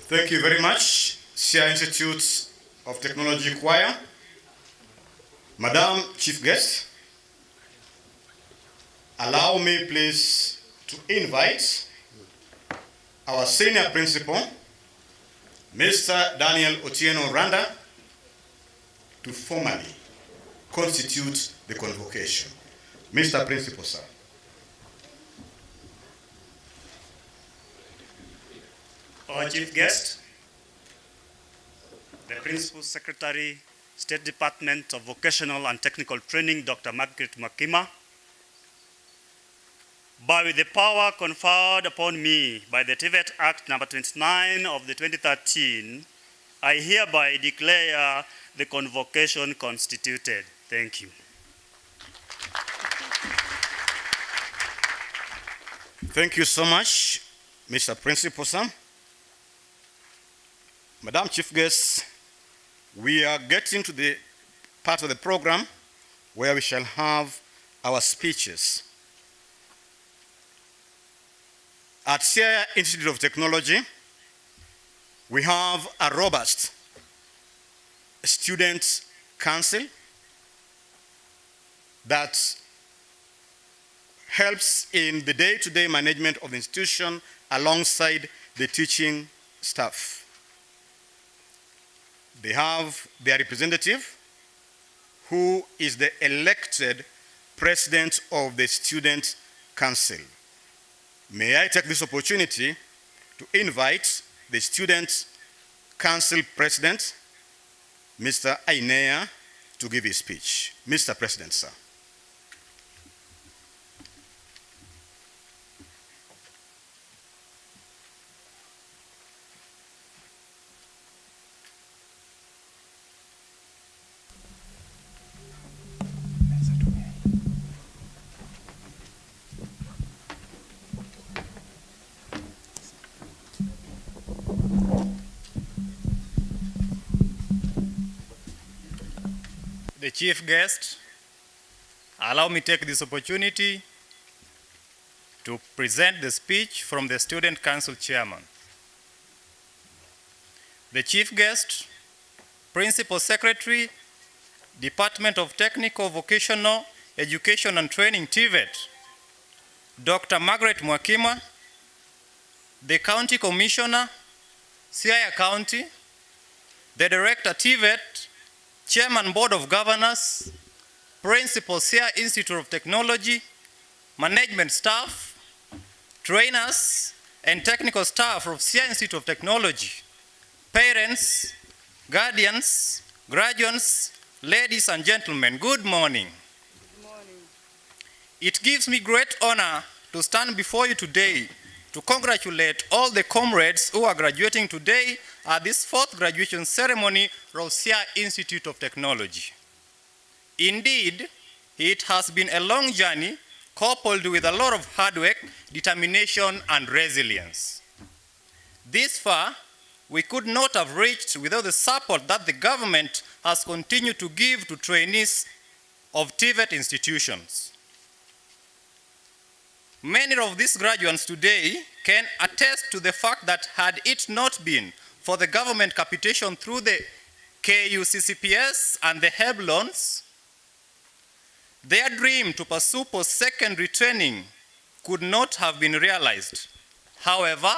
Thank you very much, Siaya Institute of Technology Choir. Madam Chief Guest, allow me please to invite our Senior Principal, Mr. Daniel Otieno Randa, to formally constitute the convocation. Mr. Principal, sir. Our Chief Guest, the Principal Secretary, State Department of Vocational and Technical Training, Dr. Margaret Makima, by the power conferred upon me by the TVET Act number 29 of the 2013, I hereby declare the convocation constituted. Thank you. Thank you so much, Mr. Principal, sir. Madam Chief Guest, we are getting to the part of the program where we shall have our speeches. At Siaya Institute of Technology, we have a robust student council that helps in the day-to-day management of the institution alongside the teaching staff. They have their representative, who is the elected president of the student council. May I take this opportunity to invite the Student Council President, Mr. Ainea, to give his speech. Mr. President, sir. The chief guest, allow me to take this opportunity to present the speech from the Student Council Chairman. The chief guest, Principal Secretary, Department of Technical Vocational Education and Training, TVET, Dr. Margaret Mwakima, the County Commissioner, Siaya County, the Director, TVET, Chairman Board of Governors, Principal, Siaya Institute of Technology, management staff, trainers, and technical staff of Siaya Institute of Technology, parents, guardians, graduates, ladies and gentlemen, good morning. Good morning. It gives me great honor to stand before you today to congratulate all the comrades who are graduating today at this fourth graduation ceremony of Siaya Institute of Technology. Indeed, it has been a long journey coupled with a lot of hard work, determination, and resilience. This far, we could not have reached without the support that the government has continued to give to trainees of TVET institutions. Many of these graduates today can attest to the fact that had it not been for the government capitation through the KUCCPS and the HEB loans, their dream to pursue post-secondary training could not have been realized. However,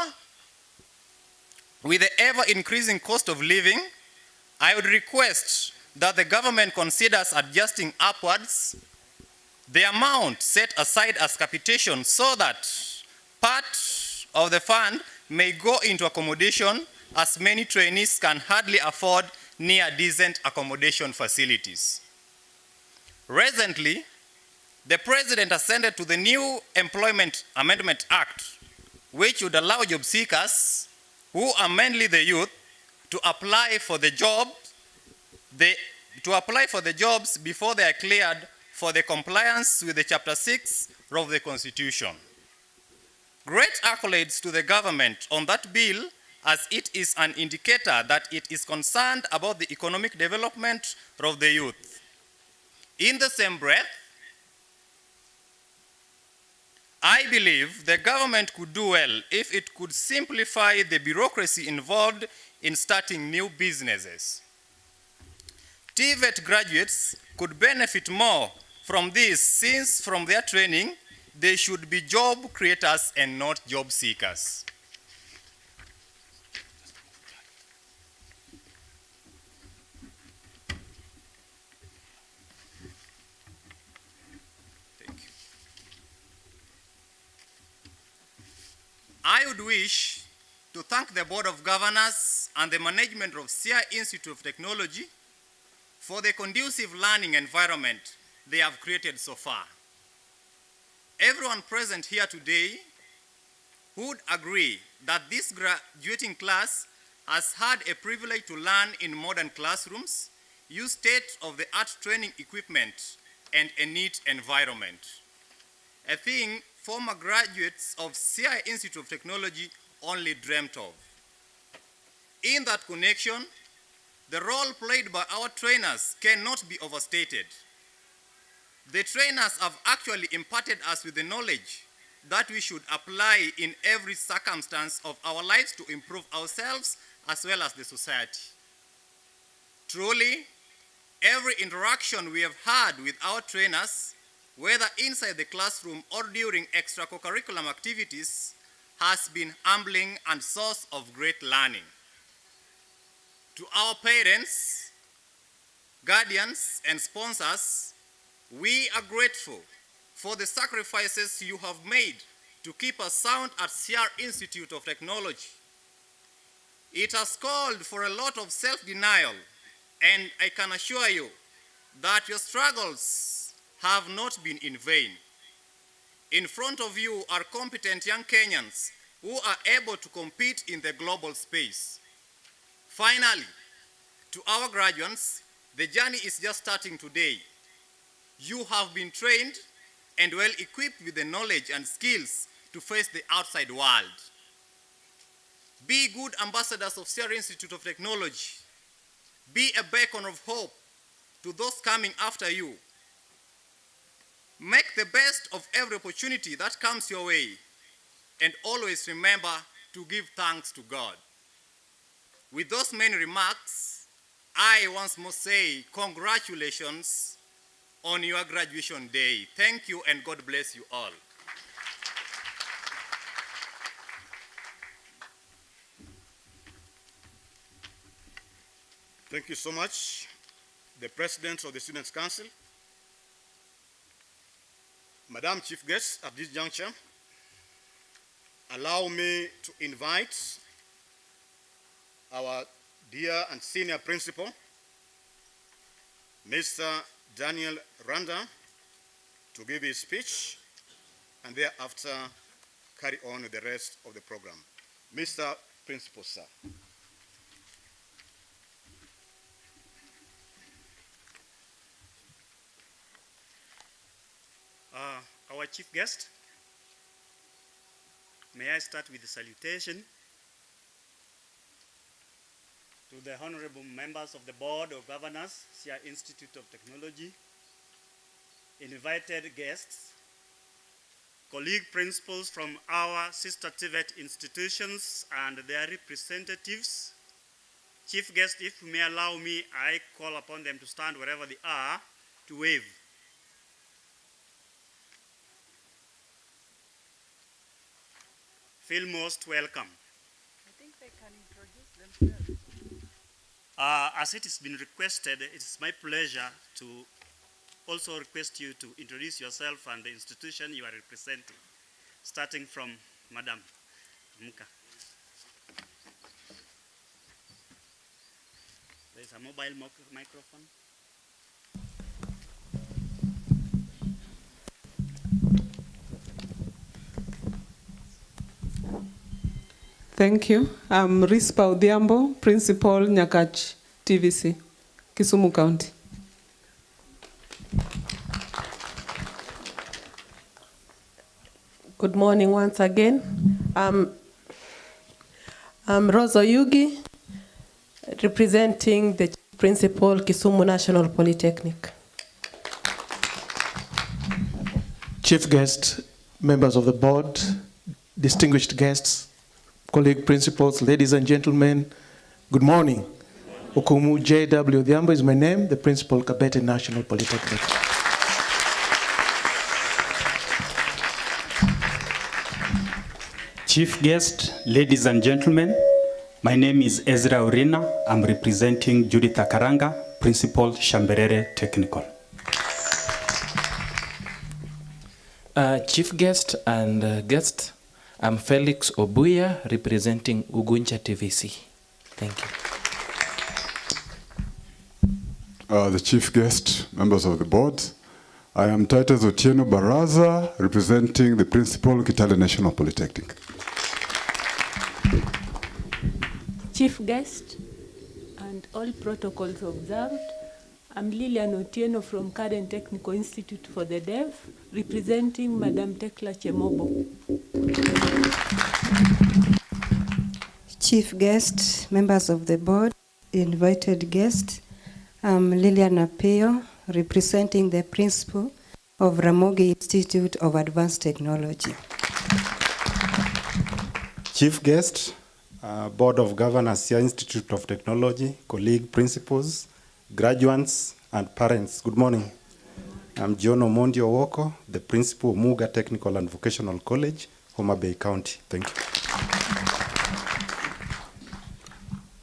with the ever-increasing cost of living, I would request that the government considers adjusting upwards the amount set aside as capitation so that part of the fund may go into accommodation, as many trainees can hardly afford near decent accommodation facilities. Recently, the President ascended to the new Employment Amendment Act, which would allow job seekers, who are mainly the youth, to apply for the jobs before they are cleared for the compliance with the Chapter 6 of the Constitution. Great accolades to the government on that bill, as it is an indicator that it is concerned about the economic development of the youth. In the same breath, I believe the government could do well if it could simplify the bureaucracy involved in starting new businesses. TVET graduates could benefit more from this, since from their training, they should be job creators and not job seekers. Thank you. I would wish to thank the Board of Governors and the management of Siaya Institute of Technology for the conducive learning environment they have created so far. Everyone present here today would agree that this graduating class has had a privilege to learn in modern classrooms, use state-of-the-art training equipment, and a neat environment. A thing former graduates of Siaya Institute of Technology only dreamt of. In that connection, the role played by our trainers cannot be overstated. The trainers have actually imparted us with the knowledge that we should apply in every circumstance of our lives to improve ourselves as well as the society. Truly, every interaction we have had with our trainers, whether inside the classroom or during extracurricular activities, has been humbling and source of great learning. To our parents, guardians, and sponsors, we are grateful for the sacrifices you have made to keep us sound at Siaya Institute of Technology. It has called for a lot of self-denial, and I can assure you that your struggles have not been in vain. In front of you are competent young Kenyans who are able to compete in the global space. Finally, to our graduates, the journey is just starting today. You have been trained and well equipped with the knowledge and skills to face the outside world. Be good ambassadors of Siaya Institute of Technology. Be a beacon of hope to those coming after you. Make the best of every opportunity that comes your way, and always remember to give thanks to God. With those many remarks, I once more say congratulations on your graduation day. Thank you, and God bless you all. Thank you so much, the President of the Students' Council. Madam Chief Guest, at this juncture, allow me to invite our dear and senior principal, Mr. Daniel Randa, to give his speech, and thereafter carry on with the rest of the program. Mr. Principal, sir. Our chief guest, may I start with the salutation to the honorable members of the Board of Governors, Siaya Institute of Technology, invited guests, colleague principals from our sister TVET institutions and their representatives. Chief guest, if you may allow me, I call upon them to stand wherever they are to wave. Feel most welcome. I think they can introduce themselves. As it has been requested, it is my pleasure to also request you to introduce yourself and the institution you are representing, starting from Madam Muka. There is a mobile microphone. Thank you. I'm Rispa Odhiambo, Principal, Nyakach TVC, Kisumu County. Good morning once again. I'm Rosa Yugi, representing the Principal, Kisumu National Polytechnic. Chief guest, members of the board, distinguished guests, colleague principals, ladies and gentlemen, good morning. Okumu J.W. Odhiambo is my name, the principal, Kabete National Polytechnic. Chief guest, ladies and gentlemen, my name is Ezra Urina. I'm representing Judith Akaranga, Principal, Shamberere Technical. Chief guest and guest, I'm Felix Obuya, representing Uguncha TVC. Thank you. The chief guest, members of the board, I am Titus Otieno Baraza, representing the principal, Kitale National Polytechnic. Chief guest and all protocols observed, I'm Lilian Otieno from Karen Technical Institute for the Deaf, representing Madam Tekla Chemobo. Chief guest, members of the board, invited guests, I'm Lilian Apio, representing the principal of Ramogi Institute of Advanced Technology. Chief guest, Board of Governors, Siaya Institute of Technology, colleague principals, graduates, and parents. Good morning. I'm John Omondi Owoko, the principal of Muga Technical and Vocational College, Homa Bay County. Thank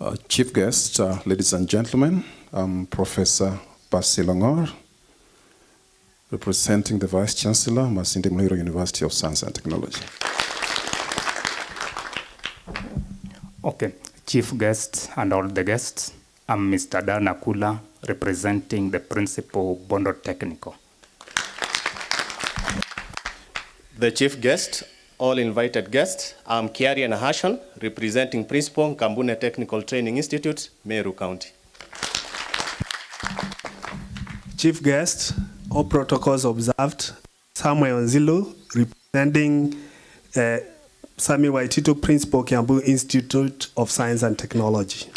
you. Chief guest, ladies and gentlemen, I'm Professor Basilongor, representing the Vice Chancellor, Masinde Muliro University of Science and Technology. Okay, chief guests and all the guests, I'm Mr. Dan Akula, representing the principal Bondo Technical. The chief guest, all invited guests, I'm Kiari Nahashon, representing Principal Kambune Technical Training Institute, Meru County. Chief guest, all protocols observed, Samuel Onzilo, representing Sami Waitito, Principal Kiambu Institute of Science and Technology.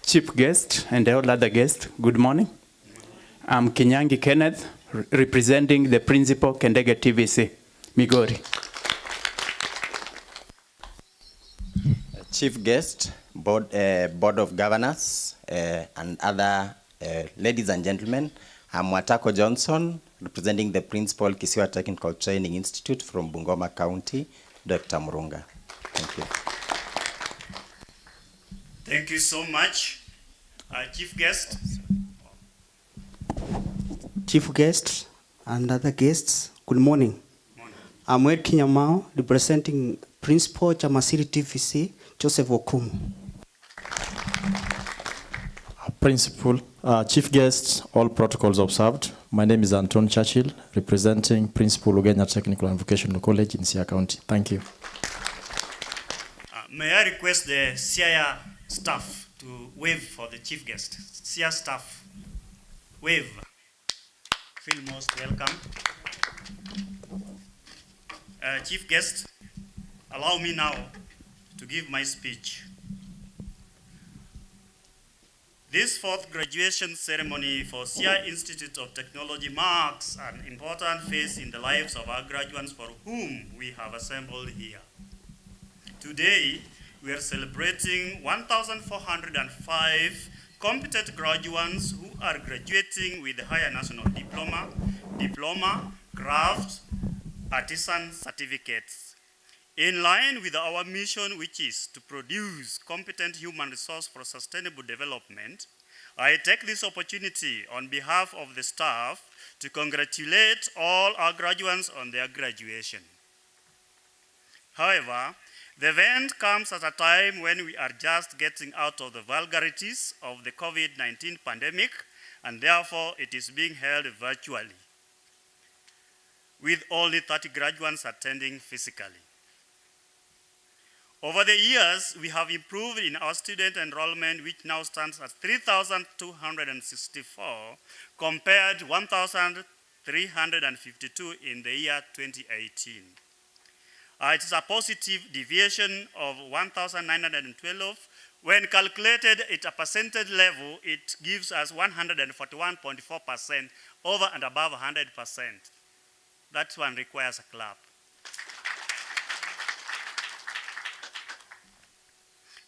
Chief guest and all other guests, good morning. I'm Kinyangi Kenneth, representing the principal Kendege TVC, Migori. Chief guest, board of governors, and other ladies and gentlemen, I'm Watako Johnson, representing the principal Kisiwa Technical Training Institute from Bungoma County, Dr. Murunga. Thank you. Thank you so much. Chief guest. Chief guest and other guests, good morning. I'm Ed Kinyamao, representing Principal Chamasiri TVC, Joseph Okumu. Principal, chief guests, all protocols observed. My name is Anton Churchill, representing Principal Ugenya Technical and Vocational College in Siaya County. Thank you. May I request the Siaya staff to wave for the chief guest? Siaya staff, wave. Feel most welcome. Chief guest, allow me now to give my speech. This fourth graduation ceremony for Siaya Institute of Technology marks an important phase in the lives of our graduates for whom we have assembled here. Today, we are celebrating 1,405 competent graduates who are graduating with the Higher National Diploma, Craft, Artisan Certificates. In line with our mission, which is to produce competent human resource for sustainable development, I take this opportunity on behalf of the staff to congratulate all our graduates on their graduation. However, the event comes at a time when we are just getting out of the vulgarities of the COVID-19 pandemic, and therefore it is being held virtually, with only 30 graduates attending physically. Over the years, we have improved in our student enrollment, which now stands at 3,264 compared to 1,352 in the year 2018. It is a positive deviation of 1,912. When calculated at a percentage level, it gives us 141.4% over and above 100%. That one requires a clap.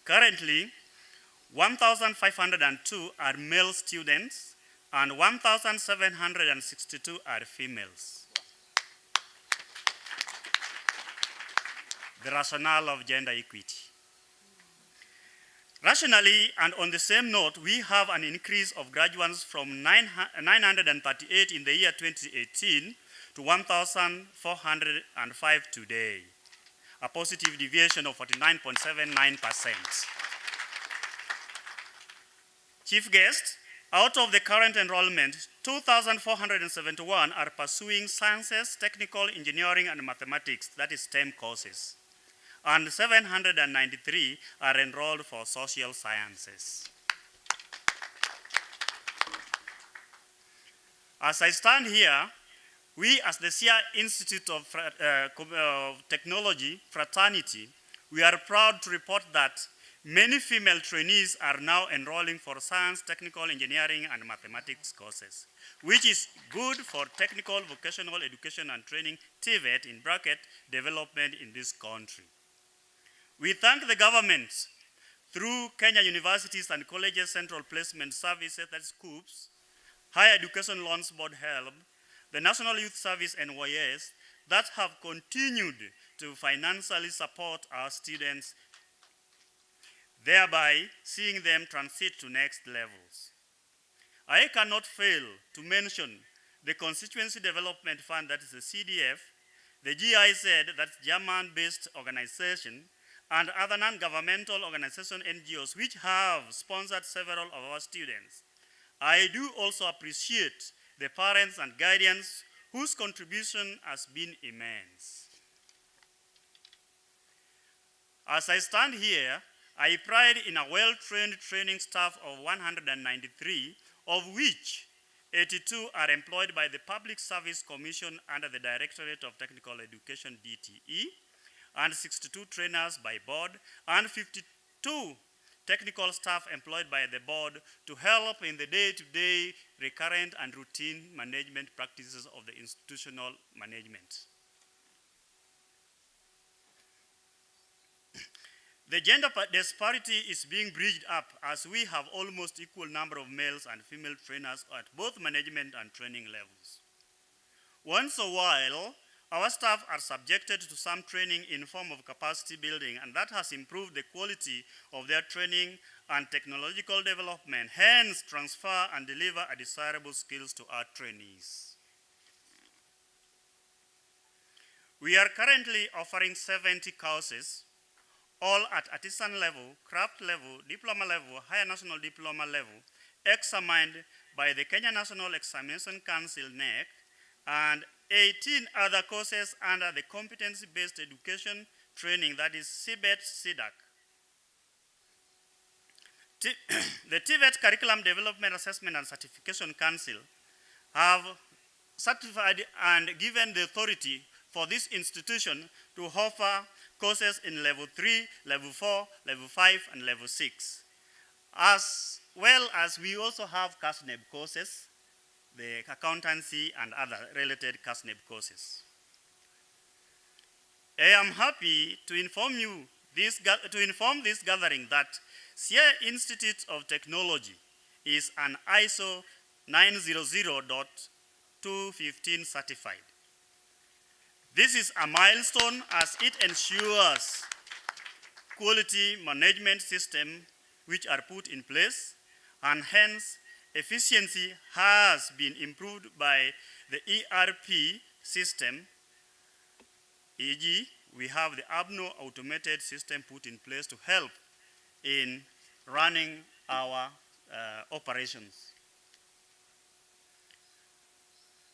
Currently, 1,502 are male students and 1,762 are females. The rationale of gender equity. Rationally, and on the same note, we have an increase of graduates from 938 in the year 2018 to 1,405 today. A positive deviation of 49.79%. Chief guest, out of the current enrollment, 2,471 are pursuing sciences, technical, engineering, and mathematics, that is STEM courses, and 793 are enrolled for social sciences. As I stand here, we as the Siaya Institute of Technology fraternity, we are proud to report that many female trainees are now enrolling for science, technical, engineering, and mathematics courses, which is good for technical, vocational education and training, TVET, in bracket, development in this country. We thank the government through Kenya Universities and Colleges Central Placement Services, that's COOPS, Higher Education Loans Board HELB, the National Youth Service NYS, that have continued to financially support our students, thereby seeing them transit to next levels. I cannot fail to mention the Constituency Development Fund, that is the CDF, the GIZ, that's German-based organization, and other non-governmental organization NGOs which have sponsored several of our students. I do also appreciate the parents and guardians whose contribution has been immense. As I stand here, I pride in a well-trained training staff of 193, of which 82 are employed by the Public Service Commission under the Directorate of Technical Education, DTE, and 62 trainers by board, and 52 technical staff employed by the board to help in the day-to-day recurrent and routine management practices of the institutional management. The gender disparity is being bridged up as we have almost equal number of males and female trainers at both management and training levels. Once a while, our staff are subjected to some training in form of capacity building, and that has improved the quality of their training and technological development, hence transfer and deliver a desirable skills to our trainees. We are currently offering 70 courses, all at artisan level, craft level, diploma level, higher national diploma level, examined by the Kenya National Examination Council, NEC, and 18 other courses under the competency-based education training, that is CBET CEDAC. The TVET Curriculum Development Assessment and Certification Council have certified and given the authority for this institution to offer courses in level 3, level 4, level 5, and level 6. As well as we also have CASNEB courses, the accountancy and other related CASNEB courses. I am happy to inform this gathering that Siaya Institute of Technology is an ISO 900.215 certified. This is a milestone as it ensures quality management systems which are put in place, and hence efficiency has been improved by the ERP system, e.g. we have the ABNO automated system put in place to help in running our operations.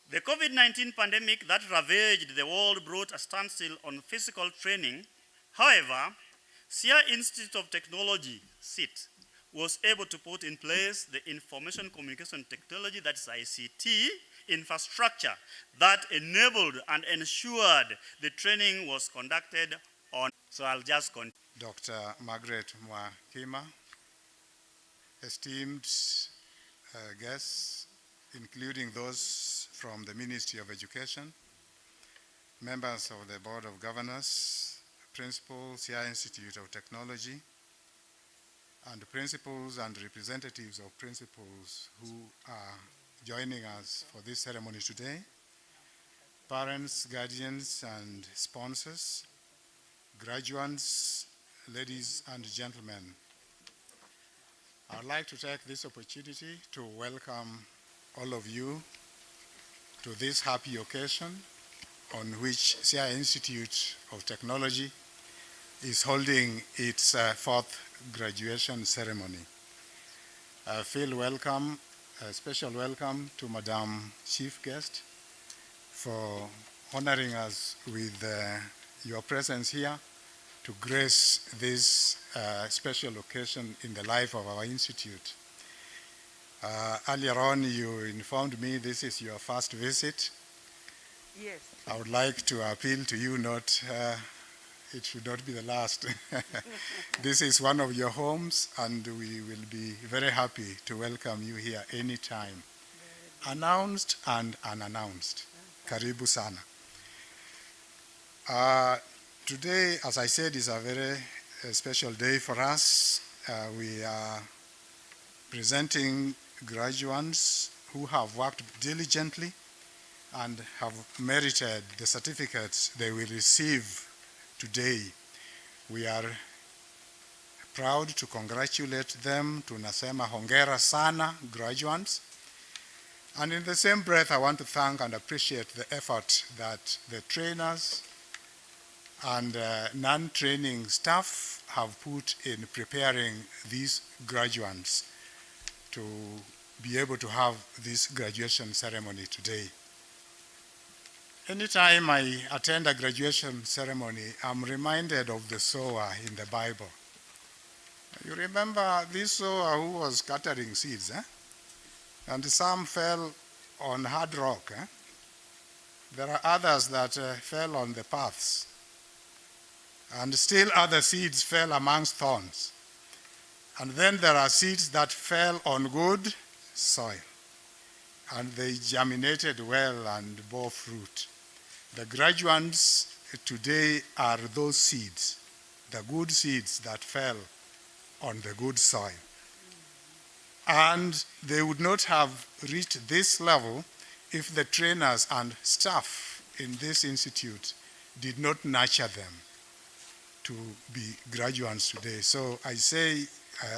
The COVID-19 pandemic that ravaged the world brought a standstill on physical training. However, Siaya Institute of Technology, SIT, was able to put in place the information communication technology, that is ICT, infrastructure that enabled and ensured the training was conducted on. So I'll just continue. Dr. Margaret Mwakima, esteemed guests, including those from the Ministry of Education, members of the Board of Governors, principals, Siaya Institute of Technology, and principals and representatives of principals who are joining us for this ceremony today, parents, guardians, and sponsors, graduands, ladies and gentlemen. I'd like to take this opportunity to welcome all of you to this happy occasion on which Siaya Institute of Technology is holding its fourth graduation ceremony. I feel welcome, a special welcome to Madam Chief Guest for honoring us with your presence here to grace this special occasion in the life of our institute. Earlier on, you informed me this is your first visit. Yes. I would like to appeal to you it should not be the last. This is one of your homes, and we will be very happy to welcome you here anytime. Announced and unannounced. Karibu sana. Today, as I said, is a very special day for us. We are presenting graduates who have worked diligently and have merited the certificates they will receive today. We are proud to congratulate them. Tunasema hongera sana, graduates. And in the same breath, I want to thank and appreciate the effort that the trainers and non-training staff have put in preparing these graduates to be able to have this graduation ceremony today. Anytime I attend a graduation ceremony, I'm reminded of the sower in the Bible. You remember this sower who was scattering seeds, eh? And some fell on hard rock. Eh? There are others that fell on the paths. And still other seeds fell amongst thorns. And then there are seeds that fell on good soil. And they germinated well and bore fruit. The graduates today are those seeds, the good seeds that fell on the good soil. And they would not have reached this level if the trainers and staff in this institute did not nurture them to be graduates today. So I say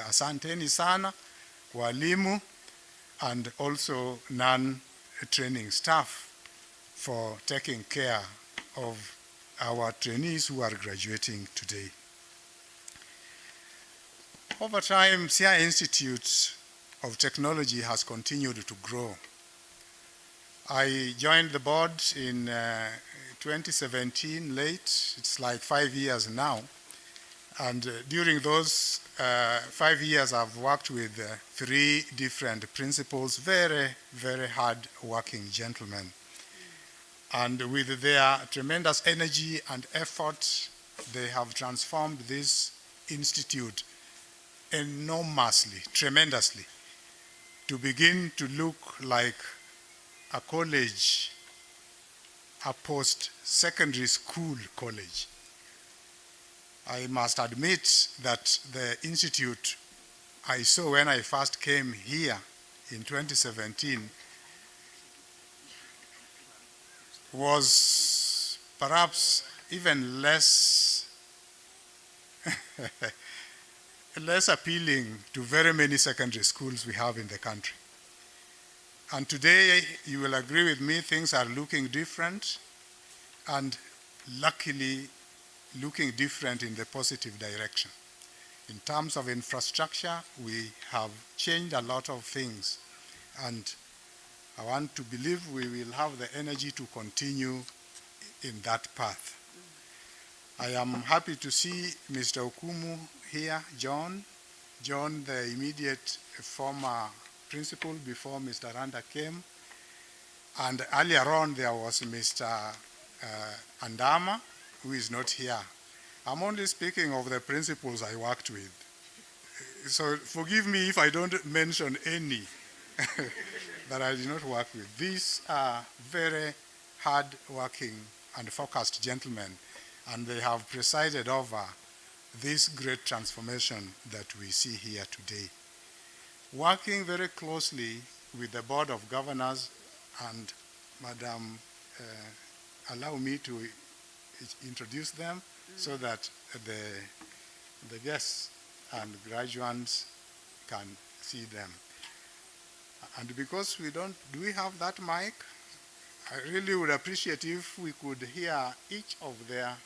asanteni sana, walimu, and also non-training staff for taking care of our trainees who are graduating today. Over time, Siaya Institute of Technology has continued to grow. I joined the board in 2017, late. It's like 5 years now. And during those 5 years, I've worked with 3 different principals, very, very hard-working gentlemen. And with their tremendous energy and effort, they have transformed this institute enormously, tremendously, to begin to look like a college, a post-secondary school college. I must admit that the institute I saw when I first came here in 2017 was perhaps even less less appealing to very many secondary schools we have in the country. And today, you will agree with me, things are looking different, and luckily looking different in the positive direction. In terms of infrastructure, we have changed a lot of things, and I want to believe we will have the energy to continue in that path. I am happy to see Mr. Okumu here, John, the immediate former principal before Mr. Randa came. And earlier on, there was Mr. Andama, who is not here. I'm only speaking of the principals I worked with. So forgive me if I don't mention any that I did not work with. These are very hard-working and focused gentlemen, and they have presided over this great transformation that we see here today. Working very closely with the Board of Governors, and Madam, allow me to introduce them so that the guests and graduates can see them. And because do we have that mic? I really would appreciate if we could hear each of their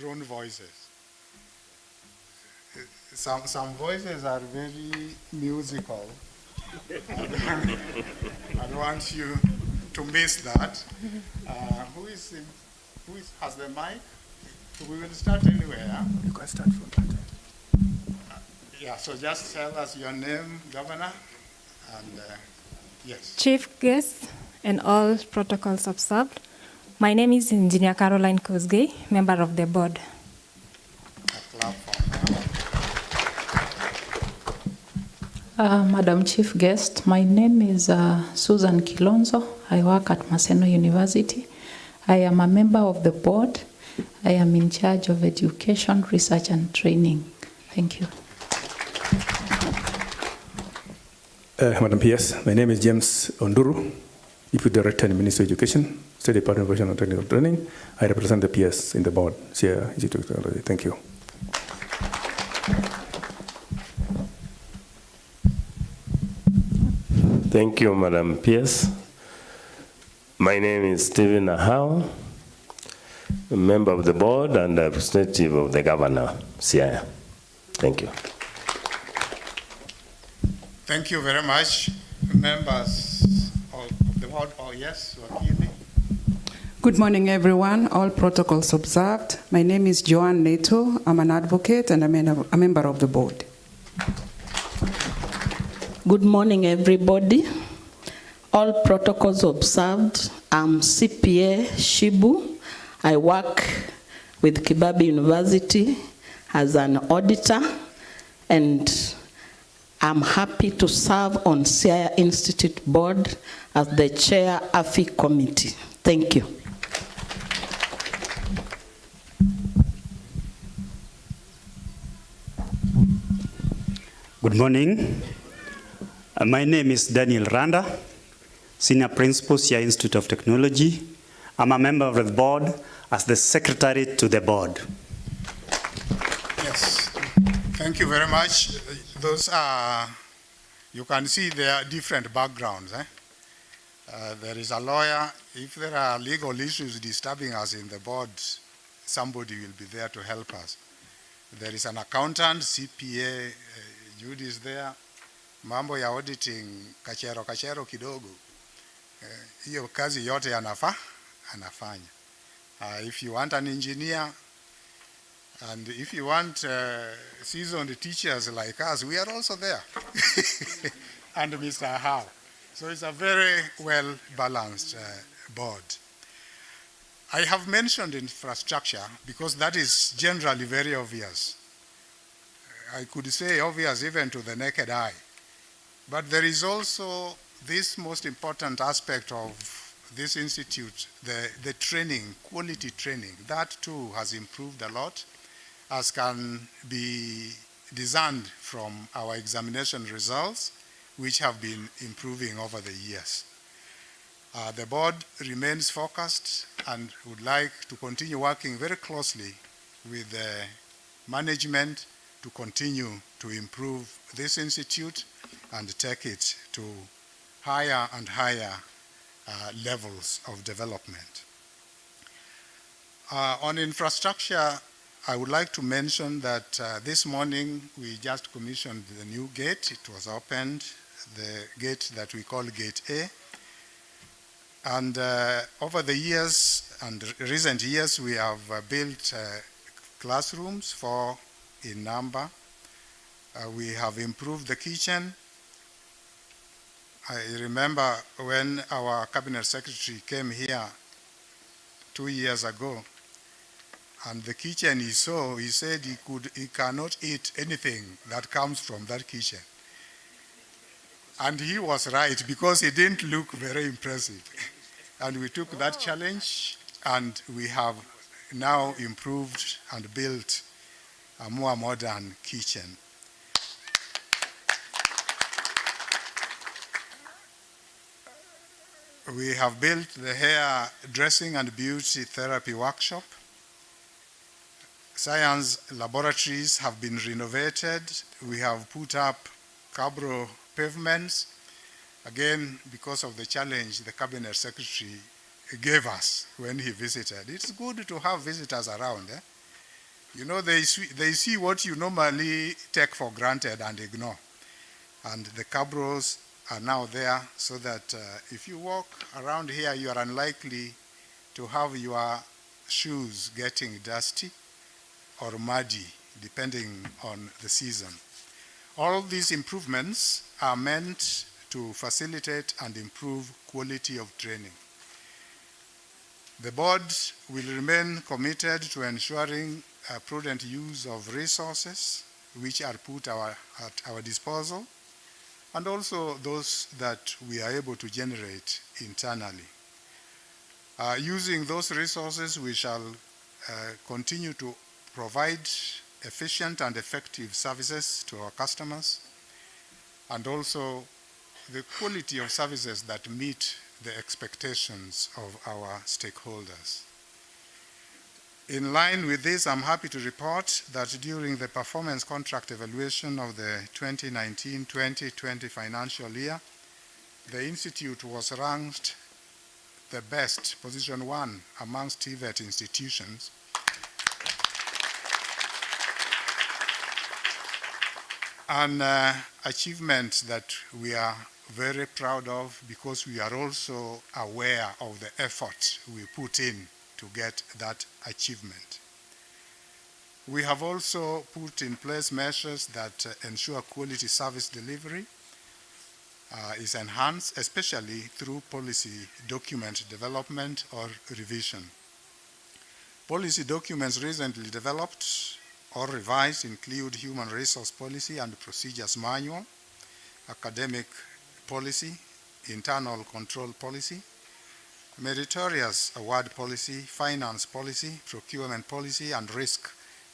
own voices. Some voices are very musical. I don't want you to miss that. Who has the mic? We will start anywhere. You can start from that. Yeah, so just tell us your name, Governor, and yes. Chief guests and all protocols observed. My name is Engineer Caroline Kosgei, member of the board. Madam Chief Guest, my name is Susan Kilonzo. I work at Maseno University. I am a member of the board. I am in charge of education, research, and training. Thank you. Madam PS, my name is James Onduru, Deputy Director in the Ministry of Education, State Department of Vocational and Technical Training. I represent the PS in the board, Siaya Institute of Technology. Thank you. Thank you, Madam PS. My name is Stephen Ahau. a member of the board and a representative of the governor, Siaya. Thank you. Thank you very much, members of the board. Oh, yes, Wakili. Good morning, everyone. All protocols observed. My name is Joanne Neto. I'm an advocate and a member of the board. Good morning, everybody. All protocols observed. I'm CPA Shibu. I work with Kibabi University as an auditor, and I'm happy to serve on Siaya Institute board as the chair AFI committee. Thank you. Good morning. My name is Daniel Randa, Senior Principal, Siaya Institute of Technology. I'm a member of the board as the secretary to the board. Yes, thank you very much. Those are, you can see there are different backgrounds. There is a lawyer. If there are legal issues disturbing us in the board, somebody will be there to help us. There is an accountant, CPA, Judy is there. Mambo ya auditing, kachero kidogo. Hiyo kazi yote anafanya. If you want an engineer, and if you want seasoned teachers like us, we are also there. And Mr. Howe. So it's a very well-balanced board. I have mentioned infrastructure because that is generally very obvious. I could say obvious even to the naked eye. But there is also this most important aspect of this institute, the training, quality training. That too has improved a lot, as can be discerned from our examination results, which have been improving over the years. The board remains focused and would like to continue working very closely with the management to continue to improve this institute and take it to higher and higher levels of development. On infrastructure, I would like to mention that this morning we just commissioned the new gate. It was opened, the gate that we call Gate A. And over the years and recent years, we have built classrooms, 4 in number. We have improved the kitchen. I remember when our cabinet secretary came here 2 years ago, and the kitchen he saw, he said he cannot eat anything that comes from that kitchen. And he was right, because it didn't look very impressive. And we took that challenge, and we have now improved and built a more modern kitchen. We have built the hair dressing and beauty therapy workshop. Science laboratories have been renovated. We have put up Cabro pavements. Again, because of the challenge the cabinet secretary gave us when he visited. It's good to have visitors around. You know, they see what you normally take for granted and ignore. And the cabros are now there, so that if you walk around here, you are unlikely to have your shoes getting dusty or muddy, depending on the season. All these improvements are meant to facilitate and improve quality of training. The board will remain committed to ensuring a prudent use of resources which are put at our disposal, and also those that we are able to generate internally. Using those resources, we shall continue to provide efficient and effective services to our customers, and also the quality of services that meet the expectations of our stakeholders. In line with this, I'm happy to report that during the performance contract evaluation of the 2019-2020 financial year, the Institute was ranked the best, position 1 amongst TVET institutions. An achievement that we are very proud of because we are also aware of the effort we put in to get that achievement. We have also put in place measures that ensure quality service delivery is enhanced, especially through policy document development or revision. Policy documents recently developed or revised include Human Resource Policy and Procedures Manual, Academic Policy, Internal Control Policy, Meritorious Award Policy, Finance Policy, Procurement Policy, and Risk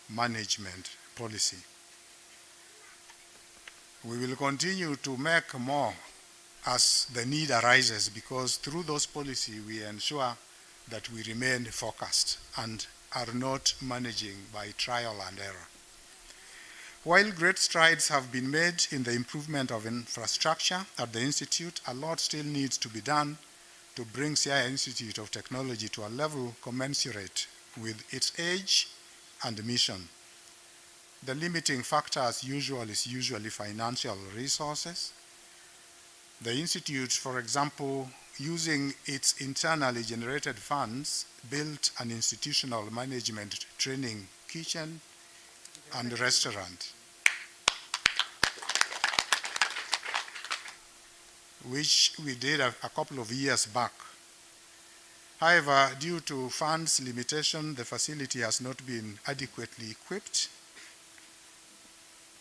Management Policy. We will continue to make more as the need arises, because through those policies we ensure that we remain focused and are not managing by trial and error. While great strides have been made in the improvement of infrastructure at the Institute, a lot still needs to be done to bring Siaya Institute of Technology to a level commensurate with its age and mission. The limiting factor, as usual, is usually financial resources. The Institute, for example, using its internally generated funds, built an institutional management training kitchen and restaurant, which we did a couple of years back. However, due to funds limitation, the facility has not been adequately equipped.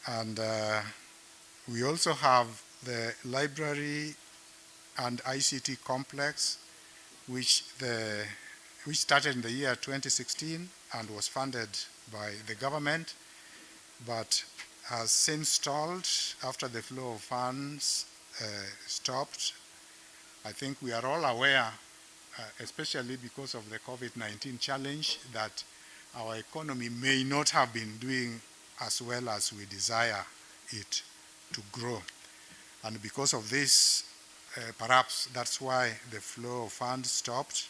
And we also have the library and ICT complex, which started in the year 2016 and was funded by the government, but has since stalled after the flow of funds stopped. I think we are all aware, especially because of the COVID-19 challenge, that our economy may not have been doing as well as we desire it to grow. And because of this, perhaps that's why the flow of funds stopped.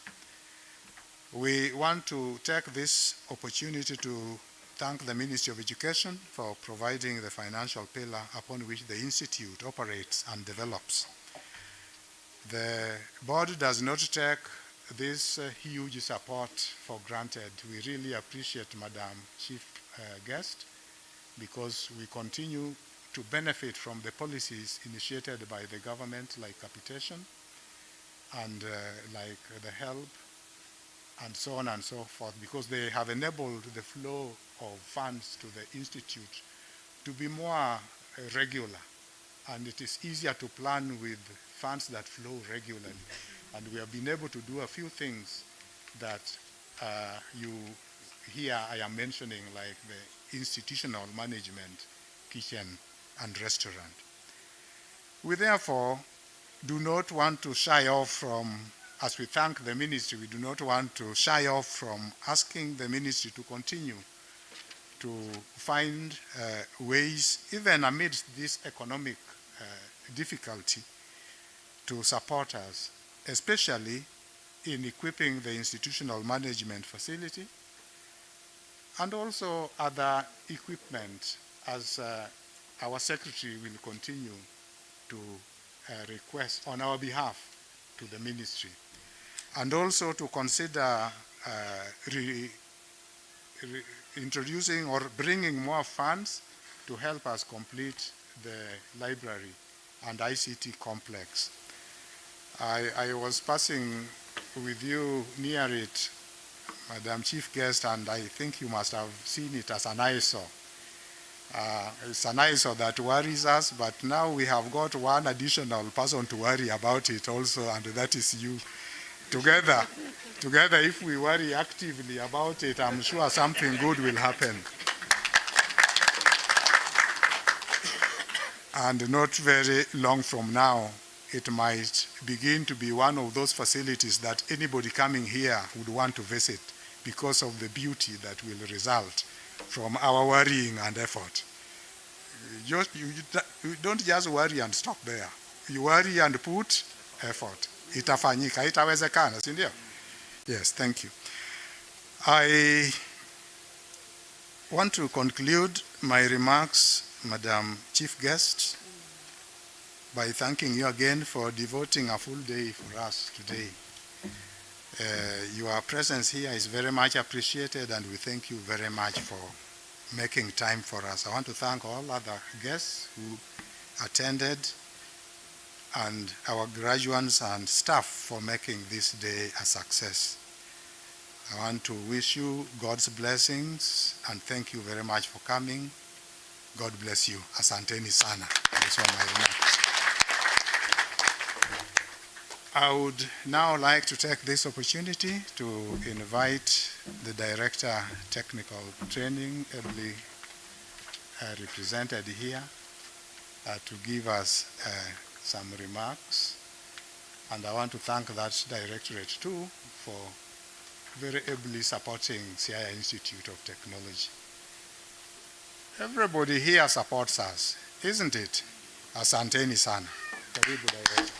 We want to take this opportunity to thank the Ministry of Education for providing the financial pillar upon which the Institute operates and develops. The board does not take this huge support for granted. We really appreciate Madam Chief Guest, because we continue to benefit from the policies initiated by the government, like capitation and like the help and so on and so forth, because they have enabled the flow of funds to the Institute to be more regular, and it is easier to plan with funds that flow regularly. And we have been able to do a few things that you here I am mentioning, like the institutional management kitchen and restaurant. We therefore do not want to shy off from, as we thank the ministry, we do not want to shy off from asking the ministry to continue to find ways, even amidst this economic difficulty, to support us, especially in equipping the institutional management facility and also other equipment, as our secretary will continue to request on our behalf to the ministry, and also to consider introducing or bringing more funds to help us complete the library and ICT complex. I was passing with you near it, Madam Chief Guest, and I think you must have seen it as an eyesore. It's an eyesore that worries us, but now we have got one additional person to worry about it also, and that is you. Together, if we worry actively about it, I'm sure something good will happen. And not very long from now, it might begin to be one of those facilities that anybody coming here would want to visit because of the beauty that will result from our worrying and effort. You don't just worry and stop there. You worry and put effort. itafanyika, itawezekana, si ndio? Yes, thank you. I want to conclude my remarks, Madam Chief Guest, by thanking you again for devoting a full day for us today. Your presence here is very much appreciated, and we thank you very much for making time for us. I want to thank all other guests who attended and our graduates and staff for making this day a success. I want to wish you God's blessings and thank you very much for coming. God bless you. Asanteni sana. That's all my remarks. I would now like to take this opportunity to invite the Director Technical Training, ably represented here, to give us some remarks. And I want to thank that directorate too for very ably supporting Siaya Institute of Technology. Everybody here supports us, isn't it? Asanteni sana. Karibu director.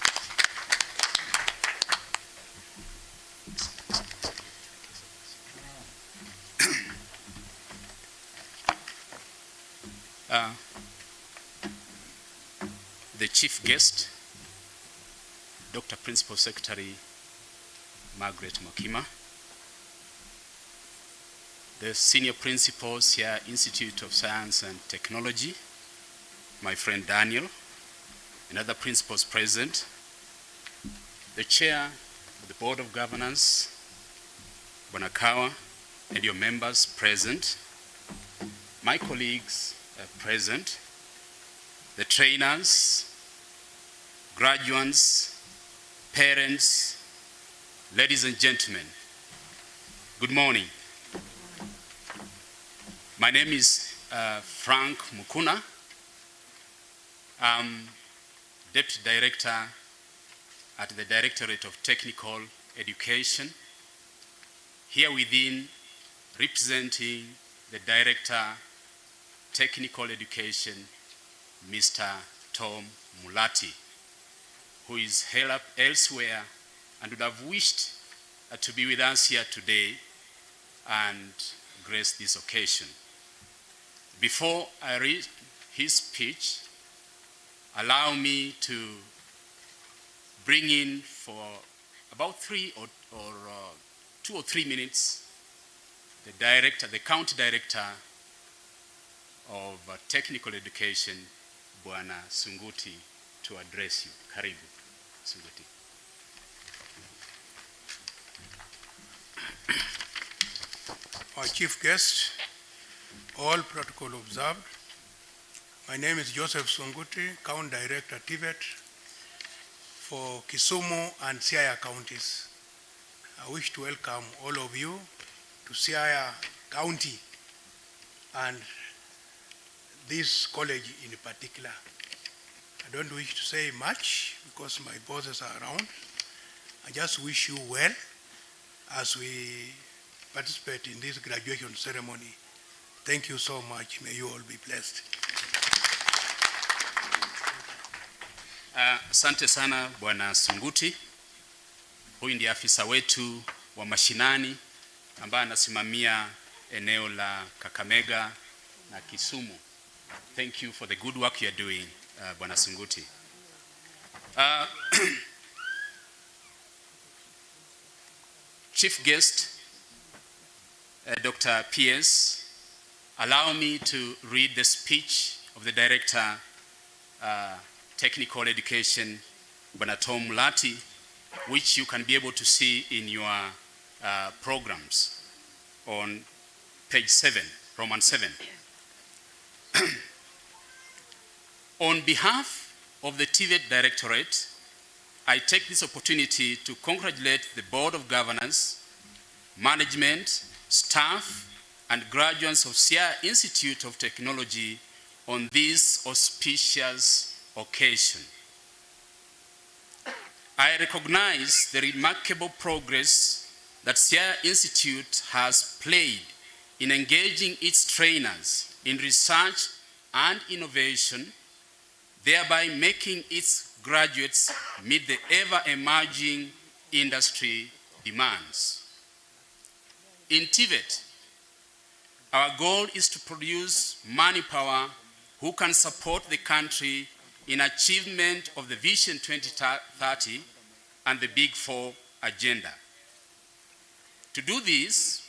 The chief guest, Dr. Principal Secretary Margaret Mokima, the Senior Principal, Siaya Institute of Science and Technology, my friend Daniel, and other principals present, the Chair of the Board of Governors, Bonakawa, and your members present, my colleagues present, the trainers, graduates, parents, ladies and gentlemen, good morning. My name is Frank Mukuna. I'm Deputy Director at the Directorate of Technical Education, here within representing the Director Technical Education, Mr. Tom Mulati, who is held up elsewhere and would have wished to be with us here today and grace this occasion. Before I read his speech, allow me to bring in for about 2 or 3 minutes the County Director of Technical Education, Bwana Sunguti, to address you. Karibu, Sunguti. Our chief guest, all protocol observed. My name is Joseph Sunguti, County Director TVET for Kisumu and Siaya counties. I wish to welcome all of you to Siaya County and this college in particular. I don't wish to say much because my bosses are around. I just wish you well as we participate in this graduation ceremony. Thank you so much. May you all be blessed. Asante sana Bwana Sunguti. Huyu ndiye afisa wetu wa mashinani ambaye anasimamia eneo la Kakamega na Kisumu. Thank you for the good work you are doing, Bwana Sunguti. Chief guest, Dr. P.S., allow me to read the speech of the Director, Technical Education, Bwana Tom Mulati, which you can be able to see in your programs on page 7, Roman 7. On behalf of the TVET Directorate, I take this opportunity to congratulate the Board of Governors, management, staff, and graduates of Siaya Institute of Technology on this auspicious occasion. I recognize the remarkable progress that Siaya Institute has played in engaging its trainers in research and innovation, thereby making its graduates meet the ever-emerging industry demands. In TVET, our goal is to produce manpower who can support the country in achievement of the Vision 2030 and the Big Four agenda. To do this,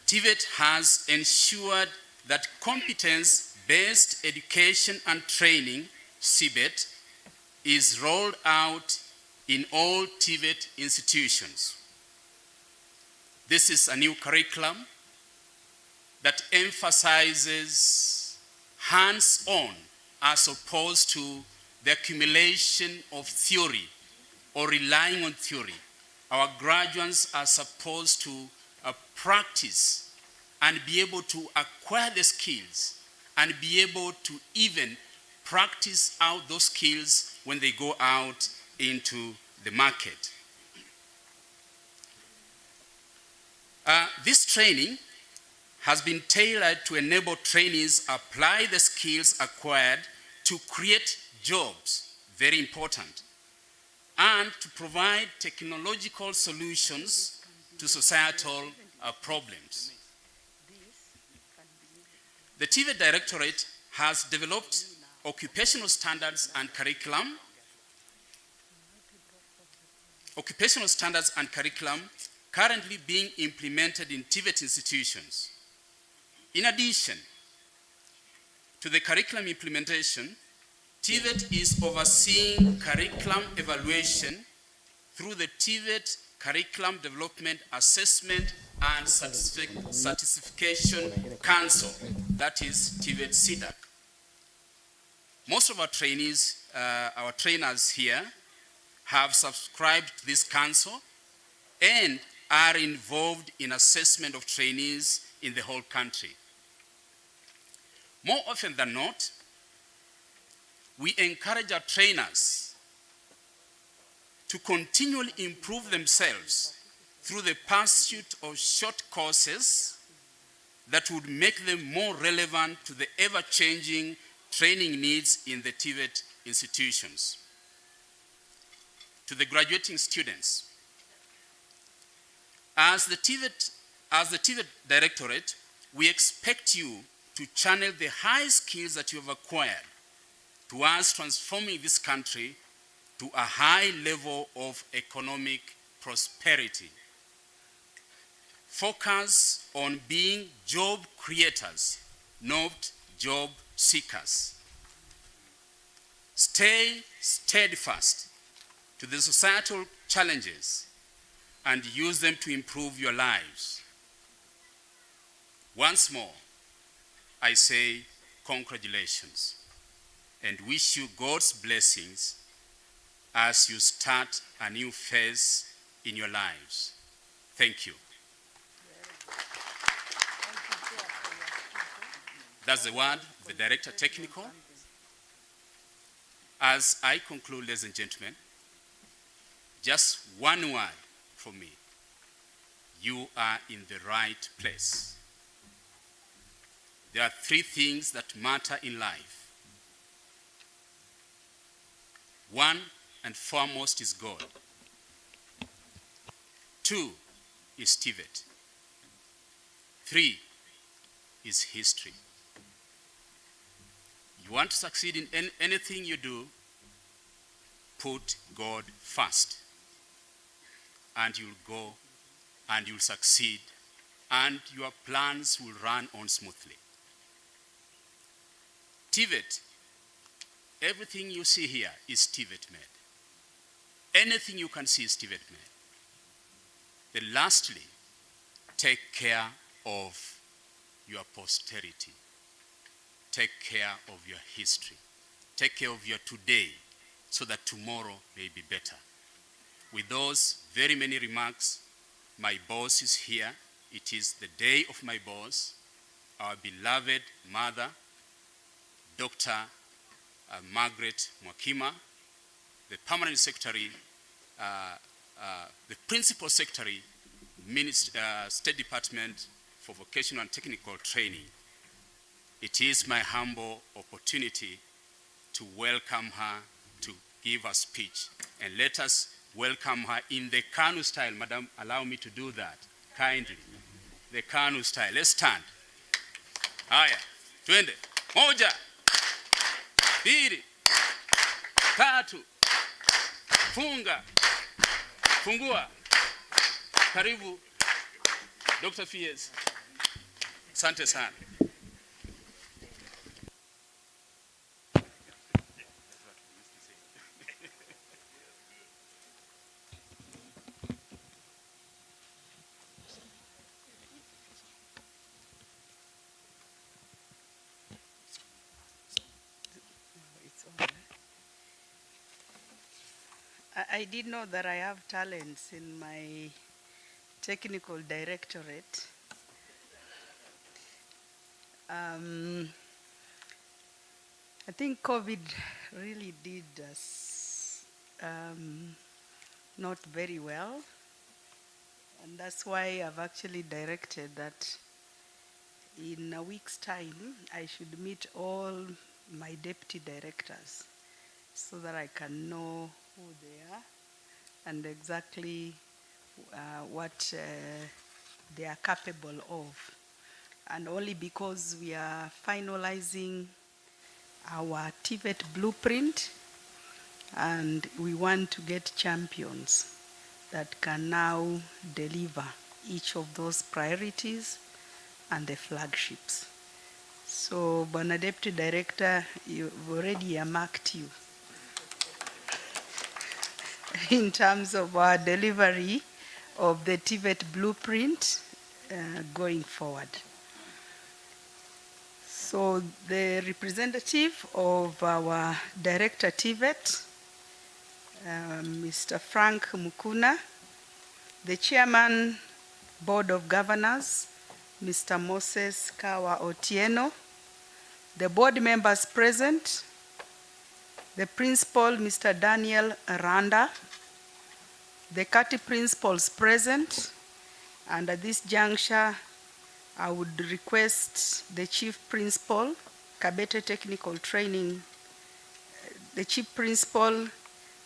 TVET has ensured that competence-based education and training, CBET, is rolled out in all TVET institutions. This is a new curriculum that emphasizes hands-on as opposed to the accumulation of theory or relying on theory. Our graduates are supposed to practice and be able to acquire the skills and be able to even practice out those skills when they go out into the market. This training has been tailored to enable trainees apply the skills acquired to create jobs, very important, and to provide technological solutions to societal problems. The TVET Directorate has developed occupational standards and curriculum currently being implemented in TVET institutions. In addition to the curriculum implementation, TVET is overseeing curriculum evaluation through the TVET Curriculum Development Assessment and Certification Council, that is TVET CDAC. Most of our trainees, our trainers here, have subscribed to this council and are involved in assessment of trainees in the whole country. More often than not, we encourage our trainers to continually improve themselves through the pursuit of short courses that would make them more relevant to the ever-changing training needs in the TVET institutions. To the graduating students, as the TVET Directorate, we expect you to channel the high skills that you have acquired towards transforming this country to a high level of economic prosperity. Focus on being job creators, not job seekers. Stay steadfast to the societal challenges and use them to improve your lives. Once more, I say congratulations and wish you God's blessings as you start a new phase in your lives. Thank you. That's the word of the Director Technical. As I conclude, ladies and gentlemen, just one word from me. You are in the right place. There are three things that matter in life. One and foremost is God. Two is TVET. Three is history. You want to succeed in anything you do, put God first. And you'll go and you'll succeed and your plans will run on smoothly. TVET, everything you see here is TVET made. Anything you can see is TVET made. Then lastly, take care of your posterity. Take care of your history. Take care of your today so that tomorrow may be better. With those very many remarks, my boss is here. It is the day of my boss, our beloved mother, Dr. Margaret Mwakima, the permanent secretary, the principal secretary, State Department for Vocational and Technical Training. It is my humble opportunity to welcome her give a speech. And let us welcome her in the Kanu style. Madam, allow me to do that, kindly. The Kanu style. Let's stand. Haya, twende. Moja, pili, tatu, funga, fungua. Karibu, Dr. Fies. Asante sana. I did know that I have talents in my technical directorate. I think COVID really did us not very well. And that's why I've actually directed that in a week's time, I should meet all my deputy directors so that I can know who they are and exactly what they are capable of. And only because we are finalizing our TVET blueprint and we want to get champions that can now deliver each of those priorities and the flagships. So, Bwana Deputy Director, you've already earmarked you in terms of our delivery of the TVET blueprint going forward. So the representative of our Director TVET, Mr. Frank Mukuna, the Chairman, Board of Governors, Mr. Moses Kawa Otieno, the board members present, the principal, Mr. Daniel Aranda, the CATI principals present, and at this juncture, I would request the Chief Principal, Kabete Technical Training, the Chief Principal,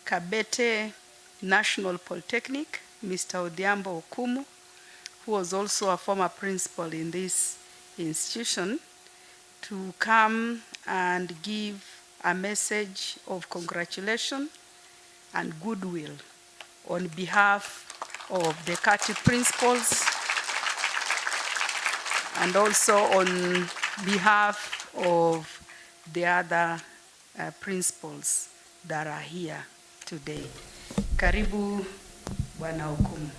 Kabete National Polytechnic, Mr. Odhiambo Okumu, who was also a former principal in this institution, to come and give a message of congratulations and goodwill on behalf of the CATI principals and also on behalf of the other principals that are here today. Karibu, Bwana Okumu.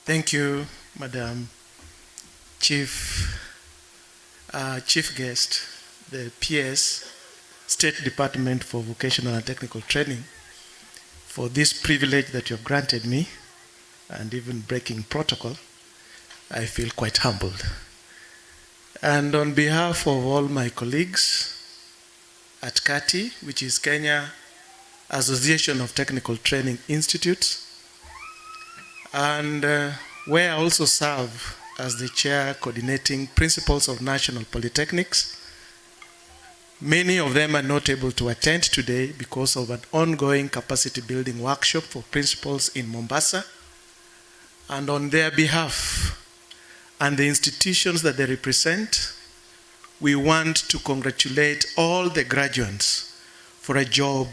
Thank you, Madam Chief Guest, the PS, State Department for Vocational and Technical Training, for this privilege that you have granted me, and even breaking protocol. I feel quite humbled. And on behalf of all my colleagues at CATI, which is Kenya Association of Technical Training Institutes, and where I also serve as the chair coordinating principals of national polytechnics. Many of them are not able to attend today because of an ongoing capacity building workshop for principals in Mombasa. And on their behalf and the institutions that they represent, we want to congratulate all the graduates for a job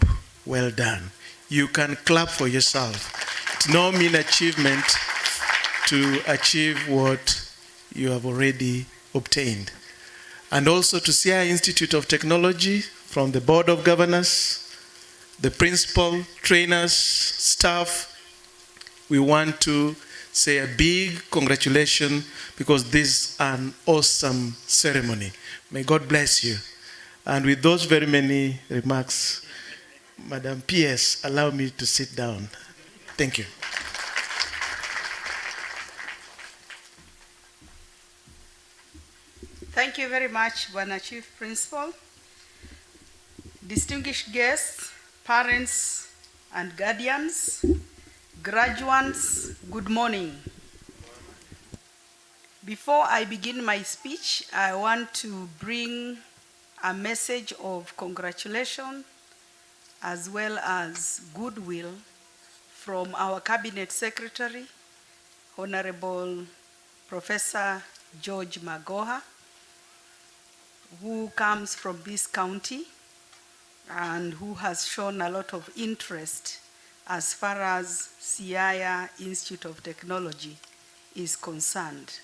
well done. You can clap for yourself. It's no mean achievement to achieve what you have already obtained. And also to Siaya Institute of Technology, from the Board of Governors, the principal, trainers, staff, we want to say a big congratulations because this is an awesome ceremony. May God bless you. And with those very many remarks, Madam PS, allow me to sit down. Thank you. you very much, Bwana Chief Principal. Distinguished guests, parents and guardians, graduates, good morning. Before I begin my speech, I want to bring a message of congratulations as well as goodwill from our Cabinet Secretary, Honorable Professor George Magoha, who comes from this county and who has shown a lot of interest as far as Siaya Institute of Technology is concerned.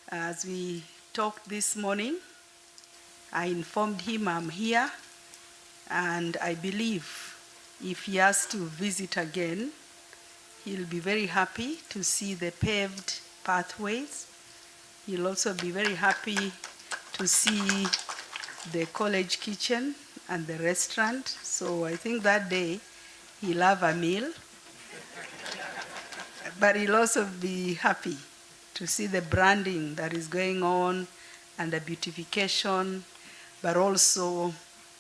As we talked this morning, I informed him I'm here, and I believe if he has to visit again, he'll be very happy to see the paved pathways. He'll also be very happy to see the college kitchen and the restaurant. So I think that day he'll have a meal. But he'll also be happy to see the branding that is going on and the beautification, but also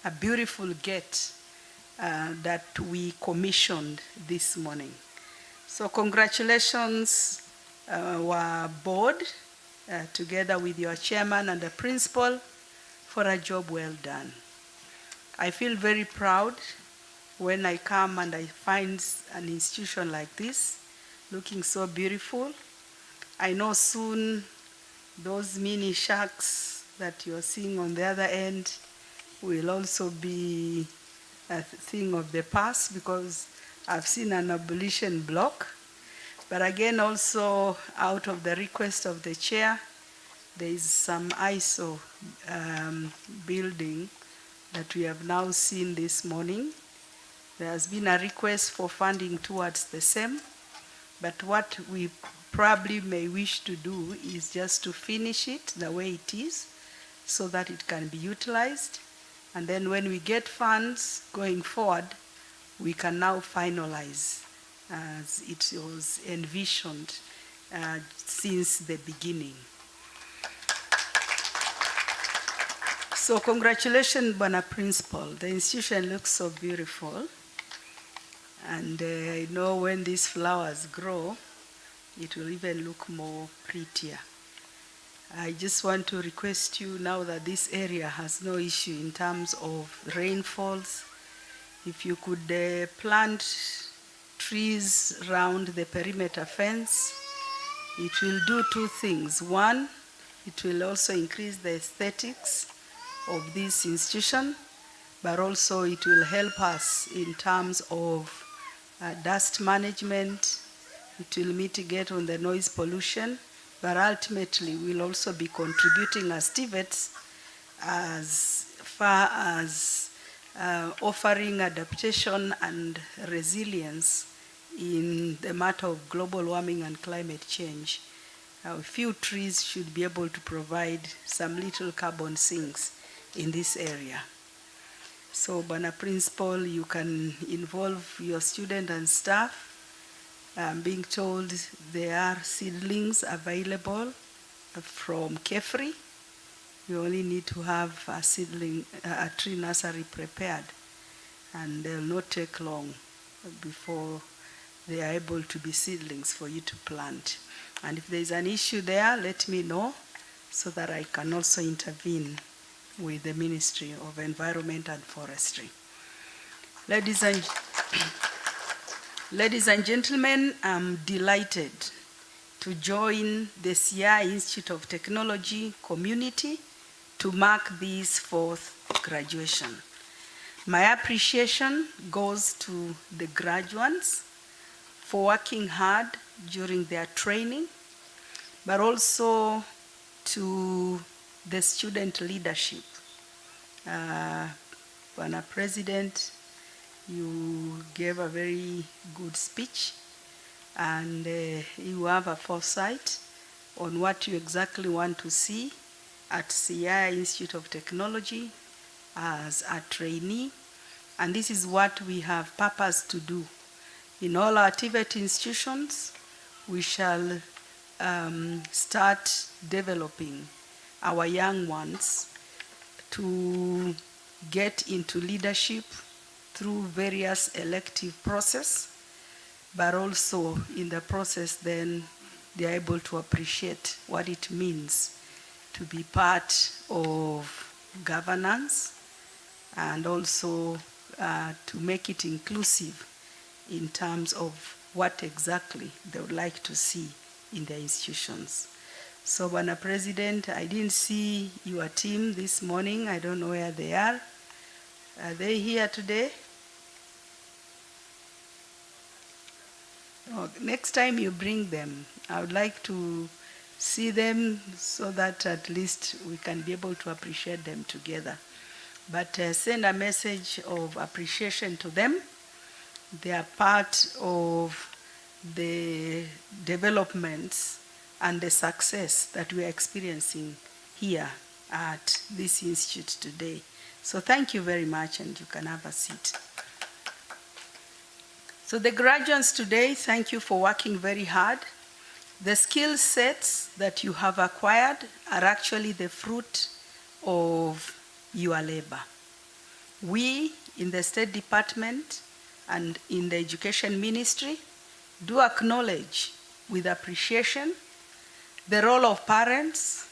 a beautiful gate that we commissioned this morning. So congratulations, our board, together with your chairman and the principal, for a job well done. I feel very proud when I come and I find an institution like this, looking so beautiful. I know soon those mini shacks that you're seeing on the other end will also be a thing of the past, because I've seen an abolition block. But again, also out of the request of the chair, there is some ISO building that we have now seen this morning. There has been a request for funding towards the same, but what we probably may wish to do is just to finish it the way it is so that it can be utilized. And then when we get funds going forward, we can now finalize as it was envisioned since the beginning. So congratulations, Bwana Principal. The institution looks so beautiful. And I know when these flowers grow, it will even look more prettier. I just want to request you, now that this area has no issue in terms of rainfalls, if you could plant trees around the perimeter fence. It will do two things. One, it will also increase the aesthetics of this institution, but also it will help us in terms of dust management. It will mitigate on the noise pollution, but ultimately we'll also be contributing as TVETs as far as offering adaptation and resilience in the matter of global warming and climate change. A few trees should be able to provide some little carbon sinks in this area. So, Bwana Principal, you can involve your student and staff. I'm being told there are seedlings available from KEFRI. You only need to have a seedling, a tree nursery prepared, and they'll not take long before they are able to be seedlings for you to plant. And if there's an issue there, let me know so that I can also intervene with the Ministry of Environment and Forestry. Ladies and gentlemen, I'm delighted to join the Siaya Institute of Technology community to mark this fourth graduation. My appreciation goes to the graduates for working hard during their training, but also to the student leadership. Bwana President, you gave a very good speech, and you have a foresight on what you exactly want to see at Siaya Institute of Technology as a trainee, and this is what we have purpose to do. In all our TVET institutions, we shall start developing our young ones to get into leadership through various elective process, but also in the process then they are able to appreciate what it means to be part of governance, and also to make it inclusive in terms of what exactly they would like to see in their institutions. So, Bwana President, I didn't see your team this morning. I don't know where they are. Are they here today? Oh, next time you bring them, I would like to see them so that at least we can be able to appreciate them together. But send a message of appreciation to them. They are part of the developments and the success that we are experiencing here at this institute today. So thank you very much, and you can have a seat. So the graduates today, thank you for working very hard. The skill sets that you have acquired are actually the fruit of your labor. We in the State Department and in the Education Ministry do acknowledge with appreciation the role of parents,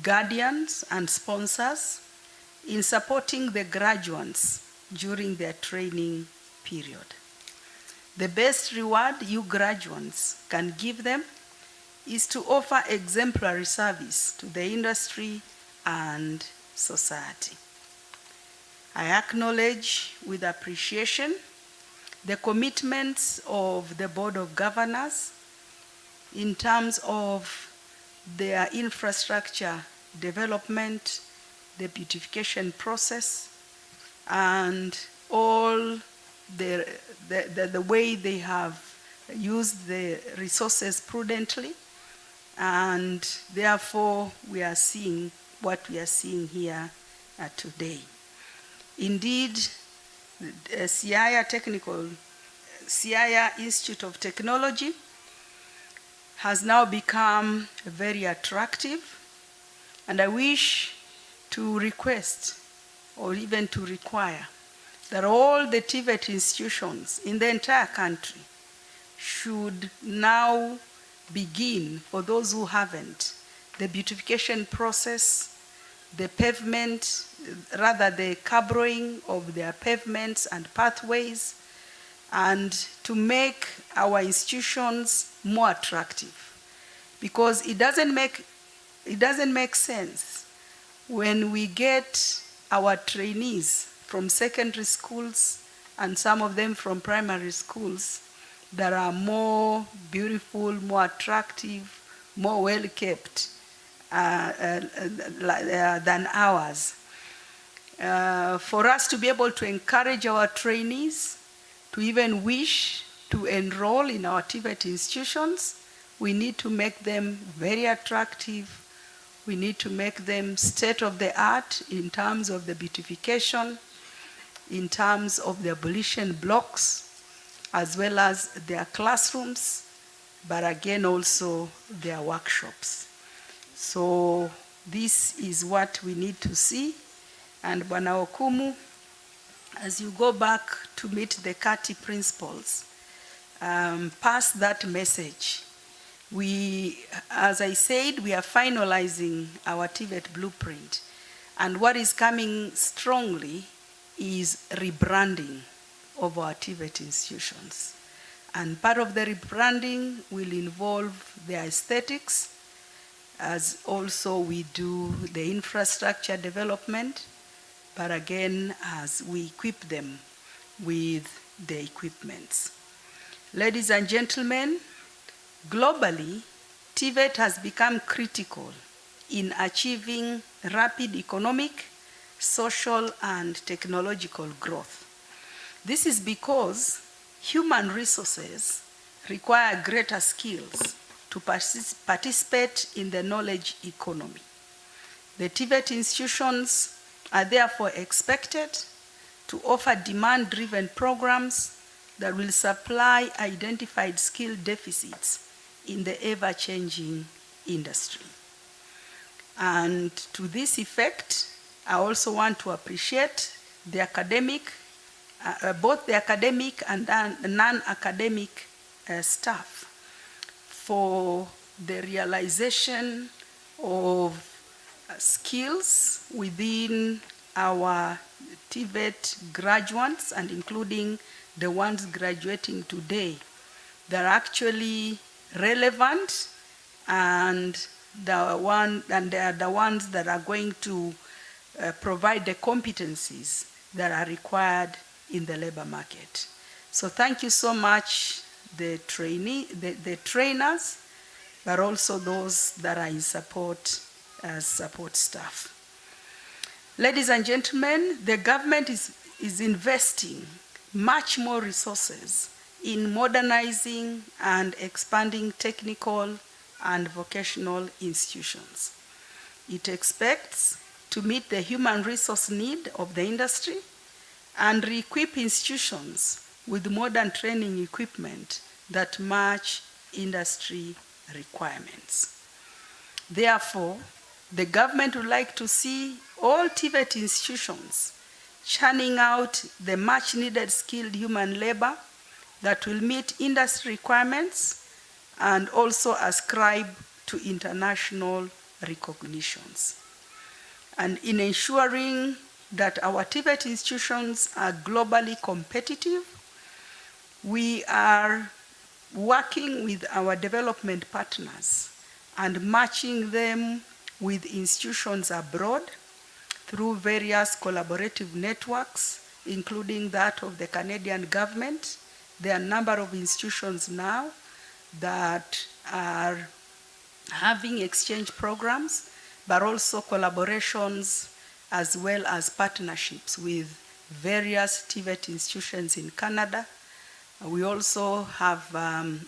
guardians, and sponsors in supporting the graduates during their training period. The best reward you graduates can give them is to offer exemplary service to the industry and society. I acknowledge with appreciation the commitments of the Board of Governors in terms of their infrastructure development, the beautification process, and all the way they have used the resources prudently, and therefore we are seeing what we are seeing here today. Indeed, Siaya Institute of Technology has now become very attractive, and I wish to request or even to require that all the TVET institutions in the entire country should now begin, for those who haven't, the beautification process, the pavement, rather the cabroing of their pavements and pathways, and to make our institutions more attractive. Because it doesn't make sense when we get our trainees from secondary schools and some of them from primary schools that are more beautiful, more attractive, more well-kept than ours. For us to be able to encourage our trainees to even wish to enroll in our TVET institutions, we need to make them very attractive. We need to make them state-of-the-art in terms of the beautification, in terms of the abolition blocks, as well as their classrooms, but again also their workshops. So this is what we need to see. And Bwana Okumu, as you go back to meet the CATI principals, pass that message. We, as I said, we are finalizing our TVET blueprint. And what is coming strongly is rebranding of our TVET institutions. And part of the rebranding will involve their aesthetics, as also we do the infrastructure development, but again, as we equip them with the equipments. Ladies and gentlemen, globally, TVET has become critical in achieving rapid economic, social, and technological growth. This is because human resources require greater skills to participate in the knowledge economy. The TVET institutions are therefore expected to offer demand-driven programs that will supply identified skill deficits in the ever-changing industry. And to this effect, I also want to appreciate the academic, both the academic and non-academic staff for the realization of skills within our TVET graduates, and including the ones graduating today, that are actually relevant, and they are the ones that are going to provide the competencies that are required in the labor market. So thank you so much, the trainers, but also those that are in support as support staff. Ladies and gentlemen, the government is investing much more resources in modernizing and expanding technical and vocational institutions. It expects to meet the human resource need of the industry and re-equip institutions with modern training equipment that match industry requirements. Therefore, the government would like to see all TVET institutions churning out the much needed skilled human labor that will meet industry requirements and also ascribe to international recognitions. And in ensuring that our TVET institutions are globally competitive, we are working with our development partners and matching them with institutions abroad through various collaborative networks, including that of the Canadian government. There are a number of institutions now that are having exchange programs, but also collaborations as well as partnerships with various TVET institutions in Canada. We also have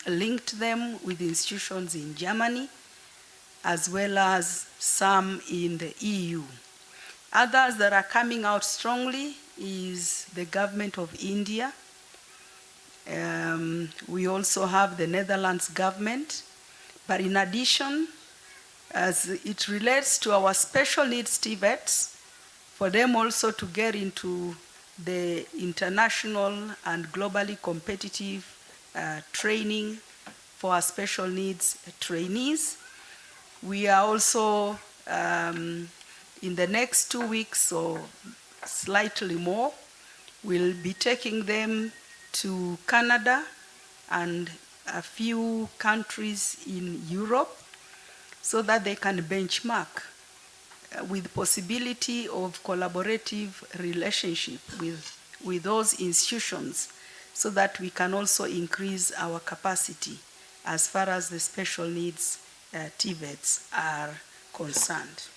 linked them with institutions in Germany, as well as some in the EU. Others that are coming out strongly is the government of India. We also have the Netherlands government. But in addition, as it relates to our special needs TVETs, for them also to get into the international and globally competitive training for our special needs trainees. We are also, in the next 2 weeks or slightly more, we'll be taking them to Canada and a few countries in Europe so that they can benchmark with possibility of collaborative relationship with those institutions, so that we can also increase our capacity as far as the special needs TVETs are concerned.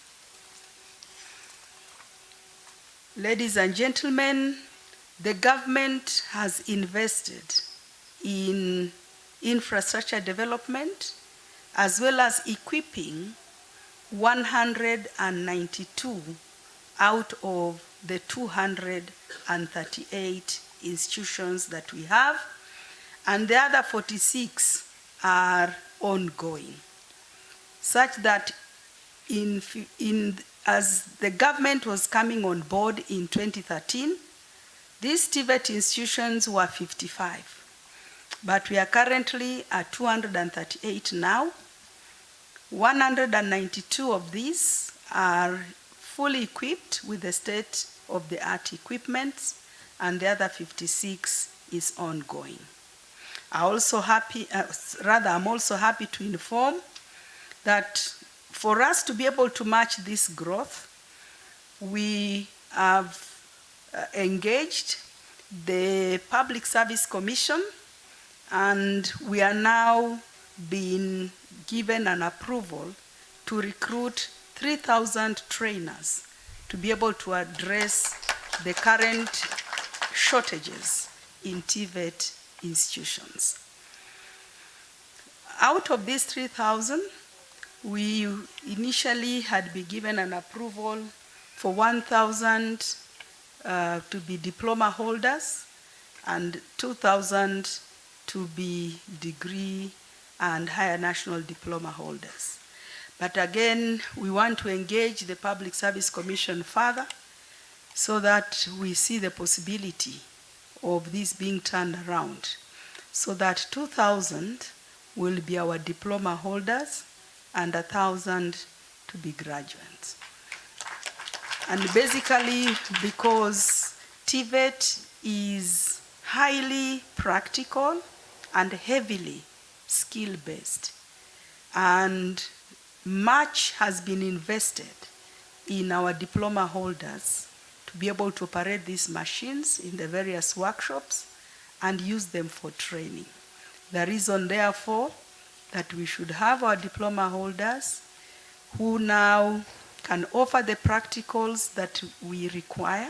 Ladies and gentlemen, the government has invested in infrastructure development as well as equipping 192 out of the 238 institutions that we have, and the other 46 are ongoing, such that as the government was coming on board in 2013, these TVET institutions were 55, but we are currently at 238 now. 192 of these are fully equipped with the state-of-the-art equipment, and the other 56 is ongoing. I'm also happy to inform that for us to be able to match this growth, we have engaged the Public Service Commission, and we are now being given an approval to recruit 3,000 trainers to be able to address the current shortages in TVET institutions. Out of these 3,000, we initially had been given an approval for 1,000 to be diploma holders and 2,000 to be degree and higher national diploma holders. But again, we want to engage the Public Service Commission further so that we see the possibility of this being turned around, so that 2,000 will be our diploma holders and 1,000 to be graduates. And basically, because TVET is highly practical and heavily skill-based, and much has been invested in our diploma holders to be able to operate these machines in the various workshops and use them for training. The reason, therefore, that we should have our diploma holders who now can offer the practicals that we require,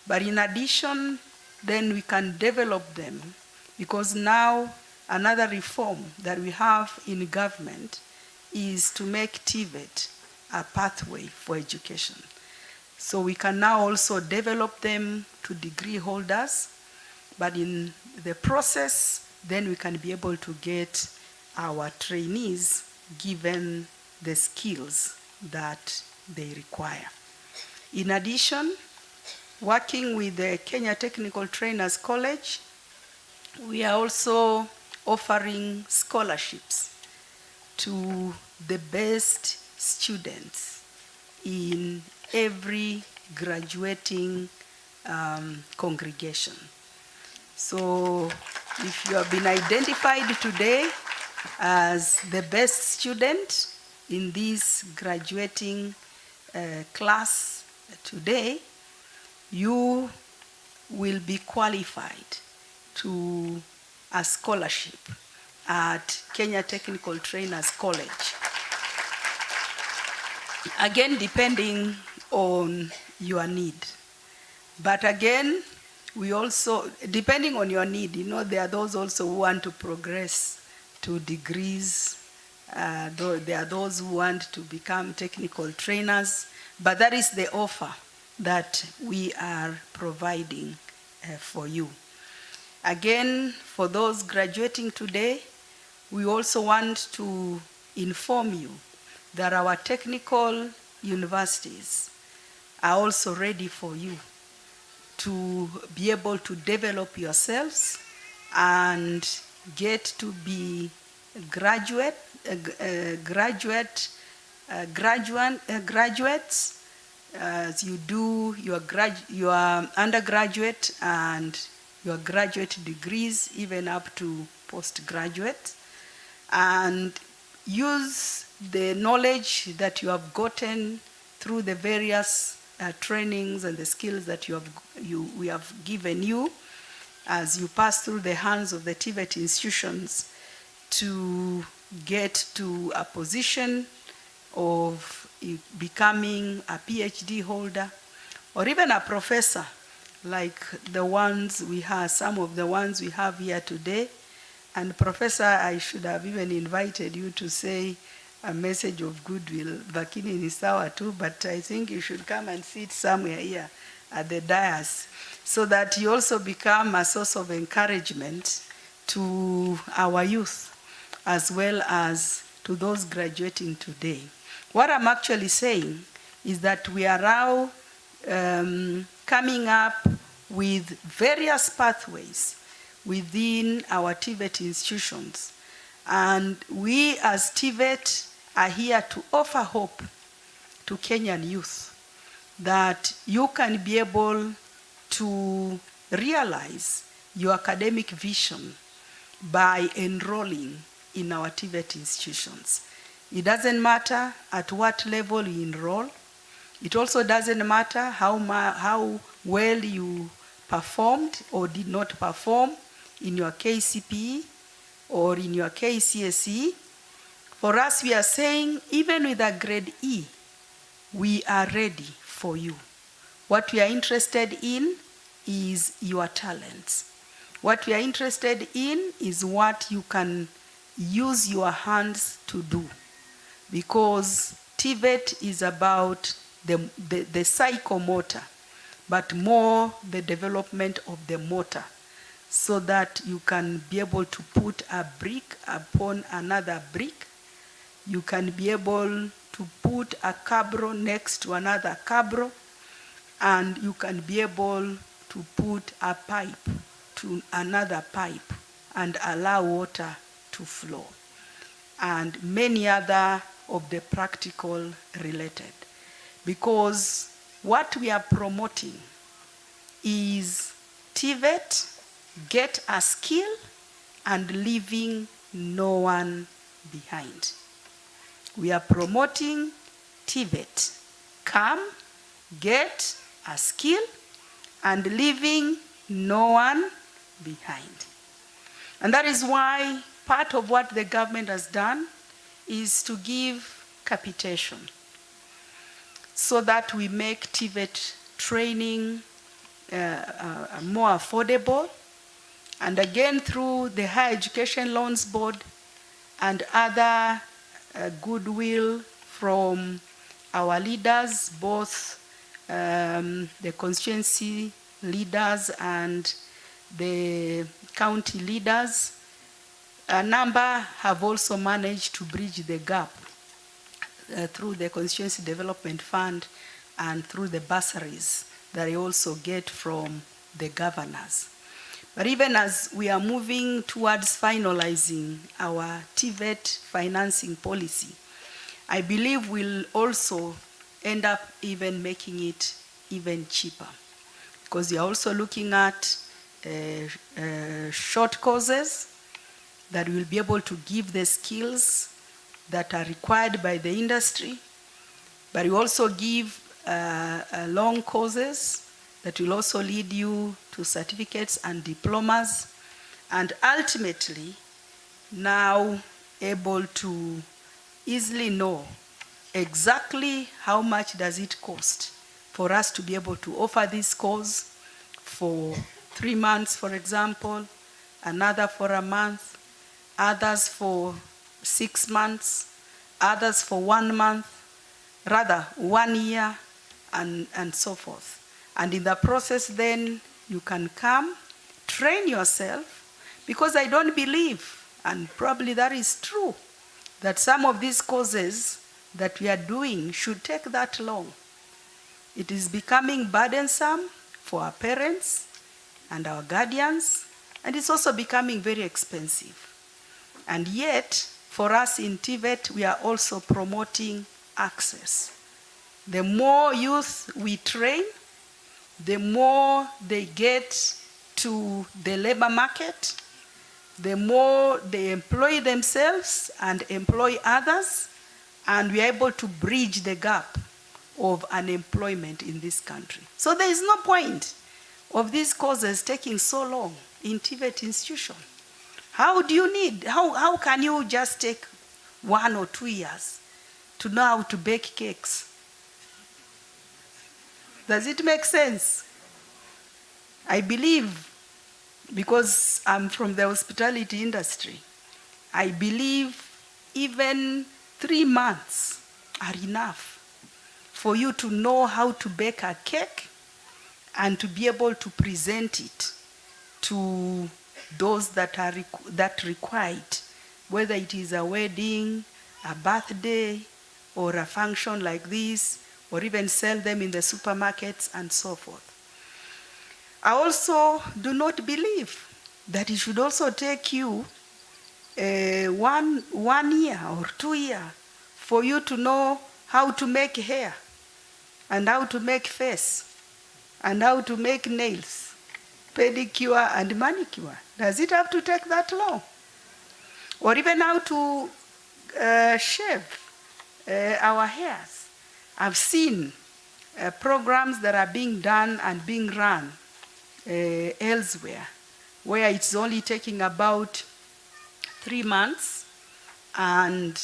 but in addition, then we can develop them, because now another reform that we have in government is to make TVET a pathway for education. So we can now also develop them to degree holders, but in the process, then we can be able to get our trainees given the skills that they require. In addition, working with the Kenya Technical Trainers College, we are also offering scholarships to the best students in every graduating congregation. So if you have been identified today as the best student in this graduating class today, you will be qualified to a scholarship at Kenya Technical Trainers College. Again, depending on your need. But again, we also, depending on your need, you know, there are those also who want to progress to degrees. There are those who want to become technical trainers. But that is the offer that we are providing for you. Again, for those graduating today, we also want to inform you that our technical universities are also ready for you to be able to develop yourselves and get to be graduates as you do your undergraduate and your graduate degrees, even up to postgraduate, and use the knowledge that you have gotten through the various trainings and the skills that we have given you as you pass through the hands of the TVET institutions to get to a position of becoming a PhD holder or even a professor, like the ones we have, some of the ones we have here today. And Professor, I should have even invited you to say a message of goodwill. Vakini ni sawa too, but I think you should come and sit somewhere here at the dais so that you also become a source of encouragement to our youth as well as to those graduating today. What I'm actually saying is that we are now coming up with various pathways within our TVET institutions. And we as TVET are here to offer hope to Kenyan youth that you can be able to realize your academic vision by enrolling in our TVET institutions. It doesn't matter at what level you enroll. It also doesn't matter how well you performed or did not perform in your KCPE or in your KCSE. For us, we are saying, even with a grade E, we are ready for you. What we are interested in is your talents. What we are interested in is what you can use your hands to do. Because TVET is about the psychomotor, but more the development of the motor, so that you can be able to put a brick upon another brick, You can be able to put a cabro next to another cabro, and you can be able to put a pipe to another pipe and allow water to flow, and many other of the practical related. Because what we are promoting is TVET, get a skill, and leaving no one behind. We are promoting TVET, come, get a skill, and leaving no one behind. And that is why part of what the government has done is to give capitation, so that we make TVET training more affordable. And again, through the Higher Education Loans Board and other goodwill from our leaders, both the constituency leaders and the county leaders, a number have also managed to bridge the gap through the Constituency Development Fund and through the bursaries that they also get from the governors. But even as we are moving towards finalizing our TVET financing policy, I believe we'll also end up even making it even cheaper, because we are also looking at short courses that will be able to give the skills that are required by the industry, but we also give long courses that will also lead you to certificates and diplomas, and ultimately now able to easily know exactly how much does it cost for us to be able to offer this course for 3 months, for example, another for a month, others for 6 months, others for 1 month, rather 1 year, and so forth. And in the process then, you can come, train yourself, because I don't believe, and probably that is true, that some of these courses that we are doing should take that long. It is becoming burdensome for our parents and our guardians, and it's also becoming very expensive. And yet, for us in TVET, we are also promoting access. The more youth we train, the more they get to the labor market, the more they employ themselves and employ others, and we are able to bridge the gap of unemployment in this country. So there is no point of these courses taking so long in TVET institution. How can you just take 1 or 2 years to know how to bake cakes? Does it make sense? I believe, because I'm from the hospitality industry, I believe even 3 months are enough for you to know how to bake a cake and to be able to present it to those that are required, whether it is a wedding, a birthday, or a function like this, or even sell them in the supermarkets and so forth. I also do not believe that it should also take you 1 year or 2 years for you to know how to make hair, and how to make face, and how to make nails, pedicure and manicure. Does it have to take that long? Or even how to shave our hairs. I've seen programs that are being done and being run elsewhere, where it's only taking about 3 months, and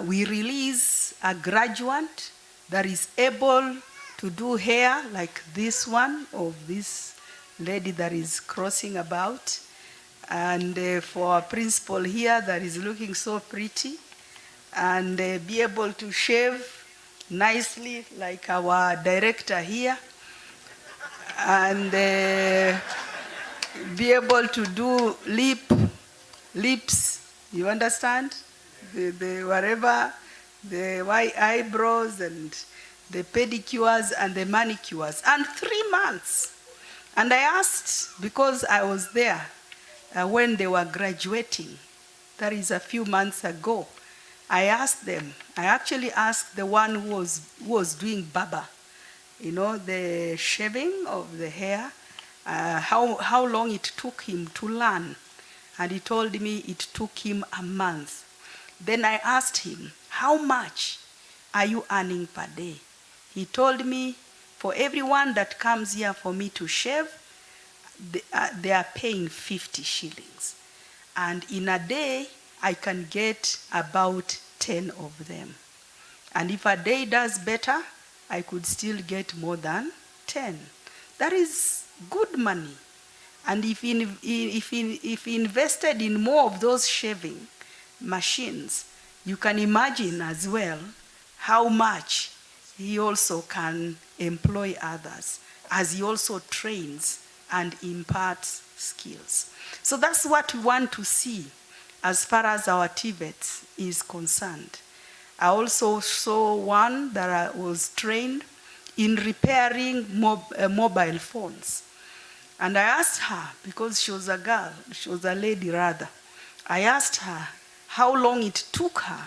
we release a graduate that is able to do hair like this one of this lady that is crossing about, and for our principal here that is looking so pretty, and be able to shave nicely like our director here, and be able to do lips, you understand? the whatever, the eyebrows and the pedicures and the manicures, and 3 months. And I asked, because I was there when they were graduating, that is a few months ago, I asked them, I actually asked the one who was doing barber, you know, the shaving of the hair, how long it took him to learn. And he told me it took him a month. Then I asked him, how much are you earning per day? He told me, for everyone that comes here for me to shave, they are paying 50 shillings. And in a day, I can get about 10 of them. And if a day does better, I could still get more than 10. That is good money. And if he invested in more of those shaving machines, you can imagine as well how much he also can employ others, as he also trains and imparts skills. So that's what we want to see as far as our TVET is concerned. I also saw one that was trained in repairing mobile phones. And I asked her, because she was a girl, she was a lady rather, I asked her how long it took her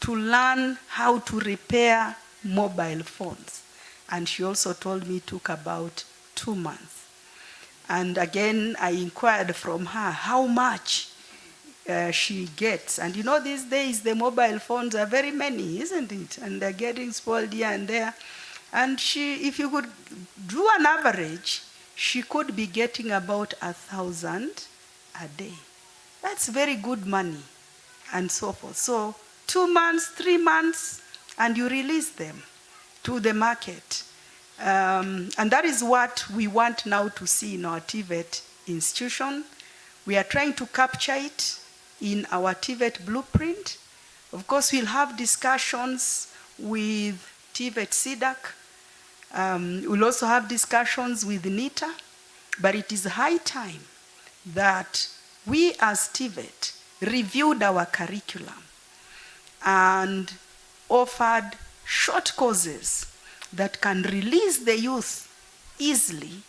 to learn how to repair mobile phones. And she also told me it took about 2 months. And again, I inquired from her how much she gets. And you know, these days the mobile phones are very many, isn't it? And they're getting spoiled here and there. And if you could do an average, she could be getting about 1,000 a day. That's very good money, and so forth. So 2 months, 3 months, and you release them to the market. And that is what we want now to see in our TVET institution. We are trying to capture it in our TVET blueprint. Of course, we'll have discussions with TVET CDAC. We'll also have discussions with NITA, but it is high time that we as TVET reviewed our curriculum and offered short courses that can release the youth easily,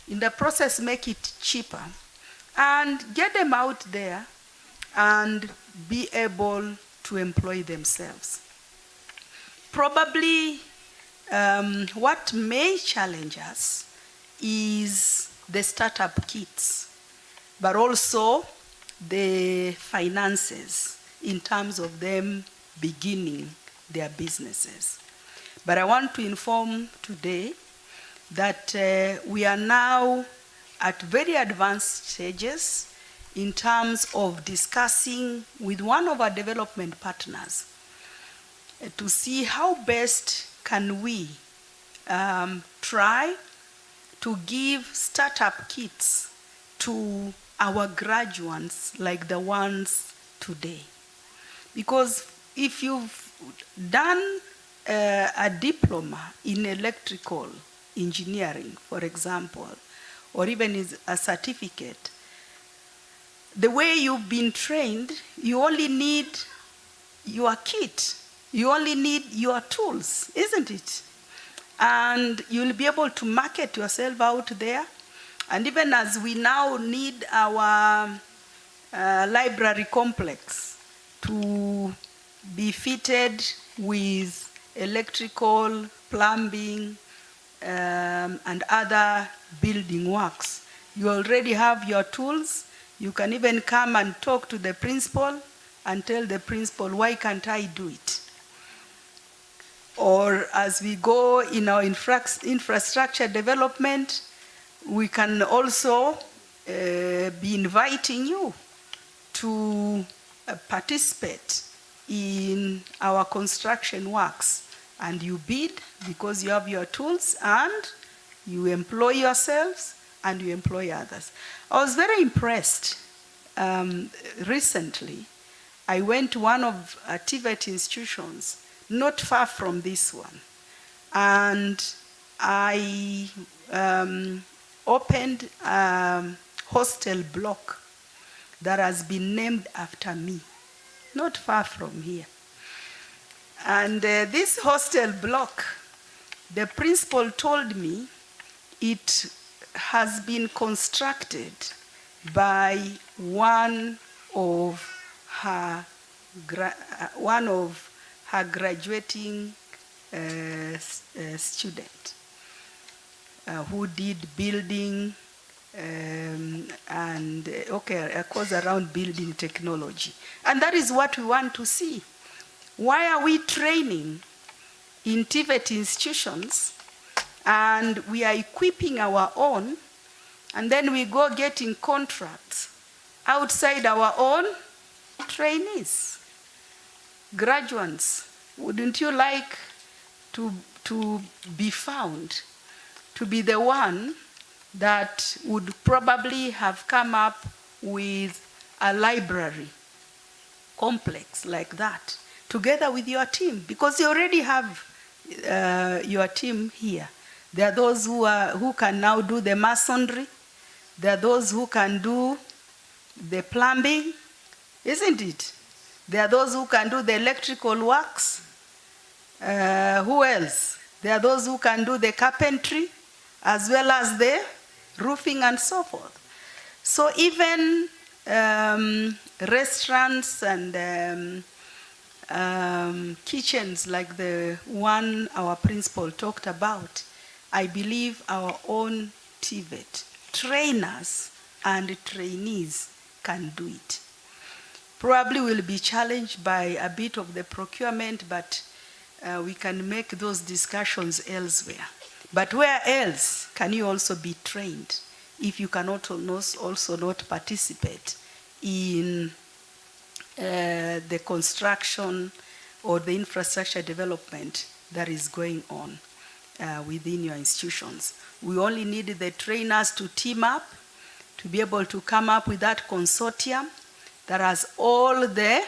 in the process make it cheaper, and get them out there and be able to employ themselves. Probably what may challenge us is the startup kits, but also the finances in terms of them beginning their businesses. But I want to inform today that we are now at very advanced stages in terms of discussing with one of our development partners to see how best can we try to give startup kits to our graduates like the ones today. Because if you've done a diploma in electrical engineering, for example, or even a certificate, the way you've been trained, you only need your kit. You only need your tools, isn't it? And you'll be able to market yourself out there. And even as we now need our library complex to be fitted with electrical, plumbing, and other building works, you already have your tools. You can even come and talk to the principal and tell the principal, why can't I do it? Or as we go in our infrastructure development, we can also be inviting you to participate in our construction works. And you bid because you have your tools, and you employ yourselves and you employ others. I was very impressed recently. I went to one of TVET institutions not far from this one, and I opened a hostel block that has been named after me. not far from here. And this hostel block, the principal told me it has been constructed by one of her graduating student who did building and a course around building technology. And that is what we want to see. Why are we training in TVET institutions and we are equipping our own, and then we go getting contracts outside our own trainees? Graduands, wouldn't you like to be found to be the one that would probably have come up with a library complex like that together with your team? Because you already have your team here. There are those who can now do the masonry. There are those who can do the plumbing, isn't it? There are those who can do the electrical works. Who else? There are those who can do the carpentry as well as the roofing and so forth. So even restaurants and kitchens like the one our principal talked about, I believe our own TVET trainers and trainees can do it. Probably will be challenged by a bit of the procurement, but we can make those discussions elsewhere. But where else can you also be trained if you cannot also not participate in the construction or the infrastructure development that is going on within your institutions? We only need the trainers to team up to be able to come up with that consortium that has all the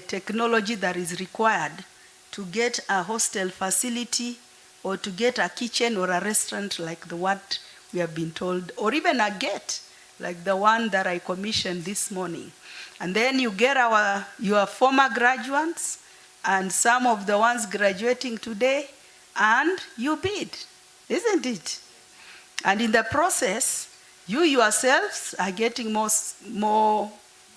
technology that is required to get a hostel facility or to get a kitchen or a restaurant like the what we have been told, or even a gate like the one that I commissioned this morning. And then you get your former graduates and some of the ones graduating today, and you bid, isn't it? And in the process, you yourselves are getting more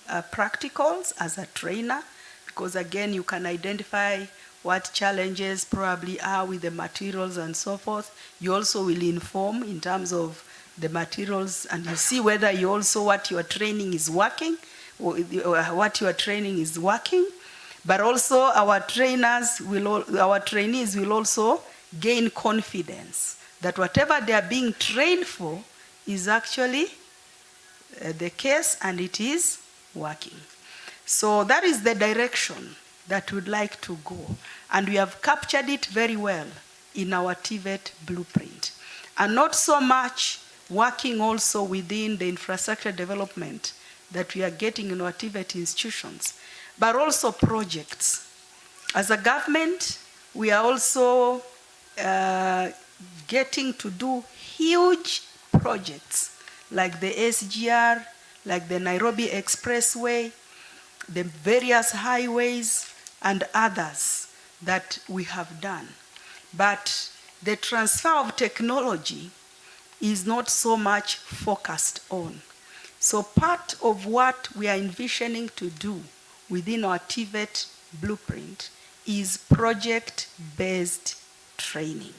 practicals as a trainer, because again, you can identify what challenges probably are with the materials and so forth. You also will inform in terms of the materials, and you see whether you also what your training is working, or what your training is working. But also our trainees will also gain confidence that whatever they are being trained for is actually the case and it is working. So that is the direction that we'd like to go. And we have captured it very well in our TVET blueprint. And not so much working also within the infrastructure development that we are getting in our TVET institutions, but also projects. As a government, we are also getting to do huge projects like the SGR, like the Nairobi Expressway, the various highways, and others that we have done. But the transfer of technology is not so much focused on. So part of what we are envisioning to do within our TVET blueprint is project-based training.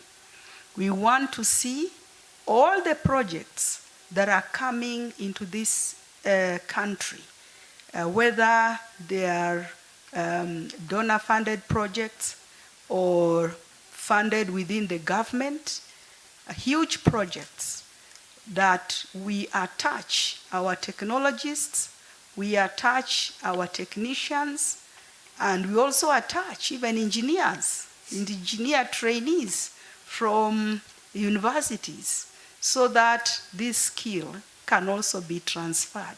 We want to see all the projects that are coming into this country, whether they are donor-funded projects or funded within the government, huge projects that we attach our technologists, we attach our technicians, and we also attach even engineers, engineer trainees from universities, so that this skill can also be transferred.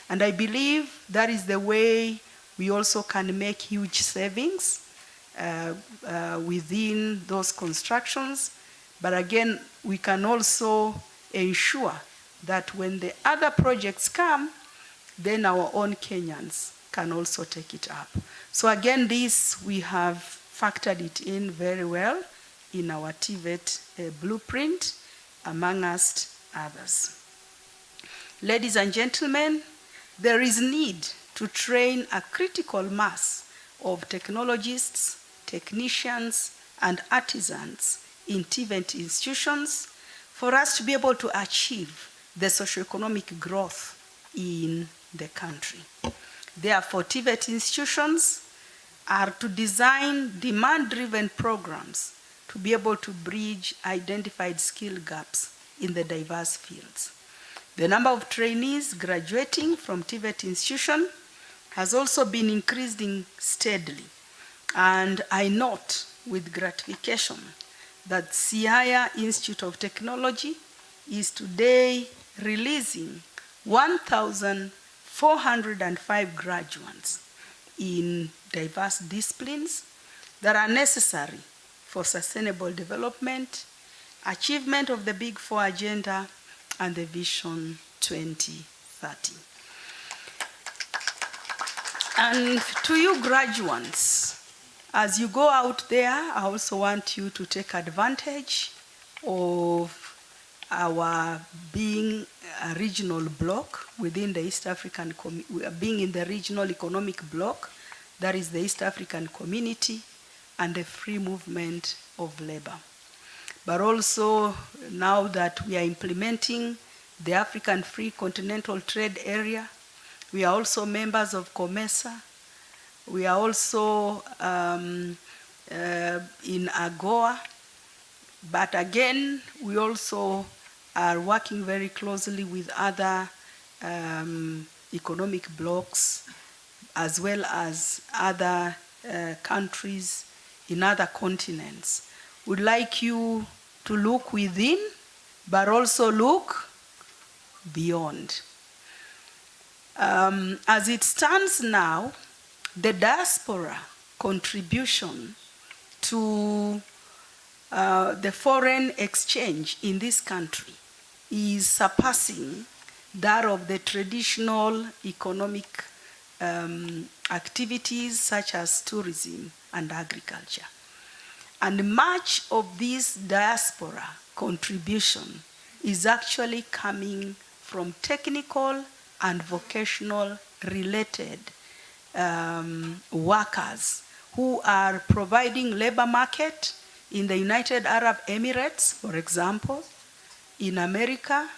And I believe that is the way we also can make huge savings within those constructions. But again, we can also ensure that when the other projects come, then our own Kenyans can also take it up. So again, this we have factored it in very well in our TVET blueprint, amongst others. Ladies and gentlemen, there is need to train a critical mass of technologists, technicians, and artisans in TVET institutions for us to be able to achieve the socioeconomic growth in the country. Therefore, TVET institutions are to design demand-driven programs to be able to bridge identified skill gaps in the diverse fields. The number of trainees graduating from TVET institution has also been increasing steadily. And I note with gratification that Siaya Institute of Technology is today releasing 1,405 graduands in diverse disciplines that are necessary for sustainable development, achievement of the Big Four agenda, and the Vision 2030. And to you graduates, as you go out there, I also want you to take advantage of our being a regional bloc within the East African, being in the regional economic bloc, that is the East African community, and the free movement of labor. But also, now that we are implementing the African Free Continental Trade Area, we are also members of COMESA. We are also in AGOA. But again, we also are working very closely with other economic blocs, as well as other countries in other continents. We'd like you to look within, but also look beyond. As it stands now, the diaspora contribution to the foreign exchange in this country is surpassing that of the traditional economic activities such as tourism and agriculture. And much of this diaspora contribution is actually coming from technical and vocational related workers who are providing labor market in the United Arab Emirates, for example, in America,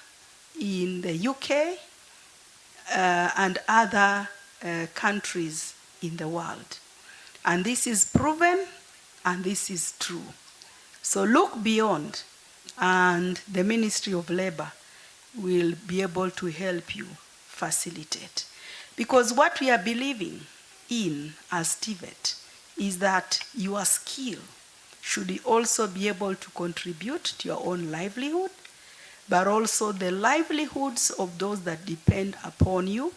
in the UK, and other countries in the world. And this is proven, and this is true. So look beyond, and the Ministry of Labor will be able to help you facilitate. Because what we are believing in as TVET is that your skill should also be able to contribute to your own livelihood, but also the livelihoods of those that depend upon you,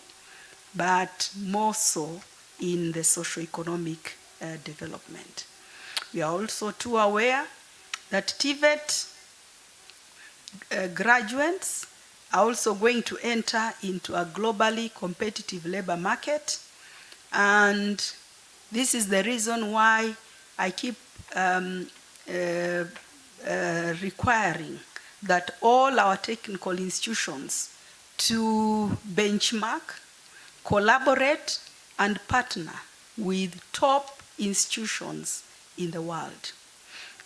but more so in the socio-economic development. We are also too aware that TVET graduates are also going to enter into a globally competitive labor market. And this is the reason why I keep requiring that all our technical institutions to benchmark, collaborate, and partner with top institutions in the world.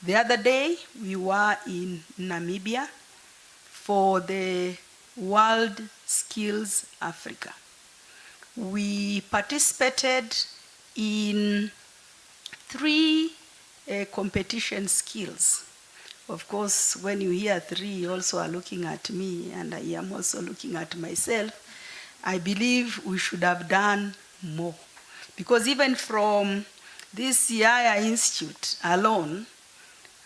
The other day, we were in Namibia for the World Skills Africa. We participated in 3 competition skills. Of course, when you hear 3, you also are looking at me, and I am also looking at myself. I believe we should have done more. Because even from this Siaya Institute alone,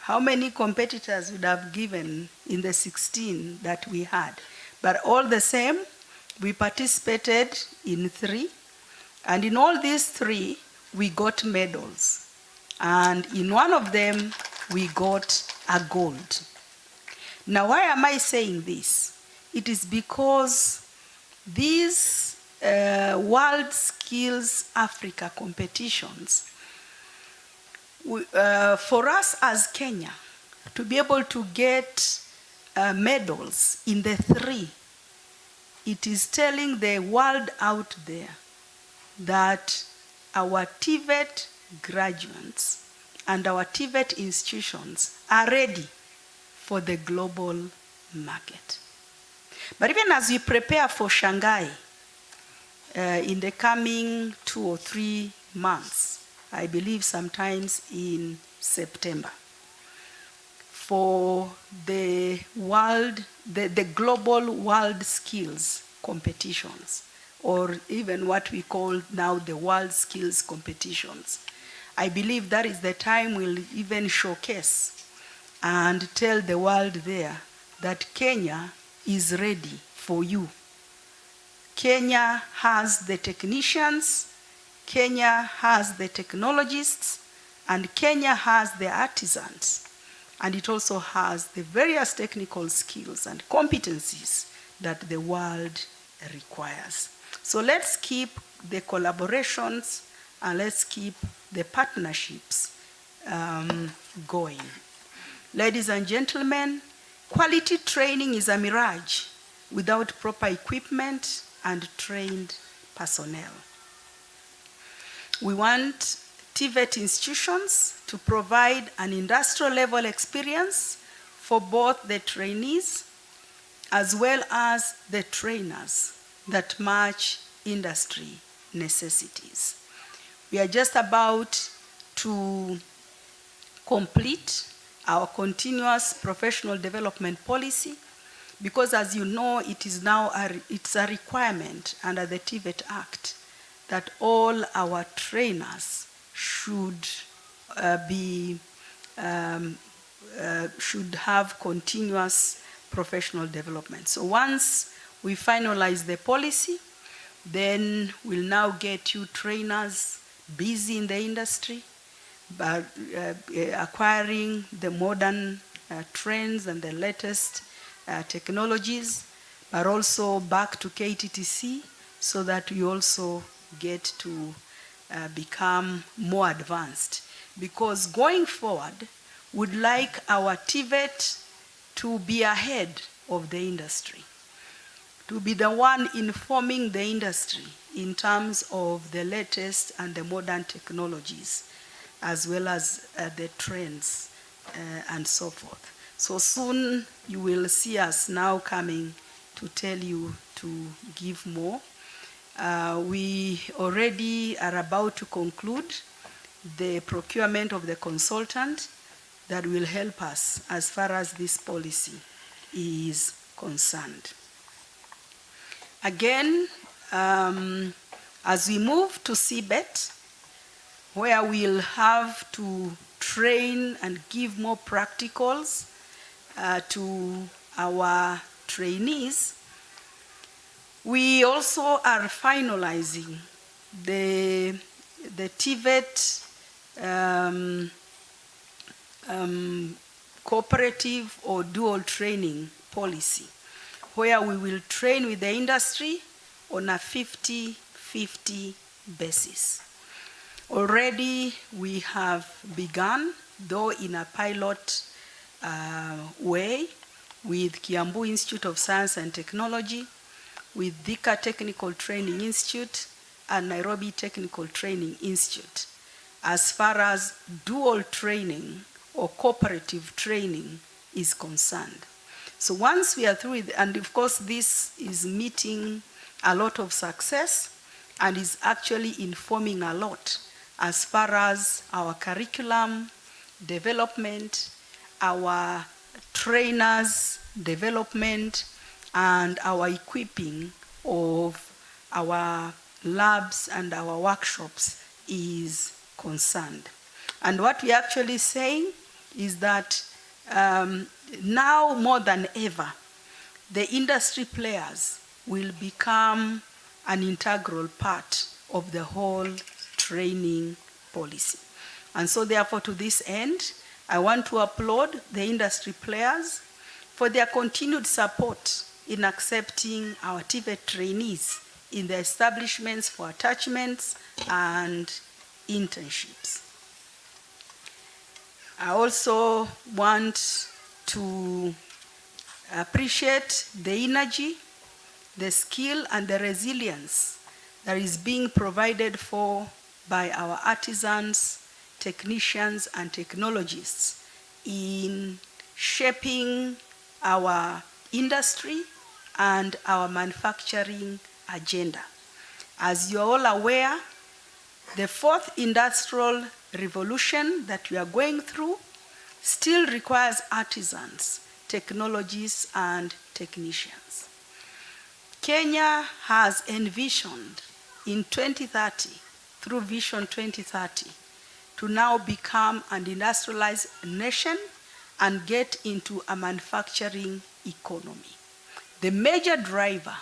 how many competitors would have given in the 16 that we had? But all the same, we participated in 3. And in all these 3, we got medals. And in one of them, we got a gold. Now, why am I saying this? It is because these World Skills Africa competitions, for us as Kenya to be able to get medals in the three, it is telling the world out there that our TVET graduates and our TVET institutions are ready for the global market. But even as we prepare for Shanghai in the coming 2 or 3 months, I believe sometimes in September, for the global world skills competitions, or even what we call now the world skills competitions. I believe that is the time we'll even showcase and tell the world there that Kenya is ready for you. Kenya has the technicians, Kenya has the technologists, and Kenya has the artisans. And it also has the various technical skills and competencies that the world requires. So let's keep the collaborations and let's keep the partnerships going. Ladies and gentlemen, quality training is a mirage without proper equipment and trained personnel. We want TVET institutions to provide an industrial level experience for both the trainees as well as the trainers that match industry necessities. We are just about to complete our continuous professional development policy, because as you know, it is now it's a requirement under the TVET Act that all our trainers should should have continuous professional development. So once we finalize the policy, then we'll now get you trainers busy in the industry, by acquiring the modern trends and the latest technologies, but also back to KTTC so that we also get to become more advanced. Because going forward, we'd like our TVET to be ahead of the industry, to be the one informing the industry in terms of the latest and the modern technologies, as well as the trends and so forth. So soon you will see us now coming to tell you to give more. We already are about to conclude the procurement of the consultant that will help us as far as this policy is concerned. Again, as we move to CBET, where we'll have to train and give more practicals to our trainees, we also are finalizing the TVET cooperative or dual training policy, where we will train with the industry on a 50-50 basis. Already we have begun, though in a pilot way, with Kiambu Institute of Science and Technology, with Thika Technical Training Institute, and Nairobi Technical Training Institute, as far as dual training or cooperative training is concerned. So once we are through with, and of course this is meeting a lot of success and is actually informing a lot as far as our curriculum development, our trainers development, and our equipping of our labs and our workshops is concerned. And what we're actually saying is that now more than ever, the industry players will become an integral part of the whole training policy. And so therefore, to this end, I want to applaud the industry players for their continued support in accepting our TVET trainees in the establishments for attachments and internships. I also want to appreciate the energy, the skill, and the resilience that is being provided for by our artisans, technicians, and technologists in shaping our industry and our manufacturing agenda. As you're all aware, the fourth industrial revolution that we are going through still requires artisans, technologists, and technicians. Kenya has envisioned in 2030, through Vision 2030, to now become an industrialized nation and get into a manufacturing economy. The major driver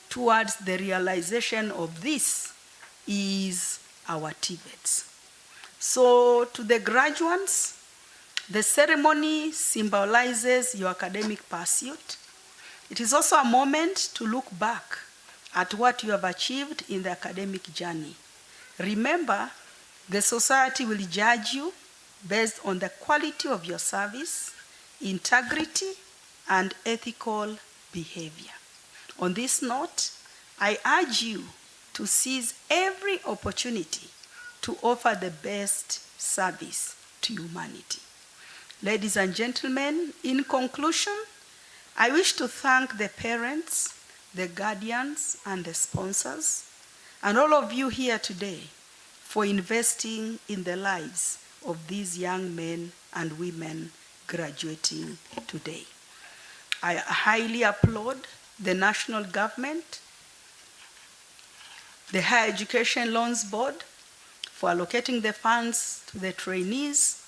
towards the realization of this is our TVETs. So to the graduates, the ceremony symbolizes your academic pursuit. It is also a moment to look back at what you have achieved in the academic journey. Remember, the society will judge you based on the quality of your service, integrity, and ethical behavior. On this note, I urge you to seize every opportunity to offer the best service to humanity. Ladies and gentlemen, in conclusion, I wish to thank the parents, the guardians, and the sponsors, and all of you here today for investing in the lives of these young men and women graduating today. I highly applaud the national government, the Higher Education Loans Board for allocating the funds to the trainees,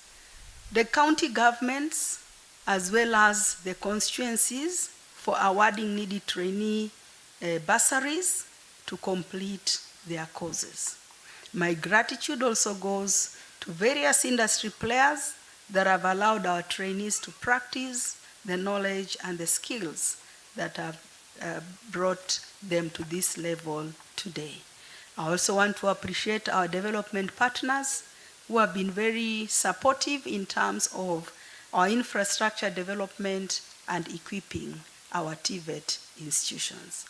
the county governments, as well as the constituencies for awarding needy trainee bursaries to complete their courses. My gratitude also goes to various industry players that have allowed our trainees to practice the knowledge and the skills that have brought them to this level today. I also want to appreciate our development partners who have been very supportive in terms of our infrastructure development and equipping our TVET institutions.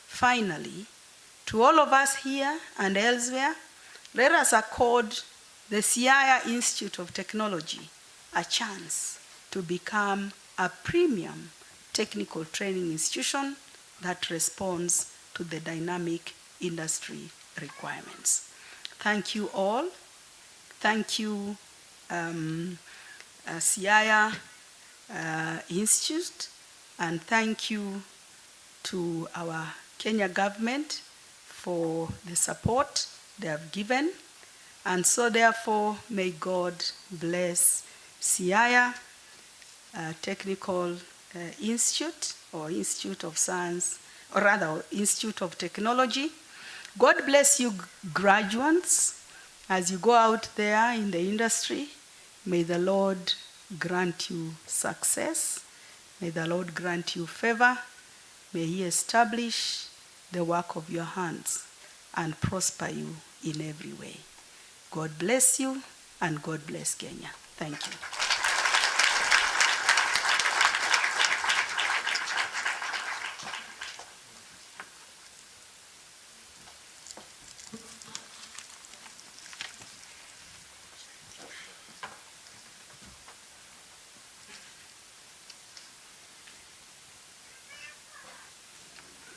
Finally, to all of us here and elsewhere, let us accord the Siaya Institute of Technology a chance to become a premium technical training institution that responds to the dynamic industry requirements. Thank you all. Thank you, Siaya Institute, and thank you to our Kenya government for the support they have given. And so therefore, may God bless Siaya Technical Institute, or Institute of Science, or rather Institute of Technology. God bless you, graduates, as you go out there in the industry. May the Lord grant you success. May the Lord grant you favor. May He establish the work of your hands and prosper you in every way. God bless you, and God bless Kenya. Thank you.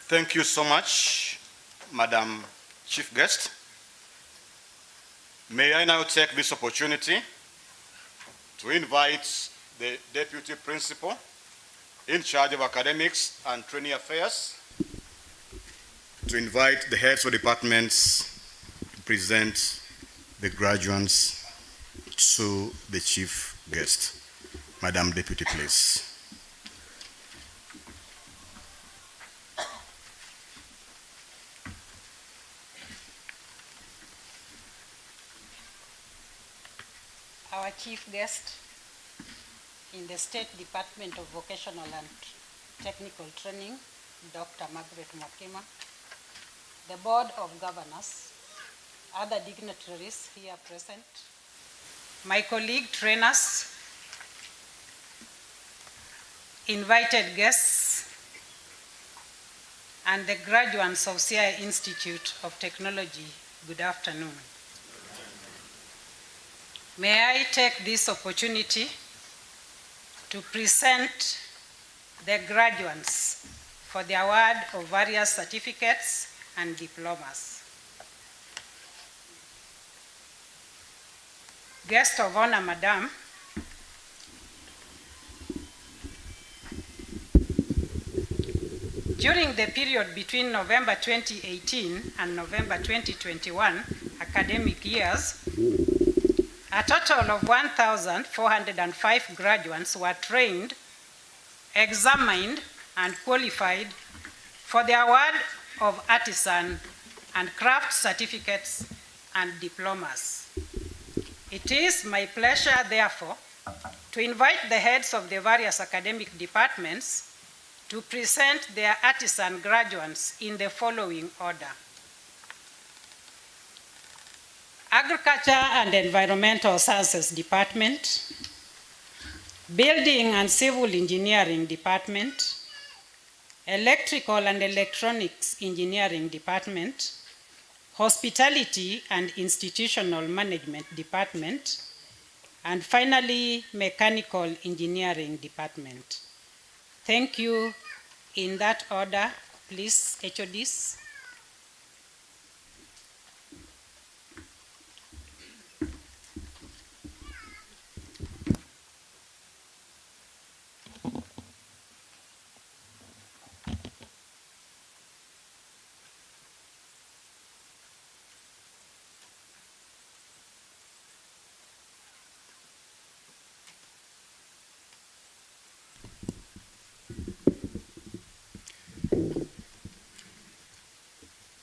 Thank you so much, Madam Chief Guest. May I now take this opportunity to invite the Deputy Principal in charge of academics and training affairs to invite the heads of departments to present the graduates to the Chief Guest. Madam Deputy, please. Our chief guest in the State Department of Vocational and Technical Training, Dr. Margaret Mwakima. the Board of Governors, other dignitaries here present, my colleague trainers, invited guests, and the graduates of Siaya Institute of Technology, good afternoon. May I take this opportunity to present the graduates for the award of various certificates and diplomas. Guest of honor, Madam, during the period between November 2018 and November 2021 academic years, a total of 1,405 graduates were trained, examined, and qualified for the award of artisan and craft certificates and diplomas. It is my pleasure, therefore, to invite the heads of the various academic departments to present their artisan graduates in the following order. Agriculture and Environmental Sciences Department, Building and Civil Engineering Department, Electrical and Electronics Engineering Department, Hospitality and Institutional Management Department, and finally, Mechanical Engineering Department. Thank you. In that order, please, HODs.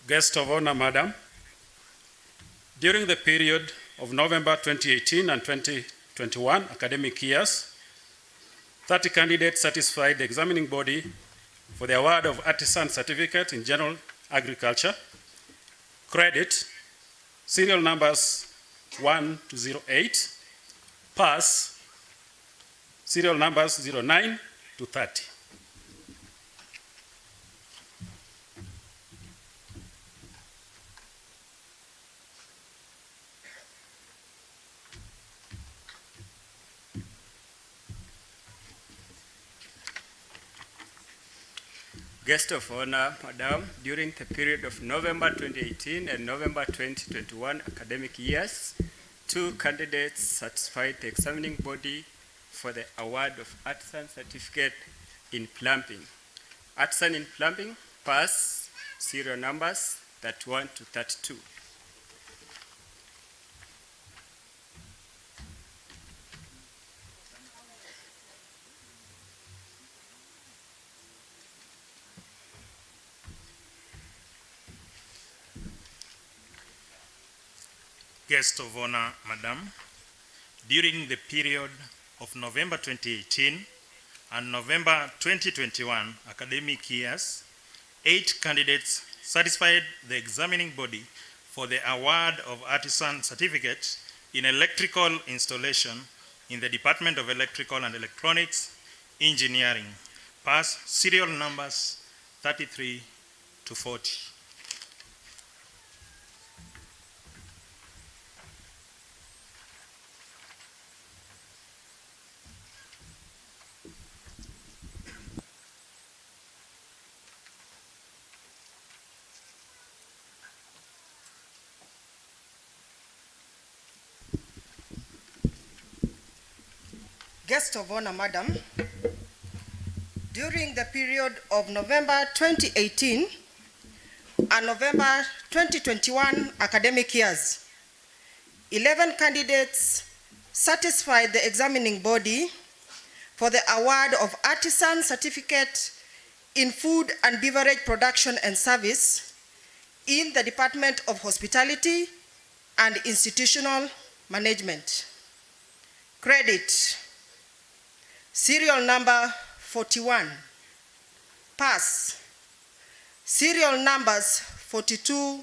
Guest of honor, Madam, during the period of November 2018 and 2021 academic years, 30 candidates satisfied the examining body for the award of Artisan Certificate in General Agriculture. Credit, serial numbers 1 to 08, pass, serial numbers 09 to 30. Guest of honor, Madam, during the period of November 2018 and November 2021 academic years, 2 candidates satisfied the examining body for the award of Artisan Certificate in Plumbing. Artisan in Plumbing, pass, serial numbers 31 to 32. Guest of honor, Madam, during the period of November 2018 and November 2021 academic years, 8 candidates satisfied the examining body for the award of Artisan Certificate in Electrical Installation in the Department of Electrical and Electronics Engineering, pass serial numbers 33 to 40. Guest of honor, Madam, during the period of November 2018 and November 2021 academic years, 11 candidates satisfied the examining body for the award of Artisan Certificate in Food and Beverage Production and Service in the Department of Hospitality and Institutional Management. Credit, serial number 41, pass, serial numbers 42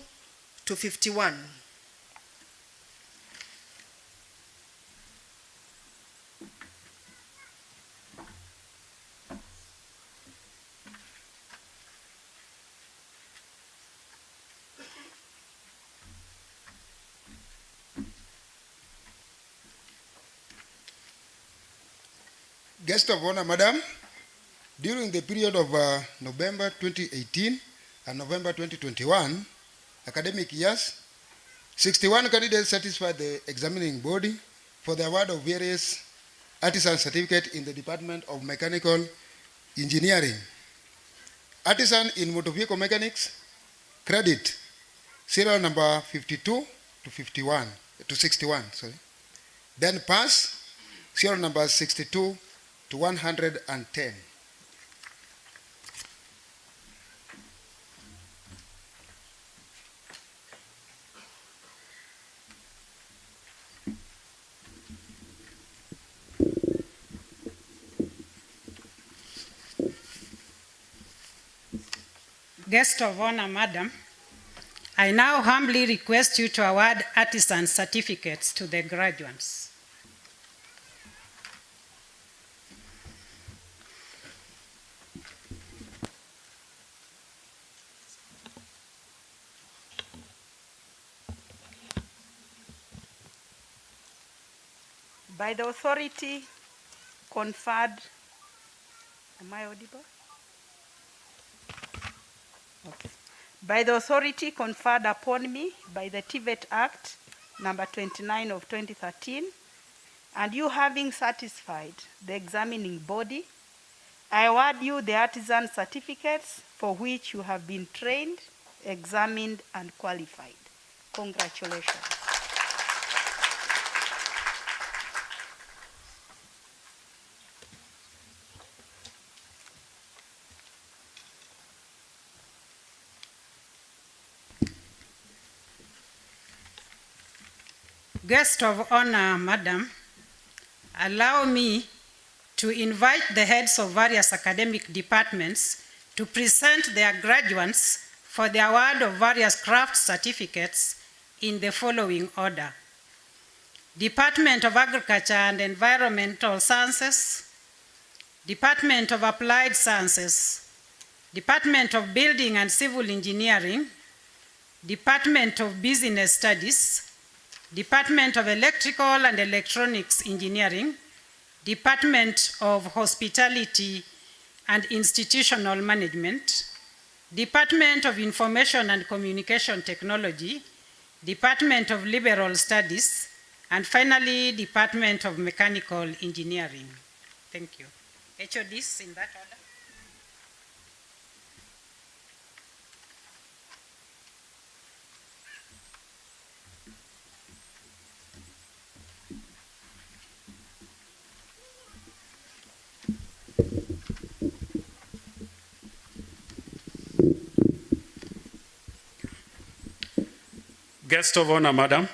to 51. Guest of honor, Madam, during the period of November 2018 and November 2021 academic years, 61 candidates satisfied the examining body for the award of various artisan certificates in the Department of Mechanical Engineering. Artisan in motor vehicle mechanics, credit serial number 52 to 61, sorry. Then pass serial number 62 to 110. Guest of honor, Madam, I now humbly request you to award artisan certificates to the graduates. By the authority conferred, am I audible? Okay. By the authority conferred upon me by the TVET Act number 29 of 2013, and you having satisfied the examining body, I award you the artisan certificates for which you have been trained, examined, and qualified. Congratulations. Guest of honor, Madam, allow me to invite the heads of various academic departments to present their graduates for the award of various craft certificates in the following order. Department of Agriculture and Environmental Sciences, Department of Applied Sciences, Department of Building and Civil Engineering, Department of Business Studies, Department of Electrical and Electronics Engineering, Department of Hospitality and Institutional Management, Department of Information and Communication Technology, Department of Liberal Studies, and finally, Department of Mechanical Engineering. Thank you. HODs in that order. Guest of honor, Madam,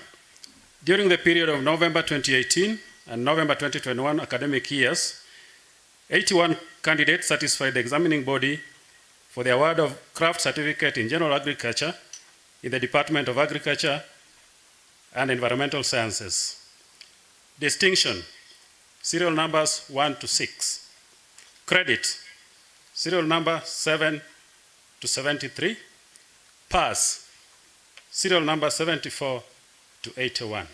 during the period of November 2018 and November 2021 academic years, 81 candidates satisfied the examining body for the award of craft certificate in general agriculture in the Department of Agriculture and Environmental Sciences. Distinction, serial numbers 1 to 6. Credit, serial number 7 to 73. Pass, serial number 74 to 81.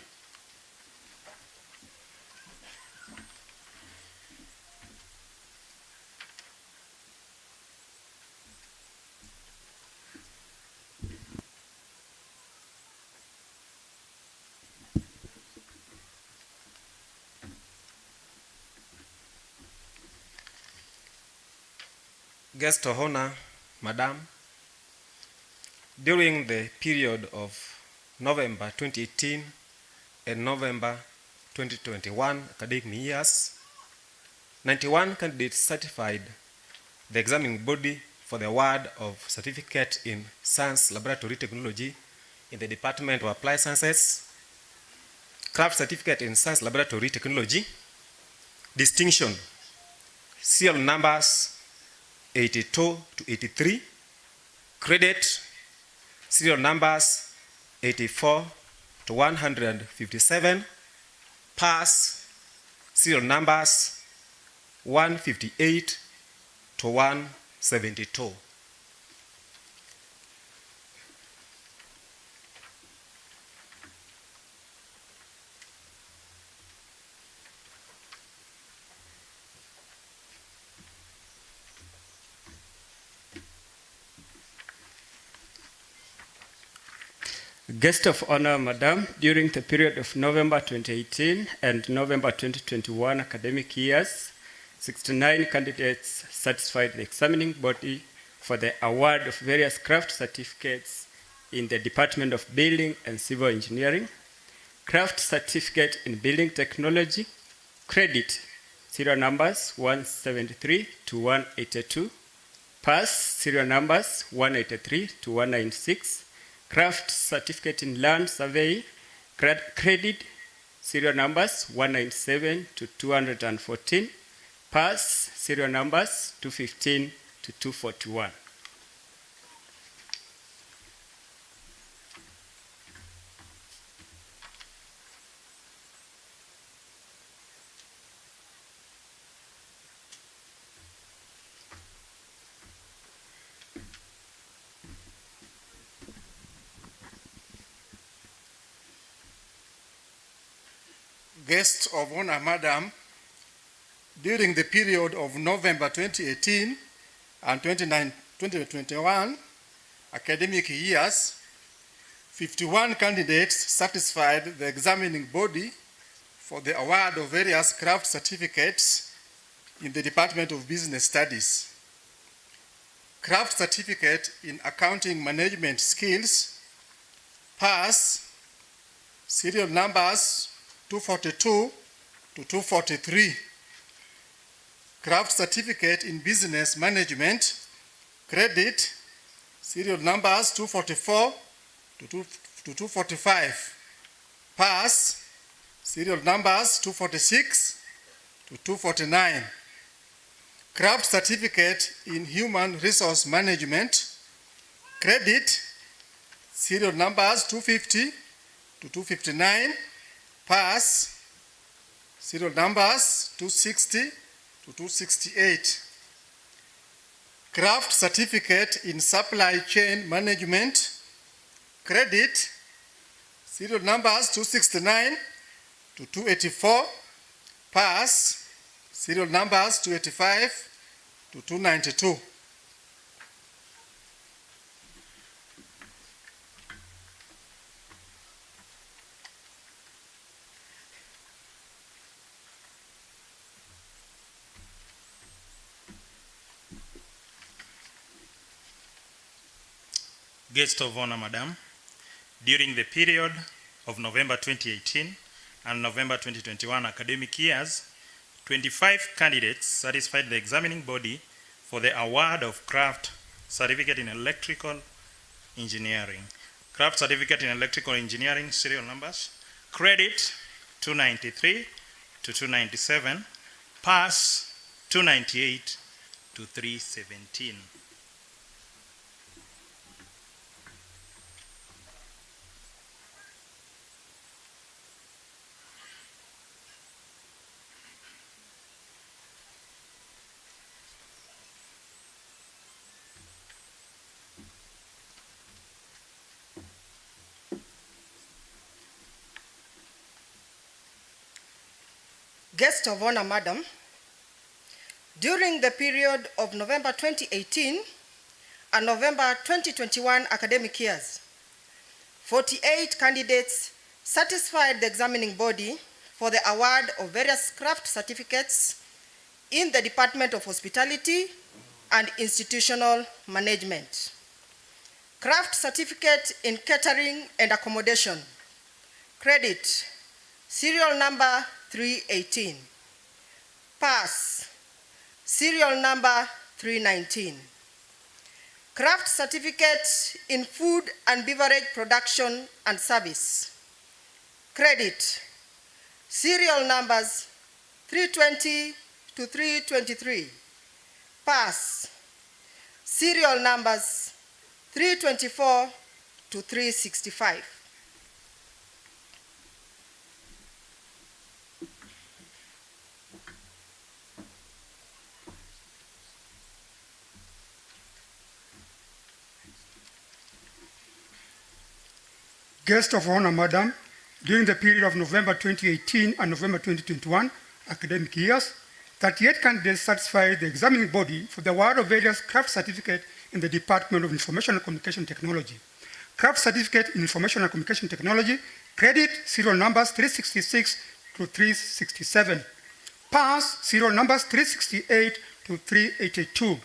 Guest of honor, Madam, during the period of November 2018 and November 2021 academic years, 91 candidates certified the examining body for the award of certificate in science laboratory technology in the Department of Applied Sciences, craft certificate in science laboratory technology, distinction, serial numbers 82 to 83, credit, serial numbers 84 to 157, pass serial numbers 158 to 172. Guest of honor, Madam, during the period of November 2018 and November 2021 academic years, 69 candidates satisfied the examining body for the award of various craft certificates in the Department of Building and Civil Engineering, craft certificate in building technology, credit, serial numbers 173 to 182, pass, serial numbers 183 to 196, craft certificate in land survey, credit, serial numbers 197 to 214, pass, serial numbers 215 to 241. Guest of honor, Madam, during the period of November 2018 and 2021 academic years, 51 candidates satisfied the examining body for the award of various craft certificates in the Department of Business Studies. Craft certificate in accounting management skills, pass, serial numbers 242 to 243. Craft certificate in business management, credit, serial numbers 244 to 245. Pass, serial numbers 246 to 249. Craft certificate in human resource management, credit, serial numbers 250 to 259. Pass, serial numbers 260 to 268. Craft certificate in supply chain management, credit, serial numbers 269 to 284. Pass, serial numbers 285 to 292. Guest of honor, Madam, during the period of November 2018 and November 2021 academic years, 25 candidates satisfied the examining body for the award of craft certificate in electrical engineering. Craft certificate in electrical engineering, serial numbers, credit 293 to 297, pass 298 to 317. Guest of honor, Madam, during the period of November 2018 and November 2021 academic years, 48 candidates satisfied the examining body for the award of various craft certificates in the Department of Hospitality and Institutional Management. Craft certificate in catering and accommodation, credit, serial number 318. Pass, serial number 319. Craft certificate in food and beverage production and service, credit, serial numbers 320 to 323. Pass, serial numbers 324 to 365. Guest of honor, Madam, during the period of November 2018 and November 2021 academic years, 38 candidates satisfied the examining body for the award of various craft certificates in the Department of Information and Communication Technology. Craft certificate in Information and Communication Technology, credit serial numbers 366 to 367. Pass serial numbers 368 to 382.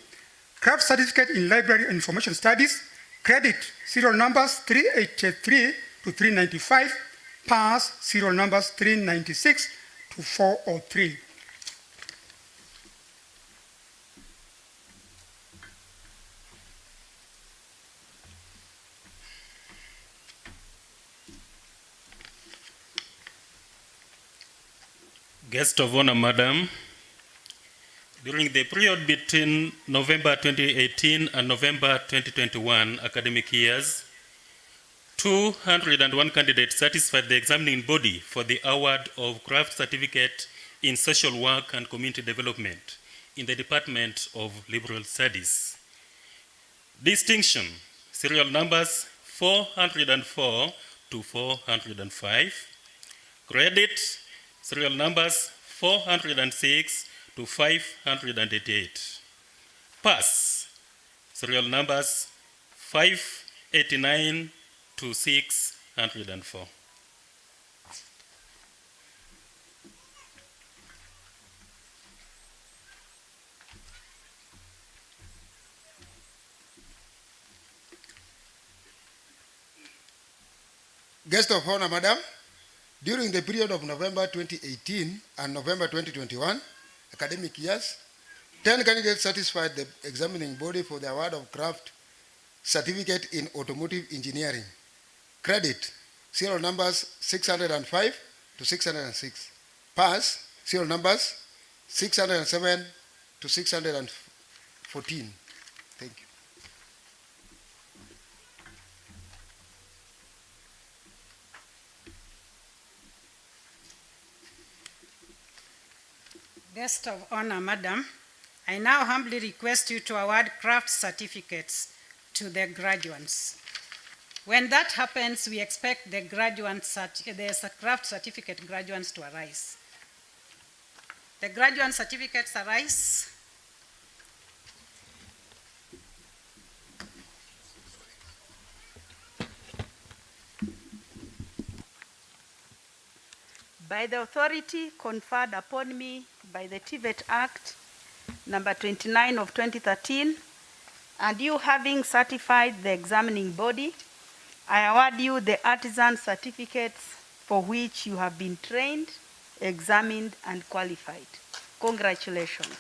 Craft certificate in Library and Information Studies, credit serial numbers 383 to 395. Pass serial numbers 396 to 403. Guest of honor, Madam, during the period between November 2018 and November 2021 academic years, 201 candidates satisfied the examining body for the award of craft certificate in social work and community development in the Department of Liberal Studies. Distinction, serial numbers 404 to 405. Credit, serial numbers 406 to 588. Pass, serial numbers 589 to 604. Guest of honor, Madam, during the period of November 2018 and November 2021 academic years, 10 candidates satisfied the examining body for the award of craft certificate in automotive engineering. Credit, serial numbers 605 to 606. Pass, serial numbers 607 to 614. Thank you. Guest of honor, Madam, I now humbly request you to award craft certificates to the graduates. When that happens, we expect the craft certificate graduates to arise. The graduate certificates arise. By the authority conferred upon me by the TVET Act number 29 of 2013, and you having certified the examining body, I award you the artisan certificates for which you have been trained, examined, and qualified. Congratulations.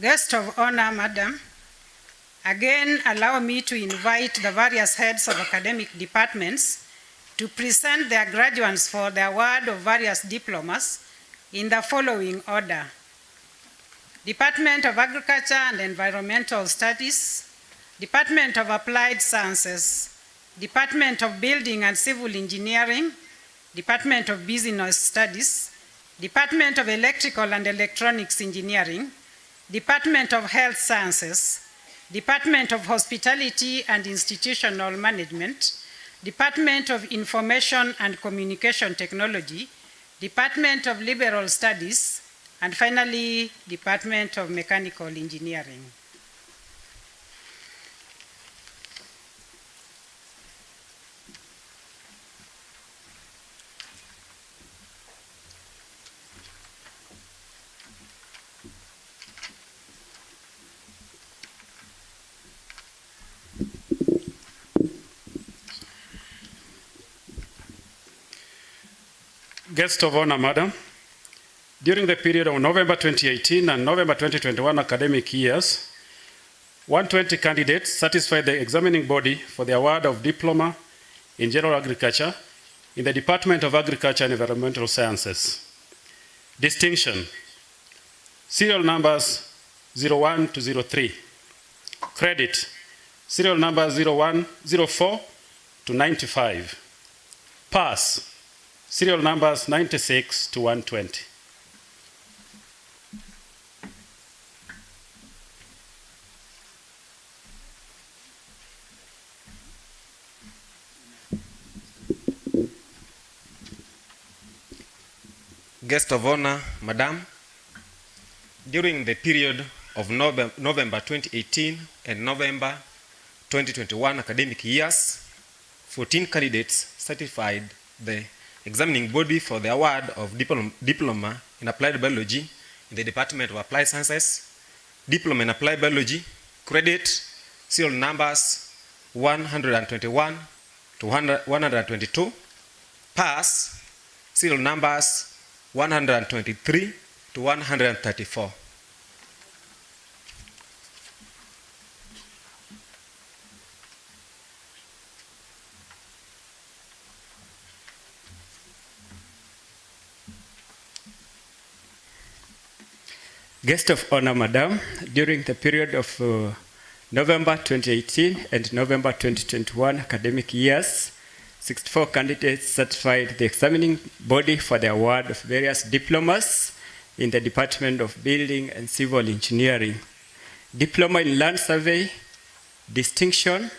Guest of honor, Madam, again allow me to invite the various heads of academic departments to present their graduates for the award of various diplomas in the following order: Department of Agriculture and Environmental Studies, Department of Applied Sciences, Department of Building and Civil Engineering, Department of Business Studies, Department of Electrical and Electronics Engineering, Department of Health Sciences, Department of Hospitality and Institutional Management, Department of Information and Communication Technology, Department of Liberal Studies, and finally, Department of Mechanical Engineering. Guest of honor, Madam, During the period of November 2018 and November 2021 academic years, 120 candidates satisfied the examining body for the award of Diploma in General Agriculture in the Department of Agriculture and Environmental Sciences. Distinction, serial numbers 01 to 03. Credit, serial numbers 04 to 95. Pass, serial numbers 96 to 120. Guest of honor, Madam, during the period of November 2018 and November 2021 academic years, 14 candidates certified the examining body for the award of Diploma in Applied Biology in the Department of Applied Sciences, Diploma in Applied Biology, credit, serial numbers 121 to 122, pass, serial numbers 123 to 134. Guest of honor, Madam, during the period of November 2018 and November 2021 academic years, 64 candidates certified the examining body for the award of various diplomas in the Department of Building and Civil Engineering. Diploma in Land Survey, distinction,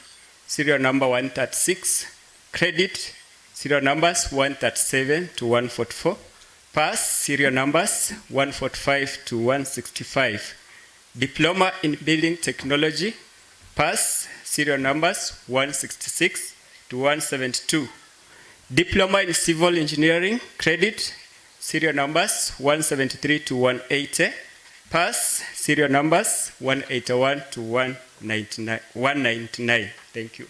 serial number 136, credit, serial numbers 137 to 144, pass, serial numbers 145 to 165. Diploma in Building Technology, pass, serial numbers 166 to 172. Diploma in Civil Engineering, credit, serial numbers 173 to 180. Pass, serial numbers 181 to 199. Thank you.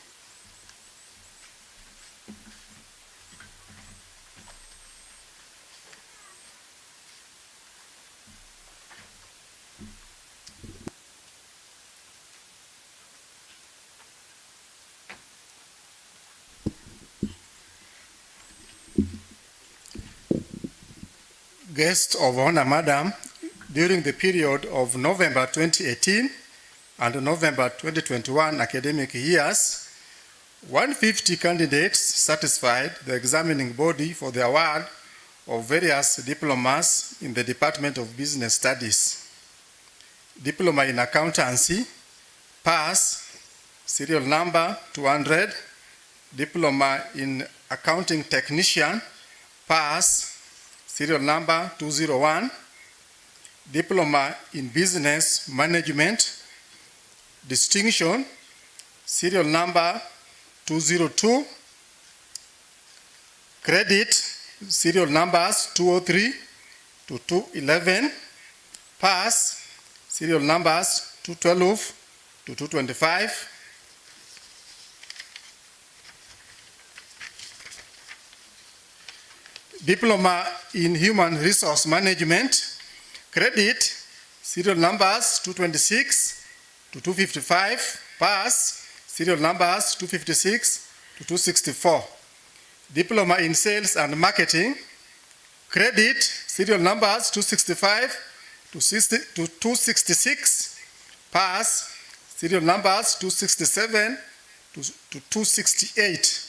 Guest of honor, Madam, during the period of November 2018 and November 2021 academic years, 150 candidates satisfied the examining body for the award of various diplomas in the Department of Business Studies. Diploma in Accountancy, pass, serial number 200. Diploma in Accounting Technician, pass, serial number 201. Diploma in Business Management, distinction, serial number 202. Credit, serial numbers 203 to 211. Pass, serial numbers 212 to 225. Diploma in Human Resource Management, credit, serial numbers 226 to 255, pass, serial numbers 256 to 264. Diploma in Sales and Marketing, credit, serial numbers 265 to 266, pass, serial numbers 267 to 268.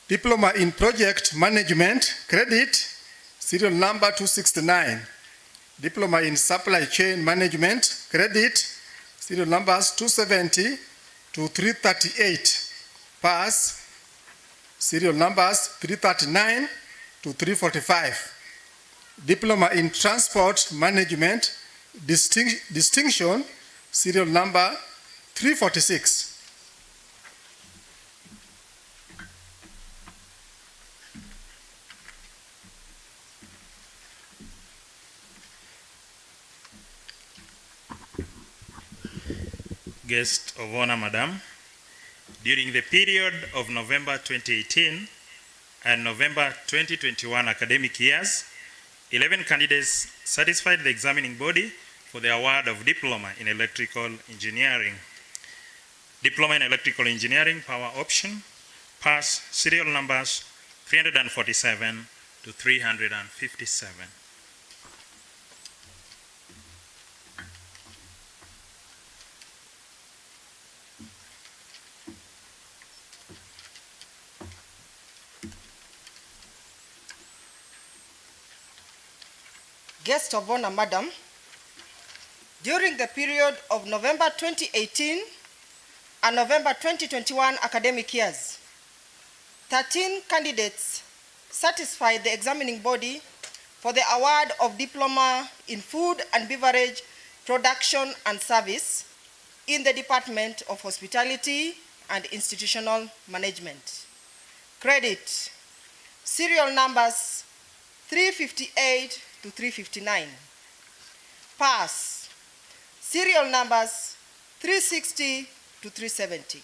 Diploma in Project Management, credit, serial number 269. Diploma in Supply Chain Management, credit, serial numbers 270 to 338. Pass, serial numbers 339 to 345. Diploma in Transport Management, distinction, serial number 346. Guest of honor, Madam, during the period of November 2018 and November 2021 academic years, 11 candidates satisfied the examining body for the award of Diploma in Electrical Engineering. Diploma in Electrical Engineering, Power Option, pass serial numbers 347 to 357. Guest of honor, Madam, during the period of November 2018 and November 2021 academic years, 13 candidates satisfied the examining body for the award of Diploma in Food and Beverage Production and Service in the Department of Hospitality and Institutional Management. Credit, serial numbers 358 to 359. Pass, serial numbers 360 to 370.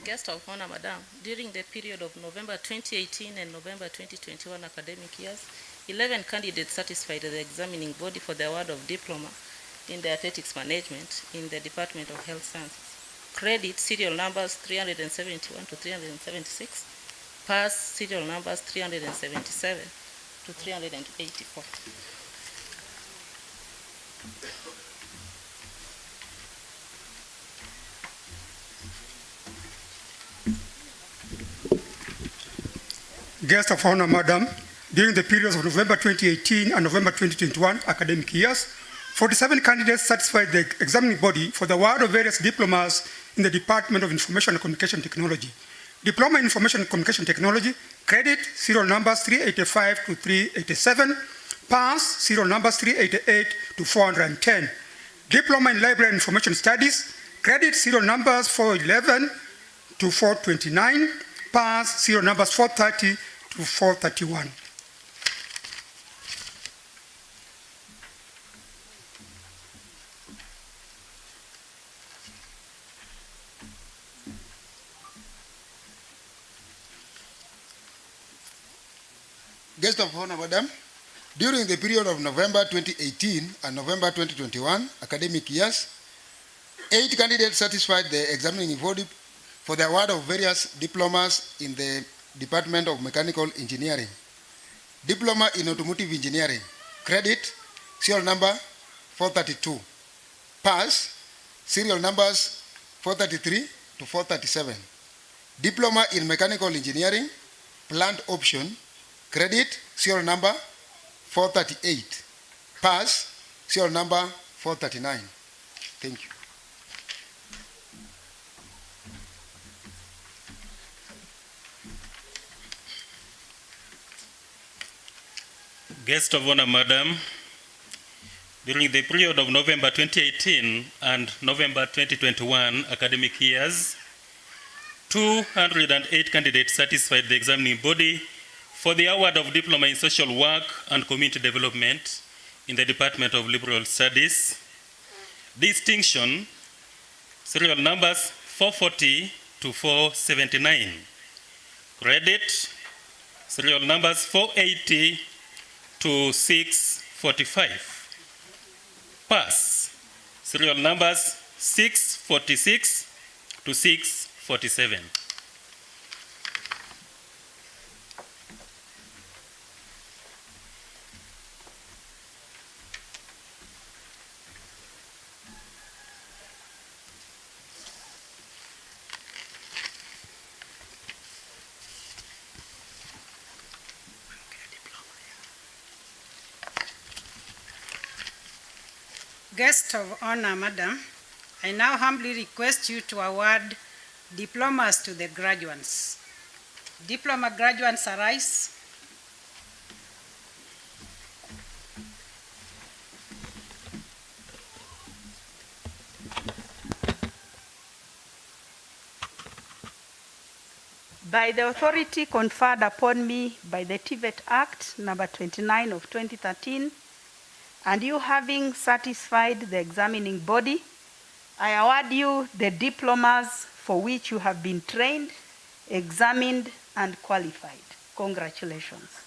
Guest of honor, Madam, during the period of November 2018 and November 2021 academic years, 11 candidates satisfied the examining body for the award of Diploma in the Athletics Management in the Department of Health Sciences. Credit, serial numbers 371 to 376. Pass, serial numbers 377 to 384. Guest of honor, Madam, during the periods of November 2018 and November 2021 academic years, 47 candidates satisfied the examining body for the award of various diplomas in the Department of Information and Communication Technology. Diploma in Information and Communication Technology, credit, serial numbers 385 to 387, pass, serial numbers 388 to 410. Diploma in Library and Information Studies, credit, serial numbers 411 to 429, pass, serial numbers 430 to 431. Guest of honor, Madam, during the period of November 2018 and November 2021 academic years, 8 candidates satisfied the examining body for the award of various diplomas in the Department of Mechanical Engineering. Diploma in Automotive Engineering, credit, serial number 432. Pass, serial numbers 433 to 437. Diploma in Mechanical Engineering, Plant Option, credit, serial number 438. Pass, serial number 439. Thank you. Guest of honor, Madam, during the period of November 2018 and November 2021 academic years, 208 candidates satisfied the examining body for the award of Diploma in Social Work and Community Development in the Department of Liberal Studies. Distinction, serial numbers 440 to 479. Credit, serial numbers 480 to 645. Pass, serial numbers 646 to 647. Guest of honor, Madam, I now humbly request you to award diplomas to the graduates. Diploma graduates arise. By the authority conferred upon me by the TVET Act number 29 of 2013, and you having satisfied the examining body, I award you the diplomas for which you have been trained, examined, and qualified. Congratulations.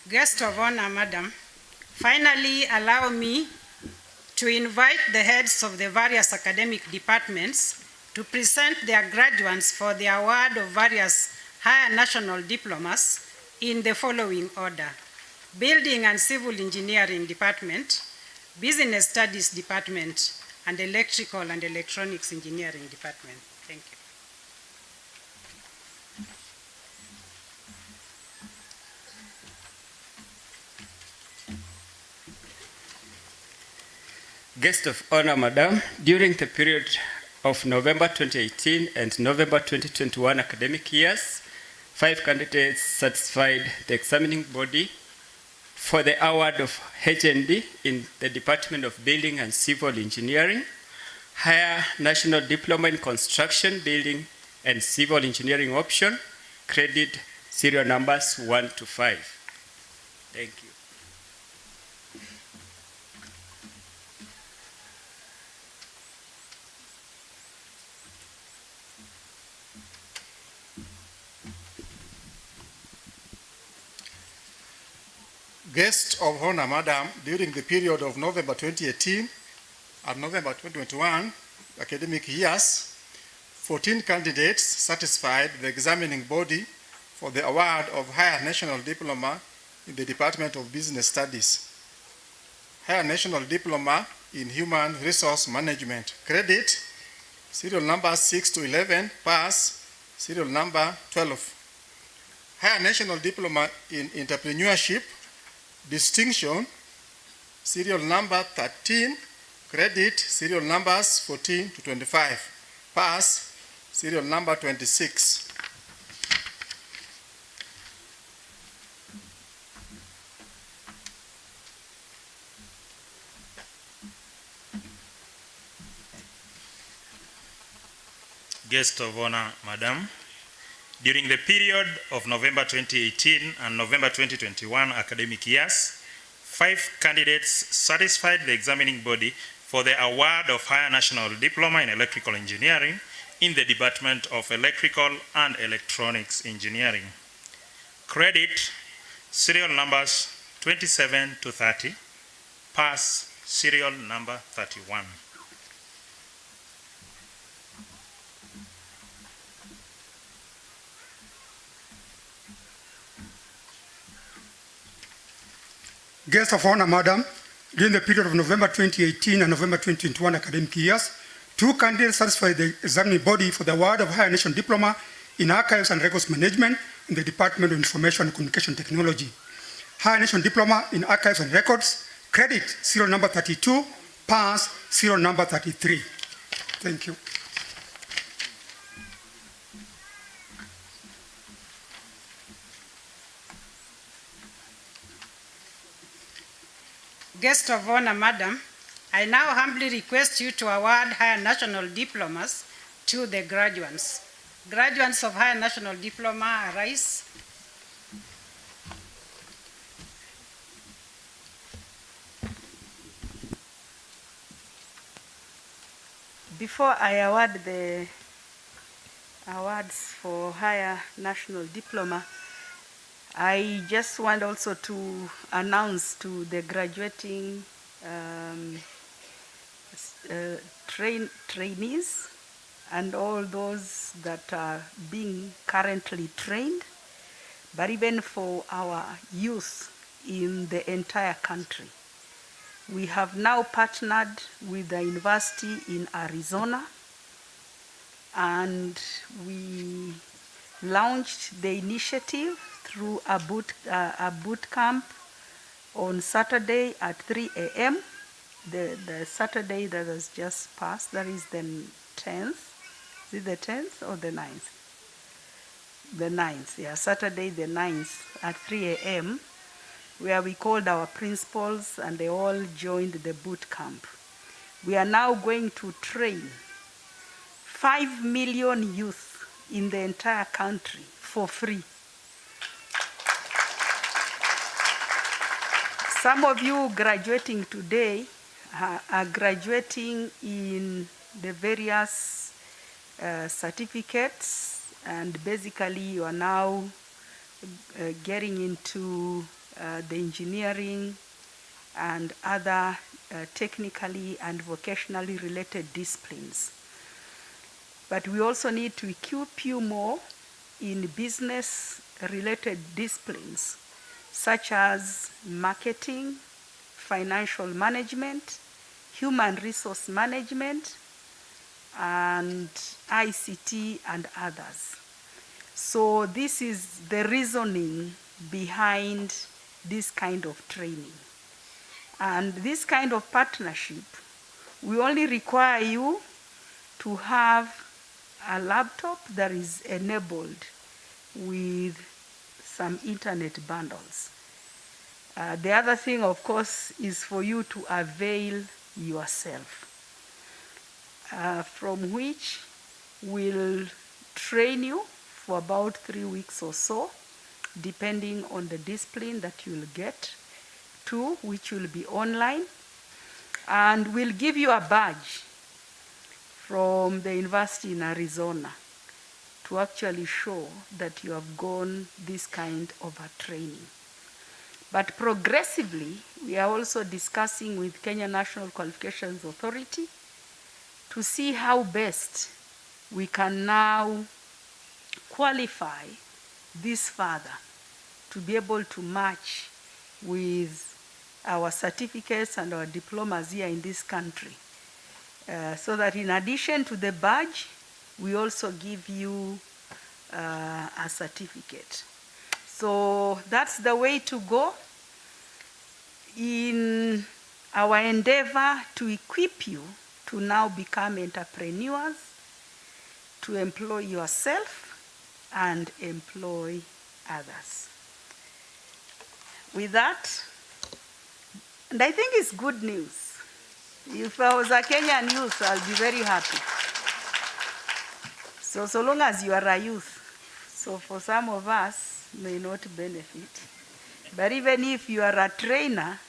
Guest of honor, Madam, finally allow me to invite the heads of the various academic departments to present their graduates for the award of various higher national diplomas in the following order: Building and Civil Engineering Department, Business Studies Department, and Electrical and Electronics Engineering Department. Thank you. Guest of honor, Madam, during the period of November 2018 and November 2021 academic years, 5 candidates satisfied the examining body for the award of HND in the Department of Building and Civil Engineering, Higher National Diploma in Construction, Building and Civil Engineering option, credit serial numbers 1 to 5. Thank you. Guest of honor, Madam, during the period of November 2018 and November 2021 academic years, 14 candidates satisfied the examining body for the award of Higher National Diploma in the Department of Business Studies. Higher National Diploma in Human Resource Management. Credit, serial number 6 to 11, pass, serial number 12. Higher National Diploma in Entrepreneurship, distinction, serial number 13, credit, serial numbers 14 to 25, pass, serial number 26. Guest of honor, Madam, during the period of November 2018 and November 2021 academic years, 5 candidates satisfied the examining body for the award of Higher National Diploma in Electrical Engineering in the Department of Electrical and Electronics Engineering. Credit, serial numbers 27 to 30, pass, serial number 31. Guest of honor, Madam, during the period of November 2018 and November 2021 academic years, 2 candidates satisfied the examining body for the award of Higher National Diploma in Archives and Records Management in the Department of Information and Communication Technology. Higher National Diploma in Archives and Records, credit, serial number 32, pass, serial number 33. Thank you. Guest of honor, Madam, I now humbly request you to award Higher National Diplomas to the graduates. Graduates of Higher National Diploma, arise. Before I award the awards for Higher National Diploma, I just want also to announce to the graduating trainees and all those that are being currently trained, but even for our youth in the entire country. We have now partnered with the university in Arizona, and we launched the initiative through a boot camp on Saturday at 3 a.m. The Saturday that has just passed, that is the 10th, it the 10th or the 9th? The 9th, yeah, Saturday the 9th at 3 a.m., where we called our principals and they all joined the boot camp. We are now going to train 5 million youth in the entire country for free. Some of you graduating today are graduating in the various certificates, and basically you are now getting into the engineering and other technically and vocationally related disciplines. But we also need to equip you more in business related disciplines such as marketing, financial management, human resource management, and ICT and others. So this is the reasoning behind this kind of training. And this kind of partnership, we only require you to have a laptop that is enabled with some internet bundles. The other thing, of course, is for you to avail yourself, from which we'll train you for about 3 weeks or so, depending on the discipline that you'll get to, which will be online. And we'll give you a badge from the university in Arizona to actually show that you have gone this kind of a training. But progressively, we are also discussing with Kenya National Qualifications Authority to see how best we can now qualify this further to be able to match with our certificates and our diplomas here in this country. So that in addition to the badge, we also give you a certificate. So that's the way to go in our endeavor to equip you to now become entrepreneurs, to employ yourself and employ others. With that, and I think it's good news. If I was a Kenyan youth, I'll be very happy. So long as you are a youth, so for some of us may not benefit. But even if you are a trainer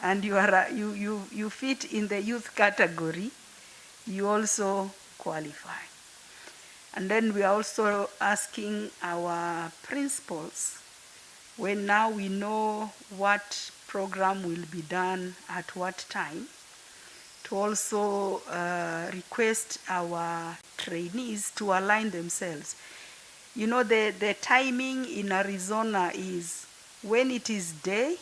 and you fit in the youth category, you also qualify. And then we are also asking our principals, when now we know what program will be done at what time, to also request our trainees to align themselves. You know, the timing in Arizona is when it is day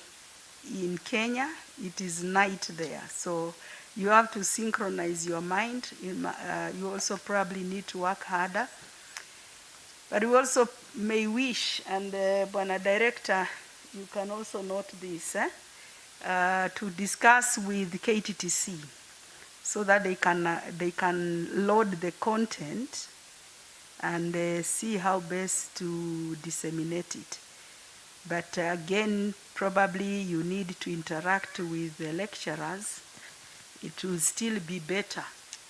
in Kenya, it is night there. So you have to synchronize your mind. You also probably need to work harder. But we also may wish, and Bwana Director, you can also note this, to discuss with KTTC so that they can load the content and see how best to disseminate it. But again, probably you need to interact with the lecturers. It will still be better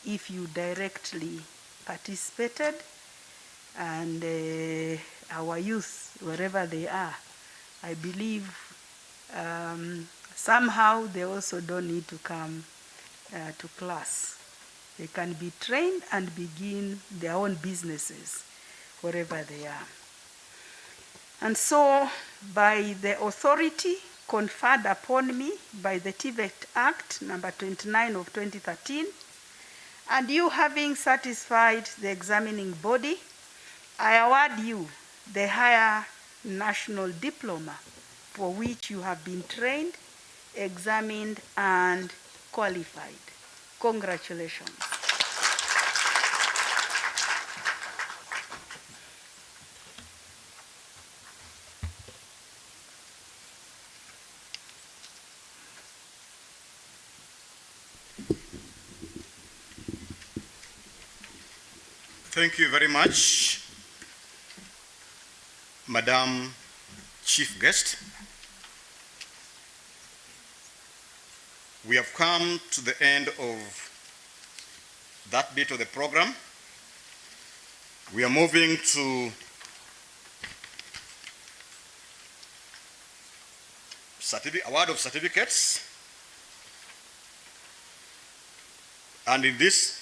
if you directly participated, and our youth, wherever they are, I believe somehow they also don't need to come to class. They can be trained and begin their own businesses wherever they are. And so, by the authority conferred upon me by the TVET Act number 29 of 2013, and you having satisfied the examining body, I award you the Higher National Diploma for which you have been trained, examined, and qualified. Congratulations. Thank you very much, Madam Chief Guest. We have come to the end of that bit of the program. We are moving to award of certificates. And in this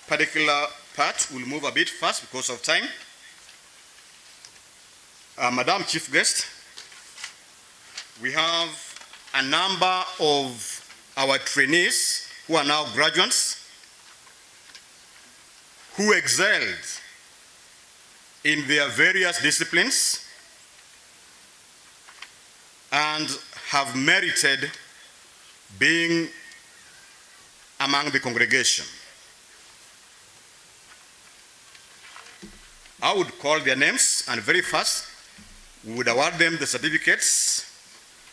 particular part, we'll move a bit fast because of time. Madam Chief Guest, we have a number of our trainees who are now graduates who excelled in their various disciplines and have merited being among the congregation. I would call their names, and very fast we would award them the certificates,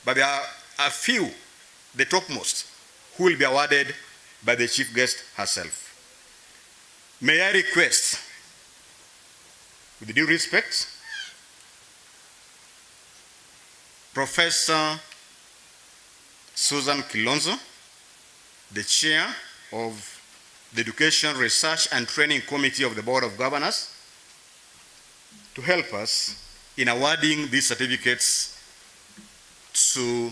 but there are a few, the topmost, who will be awarded by the chief guest herself. May I request, with due respect, Professor Susan Kilonzo, the chair of the Education, Research and Training Committee of the Board of Governors, to help us in awarding these certificates to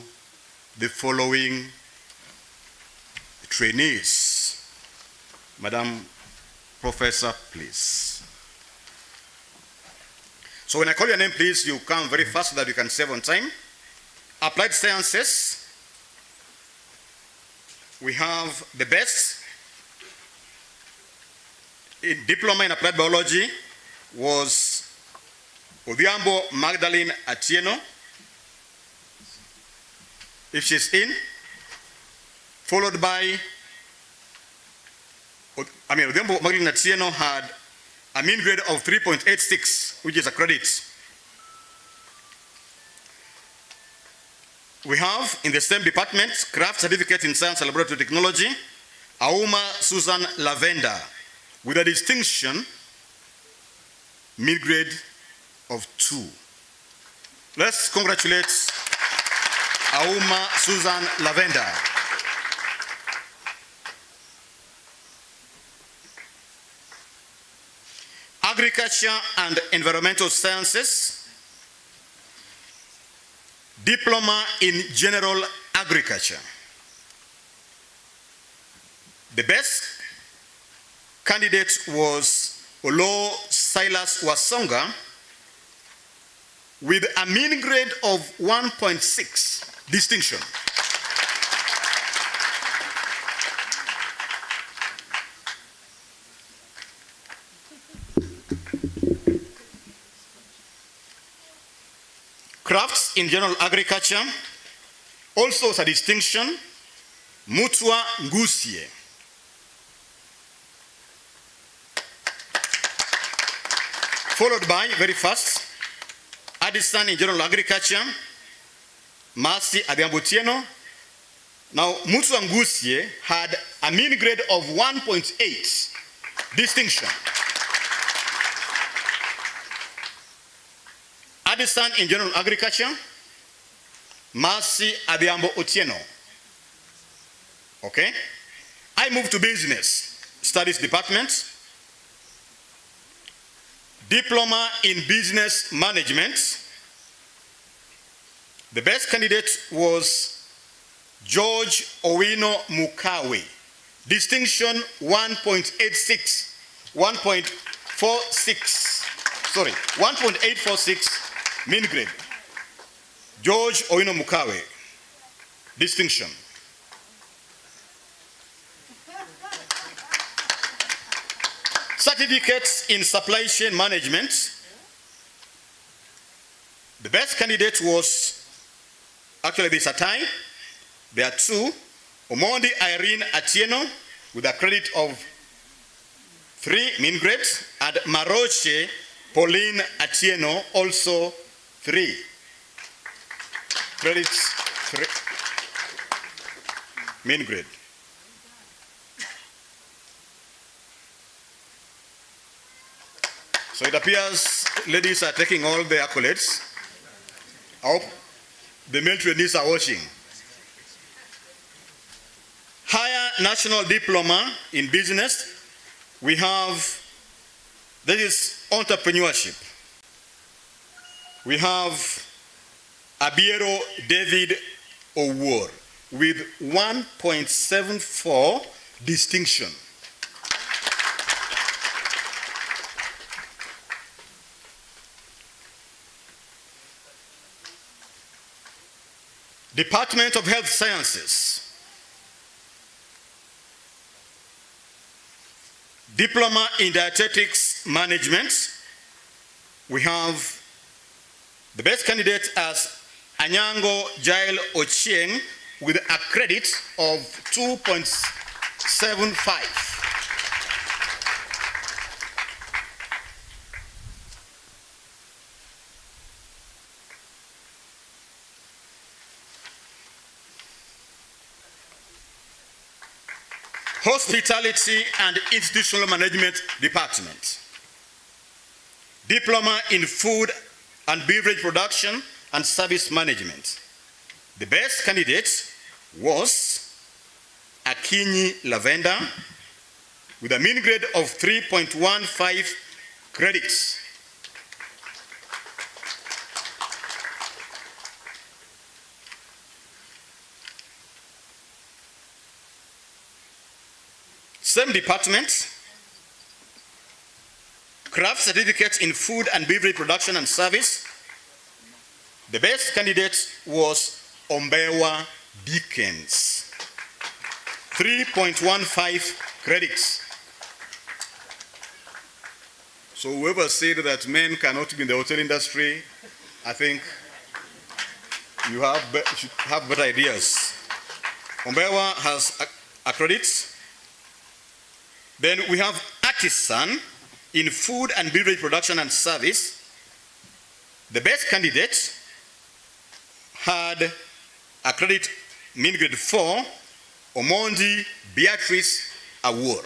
the following trainees. Madam Professor, please. So when I call your name, please, you come very fast so that you can save on time. Applied Sciences, we have the best. In Diploma in Applied Biology was Odhiambo Magdalene Atieno, if she's in, followed by, Odhiambo Magdalene Atieno had a mean grade of 3.86, which is a credit. We have in the same department, Craft Certificate in Science and Laboratory Technology, Auma Susan Lavender, with a distinction, mid grade of 2. Let's congratulate Auma Susan Lavender. Agriculture and Environmental Sciences, Diploma in General Agriculture. The best candidate was Olo Silas Wasonga with a mean grade of 1.6 distinction. Crafts in General Agriculture, also as a distinction, Mutua Ngusie. Followed by, very fast, Artisan in General Agriculture, Mercy Adhiambo-Tieno. Now, Mutua Ngusie had a mean grade of 1.8 distinction. Artisan in General Agriculture, Mercy Adhiambo-Otieno. Okay? I move to Business Studies Department. Diploma in Business Management. The best candidate was George Owino Mukawe. Distinction 1.86. 1.846 mean grade. George Owino Mukawe, distinction. Certificates in Supply Chain Management. The best candidate was, actually there's a tie. There are two. Omondi Irene Atieno with a credit of 3 mean grade, and Maroche Pauline Atieno, also 3 credits, 3 mean grade. So it appears ladies are taking all the accolades. I hope the male trainees are watching. Higher National Diploma in Business, we have, this is entrepreneurship. We have Abiero David Award with 1.74 distinction. Department of Health Sciences, Diploma in Dietetics Management, we have the best candidate as Anyango Jail Ochieng with a credit of 2.75. Hospitality and Institutional Management Department, Diploma in Food and Beverage Production and Service Management. The best candidate was Akinyi Lavender with a mean grade of 3.15 credits. Same department, Craft Certificate in Food and Beverage Production and Service. The best candidate was Ombewa Dickens, 3.15 credits. So whoever said that men cannot be in the hotel industry, I think you should have better ideas. Ombewa has a credit. Then we have Artisan in Food and Beverage Production and Service. The best candidate had a credit mean grade 4, Omondi Beatrice Award.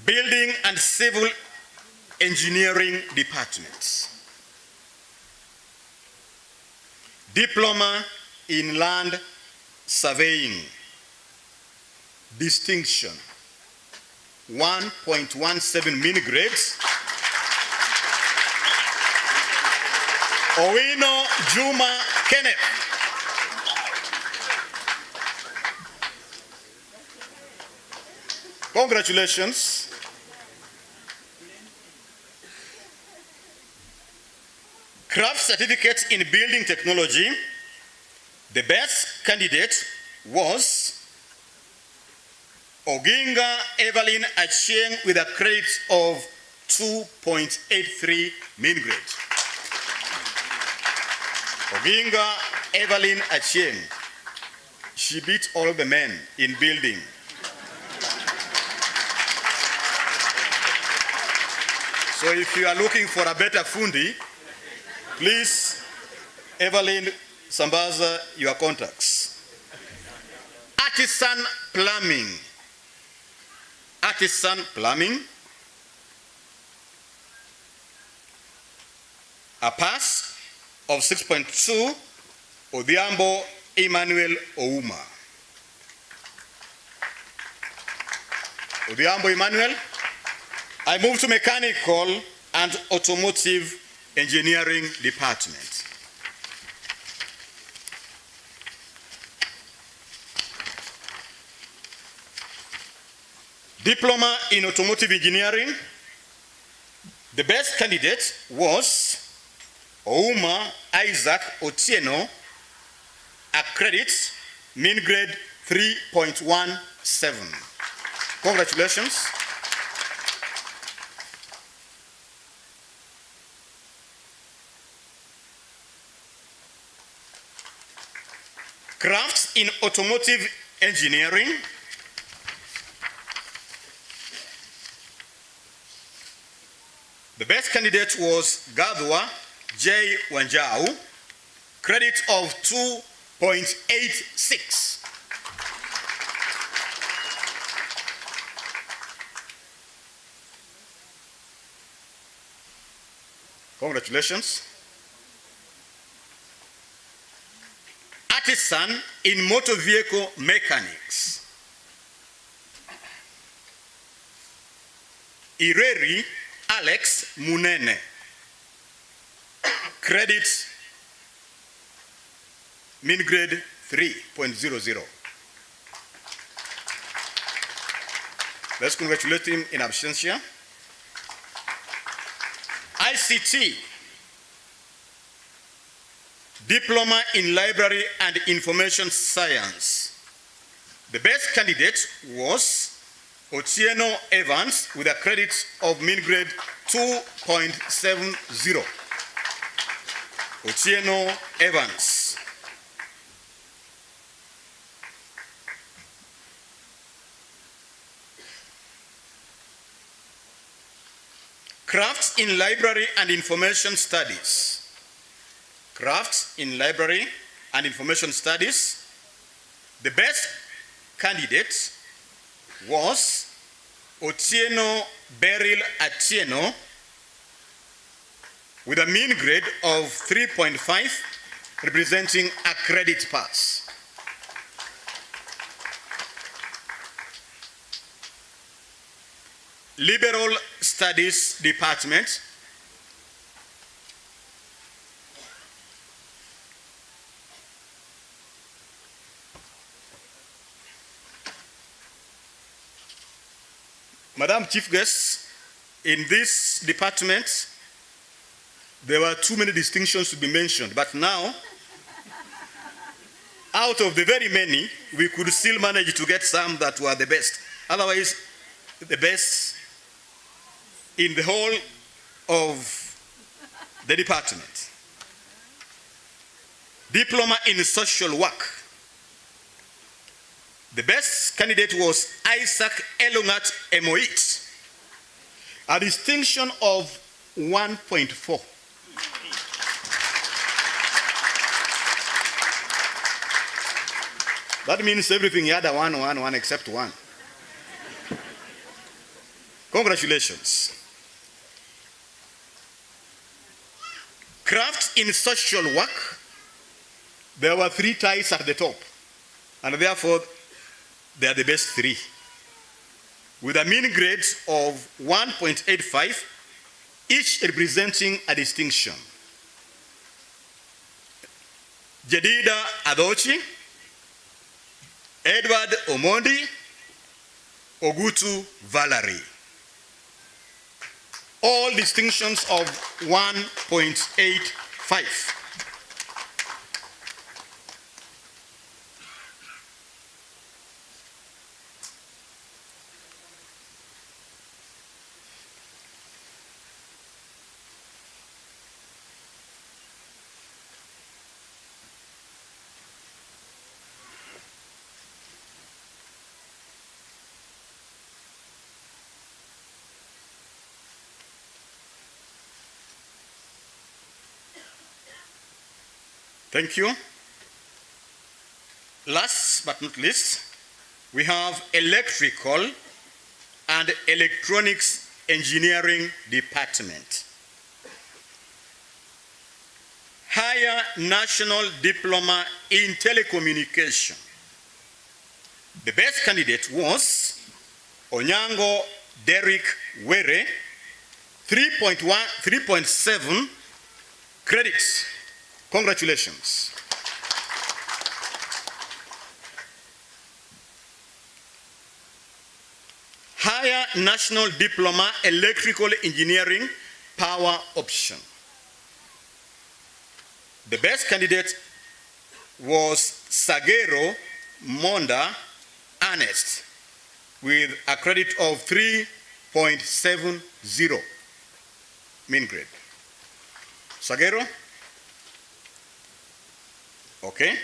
Building and Civil Engineering Departments, Diploma in Land Surveying, distinction, 1.17 mean grades. Owino Juma Kenneth. Congratulations. Craft Certificate in Building Technology. The best candidate was Oginga Evelyn Achieng with a credit of 2.83 mean grade. Oginga Evelyn Achieng. She beat all the men in building. So if you are looking for a better fundi, please, Evelyn, sambaza your contacts. Artisan Plumbing. Artisan Plumbing. A pass of 6.2, Odhiambo Emmanuel Ouma. Odhiambo Emmanuel. I move to Mechanical and Automotive Engineering Department. Diploma in Automotive Engineering. The best candidate was Ouma Isaac Otieno, a credit, mean grade 3.17. Congratulations. Crafts in Automotive Engineering. The best candidate was Gadwa J. Wanjau, credit of 2.86. Congratulations. Artisan in motor vehicle mechanics. Ireri Alex Munene. Credit min grade 3.00. Let's congratulate him in absentia. ICT, Diploma in Library and Information Science. The best candidate was Otieno Evans with a credit of min grade 2.70. Otieno Evans. Crafts in Library and Information Studies. Crafts in Library and Information Studies. The best candidate was Otieno Beryl Atieno with a mean grade of 3.5, representing a credit pass. Liberal Studies Department. Madam Chief Guest, in this department, there were too many distinctions to be mentioned, but now, out of the very many, we could still manage to get some that were the best. Otherwise, the best in the whole of the department. Diploma in Social Work. The best candidate was Isaac Elungat Emoit, a distinction of 1.4. That means everything he had a 1 except 1. Congratulations. Crafts in Social Work, there were 3 ties at the top, and therefore they are the best 3, with a mean grade of 1.85, each representing a distinction. Jedida Adochi, Edward Omondi, Ogutu Valerie. All distinctions of 1.85. Thank you. Last but not least, we have Electrical and Electronics Engineering Department. Higher National Diploma in Telecommunication. The best candidate was Onyango Derek Were, 3.7 credits. Congratulations. Higher National Diploma Electrical Engineering Power Option. The best candidate was Sagero Monda Ernest with a credit of 3.70 mean grade. Sagero? Okay.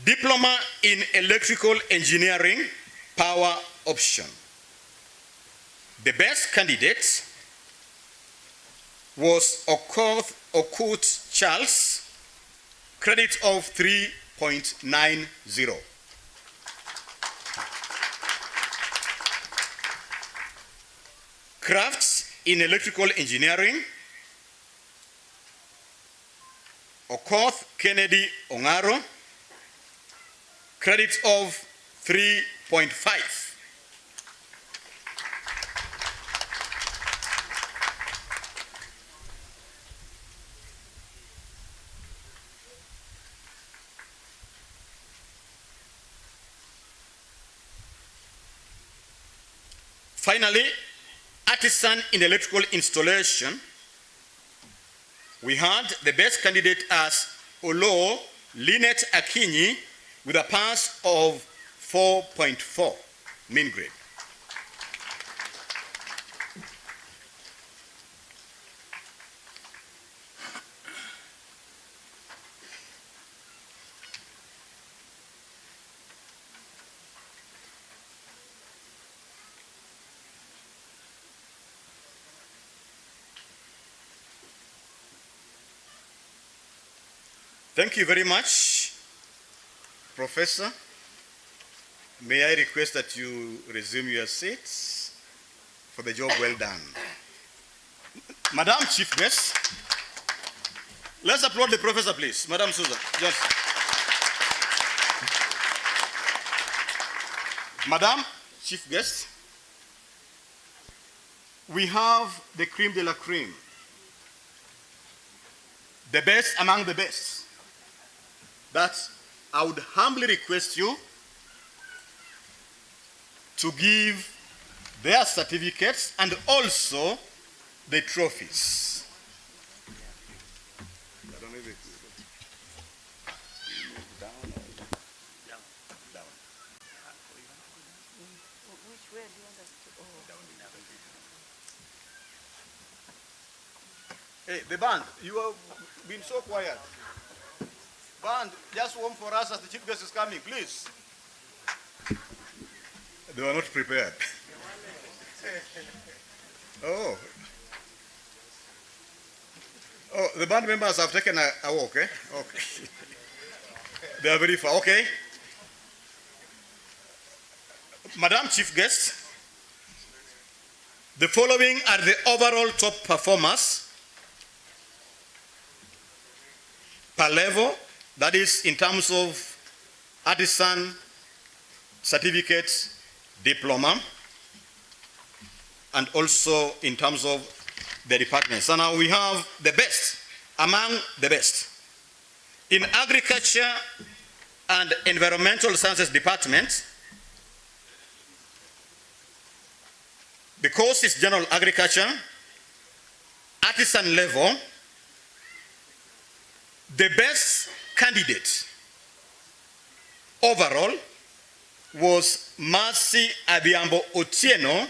Diploma in Electrical Engineering Power Option. The best candidate was Okut Charles, credit of 3.90. Crafts in electrical engineering, Okoth Kennedy Ongaro, credit of 3.5. Finally, artisan in electrical installation, we had the best candidate as Olo Lynette Akinyi with a pass of 4.4, mean grade. Thank you very much, Professor. May I request that you resume your seats for the job well done. Madam Chief Guest, let's applaud the Professor, please. Madam Susan, just. Madam Chief Guest, we have the creme de la creme, the best among the best, that I would humbly request you to give their certificates and also the trophies. Hey, the band, you have been so quiet. Band, just warm for us as the chief guest is coming, please. They were not prepared. Oh. Oh, the band members have taken a walk, eh? Okay. They are very far, okay. Madam Chief Guest, the following are the overall top performers per level, that is in terms of artisan certificates, diploma, and also in terms of the departments. So now we have the best among the best. In agriculture and environmental sciences department, the course is general agriculture, artisan level. The best candidate overall was Mercy Abiambo Otieno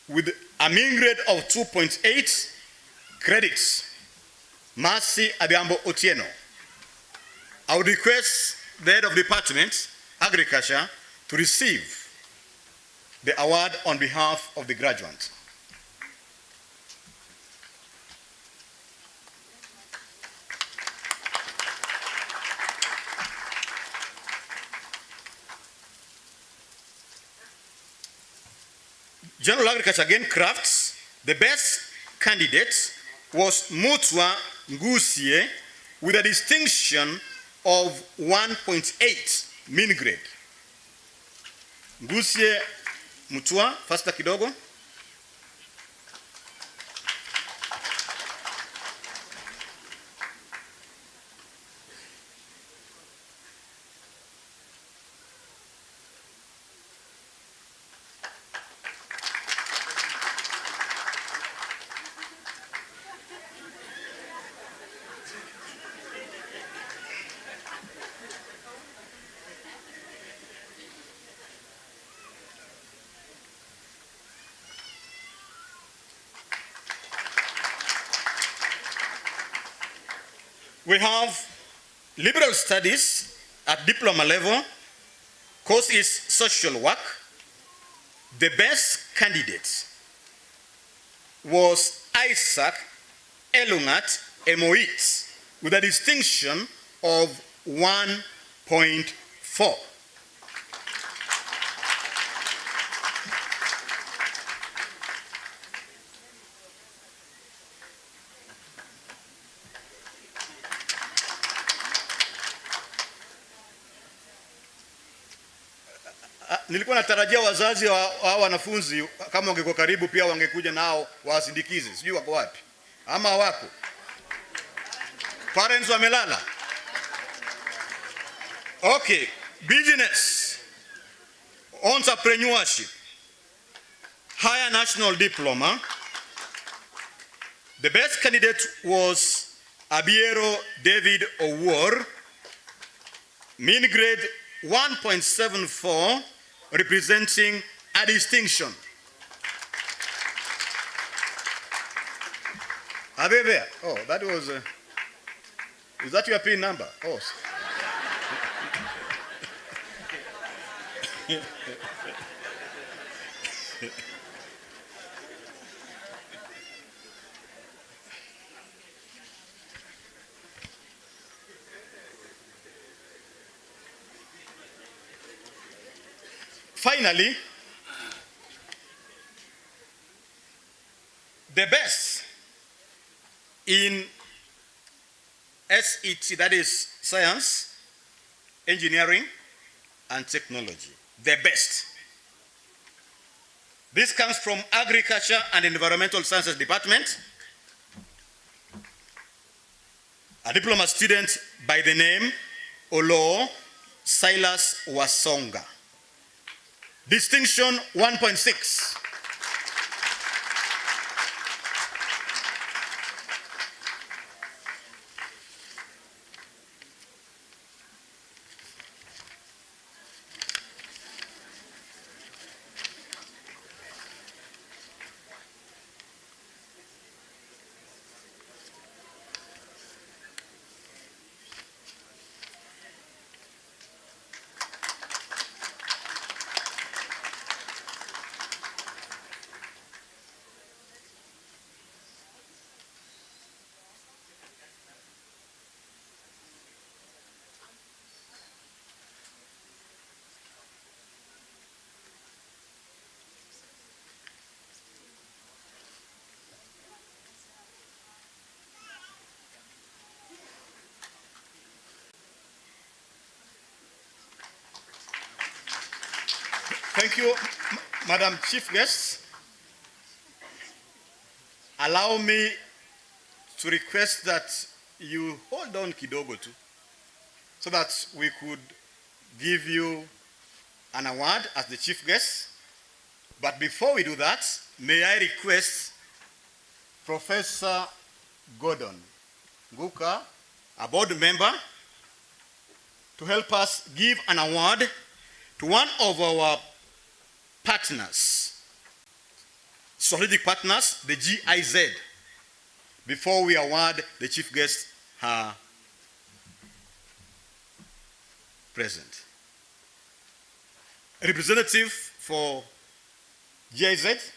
with a mean grade of 2.8 credits. Mercy Abiambo Otieno. I would request the head of department, agriculture, to receive the award on behalf of the graduates. General agriculture, again, crafts. The best candidate was Mutwa Ngusie with a distinction of 1.8 mean grade. Ngusie Mutwa, faster kidogo. We have liberal studies at diploma level. Course is social work. The best candidate was Isaac Elungat Emoit with a distinction of 1.4. Nilikuwa natarajia wazazi wa wanafunzi kama wangekuwa karibu pia wangekuja nao wasindikize. Sijui wako wapi ama wako. Parents wamelala. Okay, business, entrepreneurship, Higher National Diploma. The best candidate was Abiero David Owor, mean grade 1.74, representing a distinction. Are they there? Oh, that was, is that your PIN number? Oh. Finally, the best in SET, that is science, engineering, and technology. The best. This comes from Agriculture and Environmental Sciences Department. A diploma student by the name Olo Silas Wasonga. Distinction 1.6. Thank you, Madam Chief Guest. Allow me to request that you hold on kidogo too, so that we could give you an award as the chief guest. But before we do that, may I request Professor Gordon Nguka, a board member, to help us give an award to one of our partners, strategic partners, the GIZ, before we award the chief guest her present. A representative for GIZ.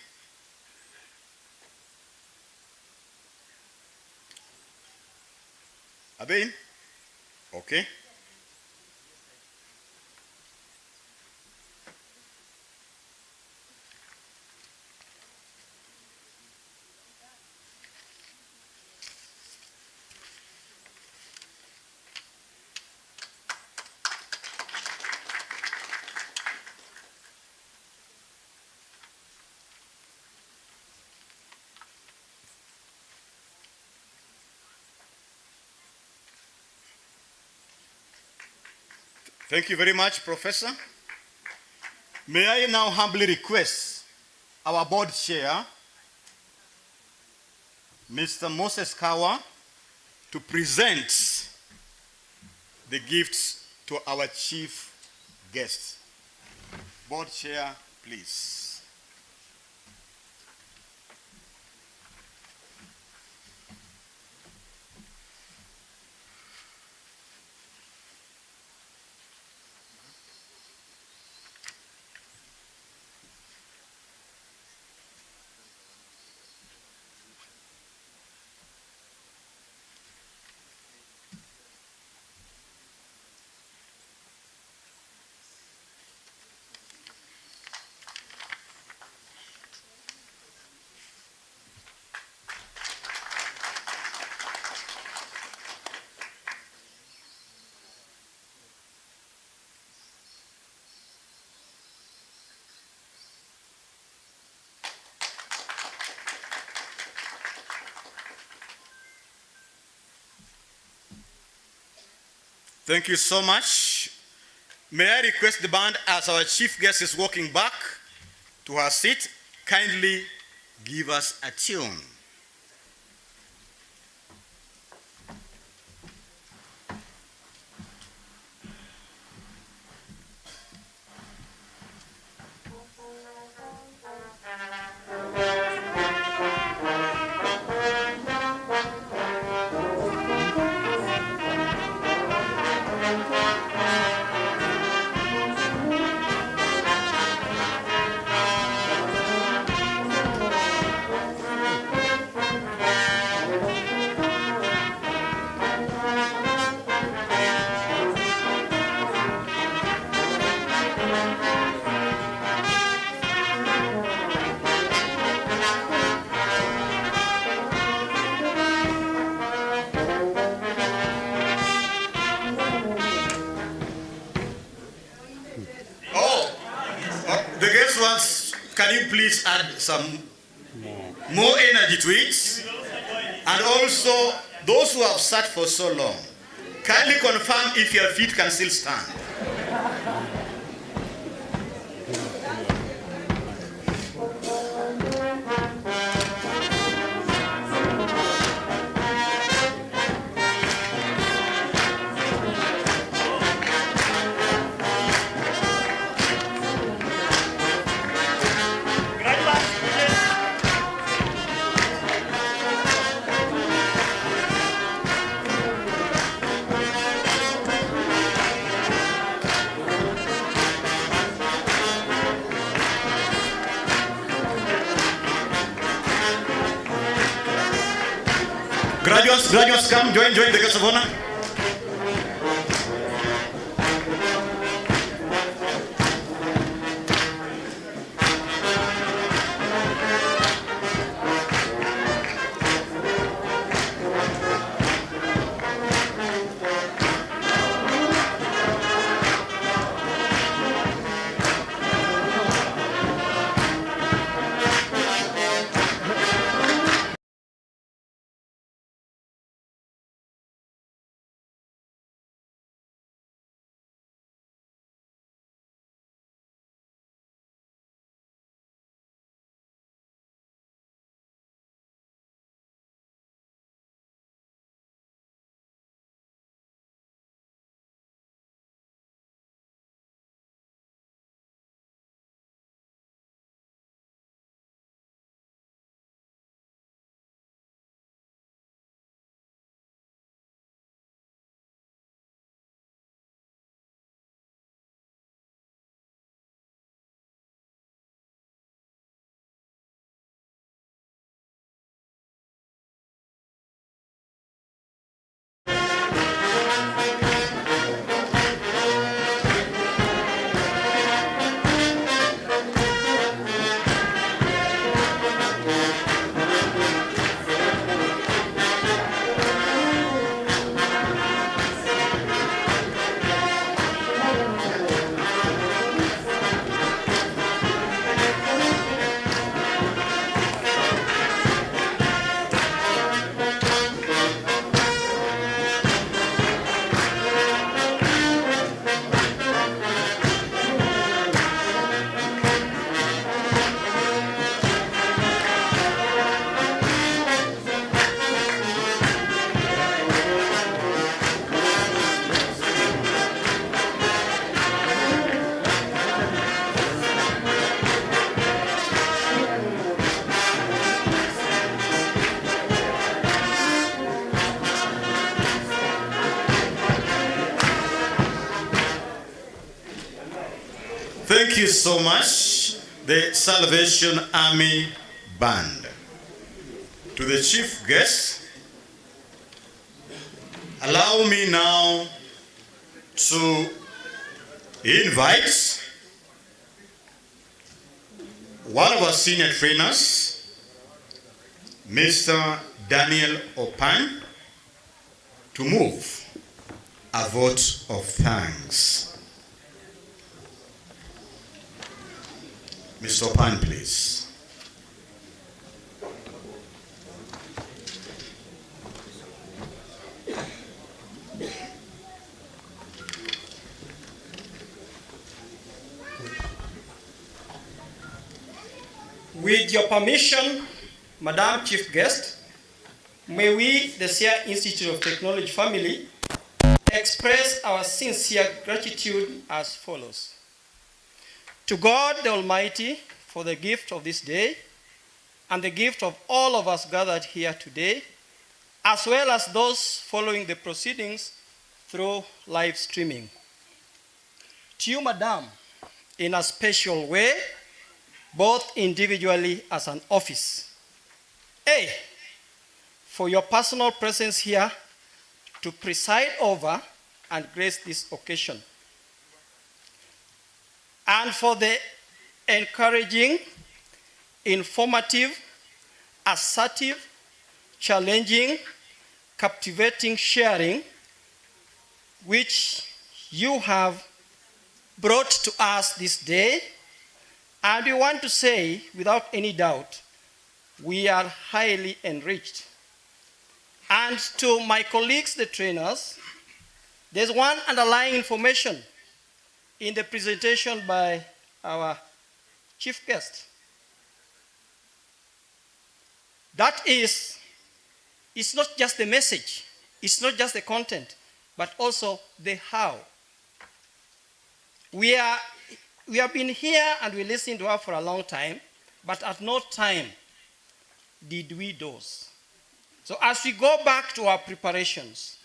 Are they in? Okay. Thank you very much, Professor. May I now humbly request our board chair, Mr. Moses Kawa, to present the gifts to our chief guest. Board chair, please. Thank you so much. May I request the band, as our chief guest is walking back to her seat, kindly give us a tune. The guest wants, can you please add some more energy to it? And also, those who have sat for so long, kindly confirm if your feet can still stand. Graduates, come, join the guest of honor. Thank you so much, the Salvation Army Band. To the chief guest, allow me now to invite one of our senior trainers, Mr. Daniel Opan, to move a vote of thanks. Mr. Opan, please. With your permission, Madam Chief Guest, may we, the Siaya Institute of Technology family, express our sincere gratitude as follows. To God the Almighty for the gift of this day and the gift of all of us gathered here today, as well as those following the proceedings through live streaming. To you, Madam, in a special way, both individually as an office. A, for your personal presence here to preside over and grace this occasion. And for the encouraging, informative, assertive, challenging, captivating sharing, which you have brought to us this day. And we want to say, without any doubt, we are highly enriched. And to my colleagues, the trainers, there's one underlying information in the presentation by our chief guest. That is, it's not just the message, it's not just the content, but also the how. We have been here and we listened to her for a long time, but at no time did we doze. So as we go back to our preparations,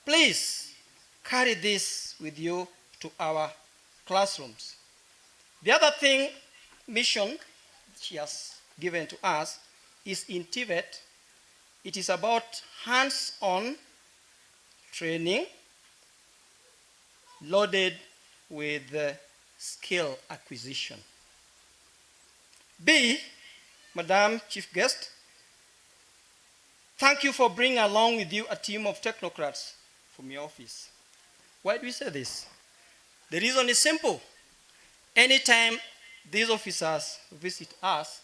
please carry this with you to our classrooms. The other thing, mission she has given to us is in TVET. It is about hands-on training loaded with skill acquisition. B, Madam Chief Guest, thank you for bringing along with you a team of technocrats from your office. Why do we say this? The reason is simple. Anytime these officers visit us,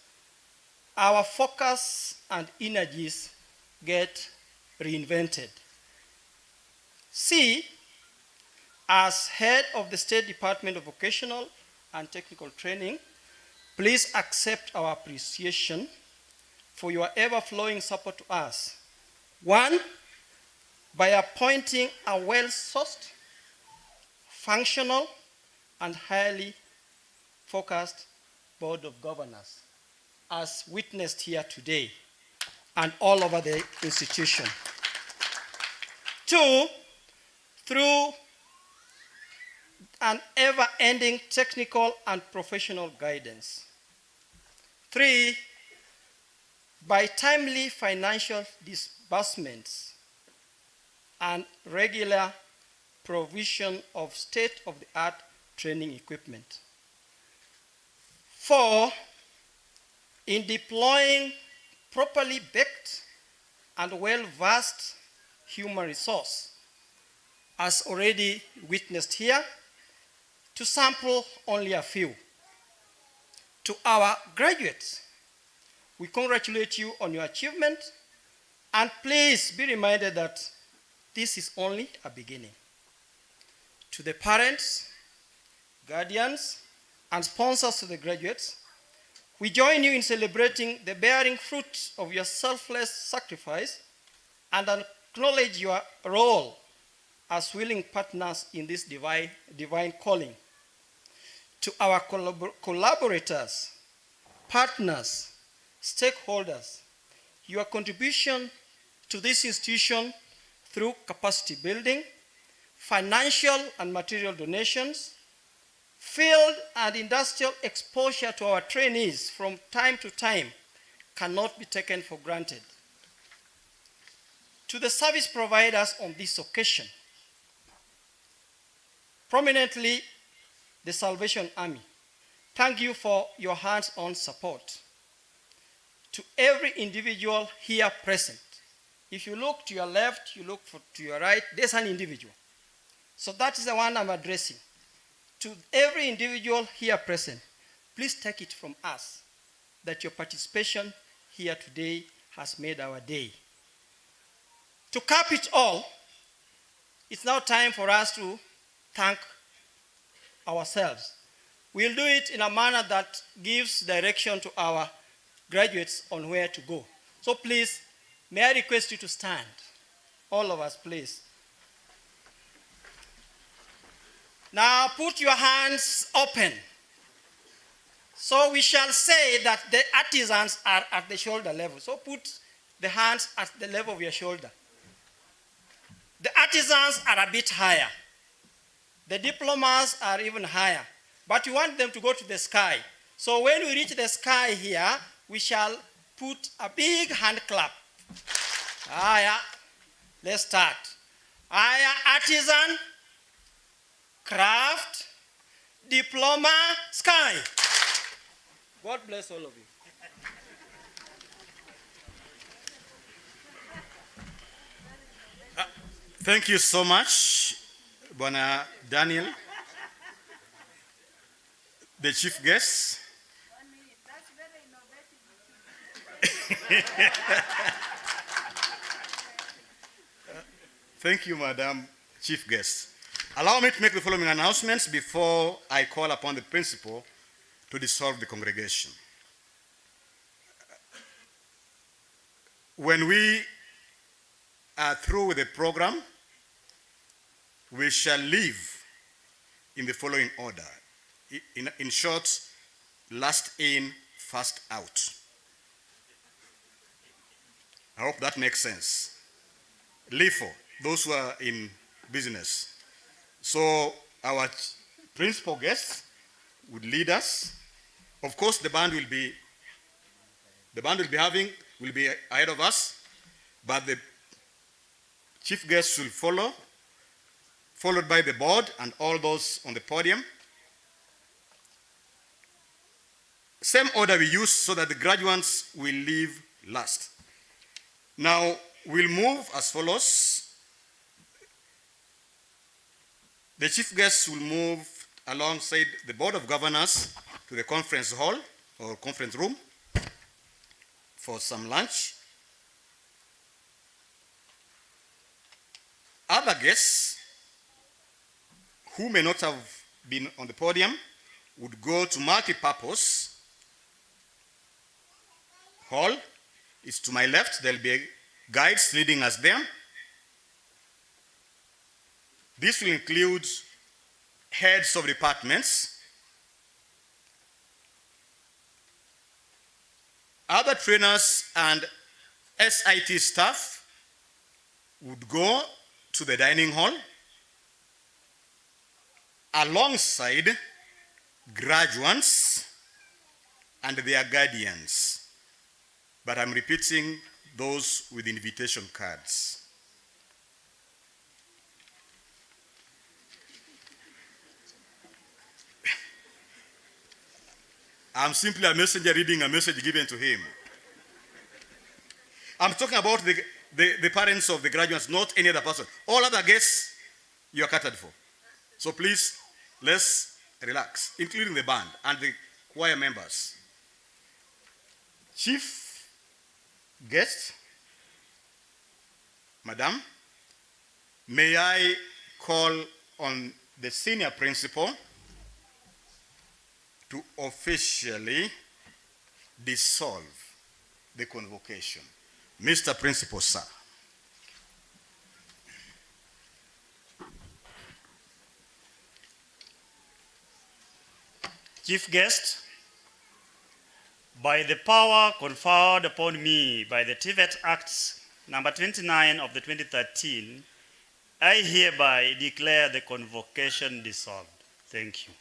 our focus and energies get reinvented. C, as head of the State Department of Vocational and Technical Training, please accept our appreciation for your ever-flowing support to us. One, by appointing a well-sourced, functional, and highly focused board of governors, as witnessed here today and all over the institution. Two, through an ever-ending technical and professional guidance. Three, by timely financial disbursements and regular provision of state-of-the-art training equipment. Four, in deploying properly baked and well-versed human resource, as already witnessed here, to sample only a few. To our graduates, we congratulate you on your achievement, and please be reminded that this is only a beginning. To the parents, guardians, and sponsors of the graduates, we join you in celebrating the bearing fruit of your selfless sacrifice and acknowledge your role as willing partners in this divine calling. To our collaborators, partners, stakeholders, your contribution to this institution through capacity building, financial and material donations, field and industrial exposure to our trainees from time to time cannot be taken for granted. To the service providers on this occasion, prominently the Salvation Army, thank you for your hands-on support. To every individual here present, if you look to your left, you look to your right, there's an individual. So that is the one I'm addressing. To every individual here present, please take it from us that your participation here today has made our day. To cap it all, it's now time for us to thank ourselves. We'll do it in a manner that gives direction to our graduates on where to go. So please, may I request you to stand? All of us, please. Now put your hands open. So we shall say that the artisans are at the shoulder level. So put the hands at the level of your shoulder. The artisans are a bit higher. The diplomas are even higher. But we want them to go to the sky. So when we reach the sky here, we shall put a big hand clap. Aya, let's start. Aya, artisan, craft, diploma, sky. God bless all of you. Thank you so much, Bwana Daniel, the chief guest. Thank you, Madam Chief Guest. Allow me to make the following announcements before I call upon the principal to dissolve the congregation. When we are through with the program, we shall leave in the following order. In short, last in, first out. I hope that makes sense. LIFO, those who are in business. So our principal guest would lead us. Of course, the band will be ahead of us, but the chief guests will follow, followed by the board and all those on the podium. Same order we use so that the graduates will leave last. Now, we'll move as follows. The chief guests will move alongside the Board of Governors to the conference hall or conference room for some lunch. Other guests who may not have been on the podium would go to multi-purpose hall. It's to my left. There'll be guides leading us there. This will include heads of departments, other trainers and SIT staff would go to the dining hall alongside graduates and their guardians. But I'm repeating those with invitation cards. I'm simply a messenger reading a message given to him. I'm talking about the parents of the graduates, not any other person. All other guests, you are catered for. So please, let's relax, including the band and the choir members. Chief guest, Madam, may I call on the senior principal to officially dissolve the convocation. Mr. Principal, sir. Chief guest, by the power conferred upon me by the TVET Act number 29 of the 2013, I hereby declare the convocation dissolved. Thank you.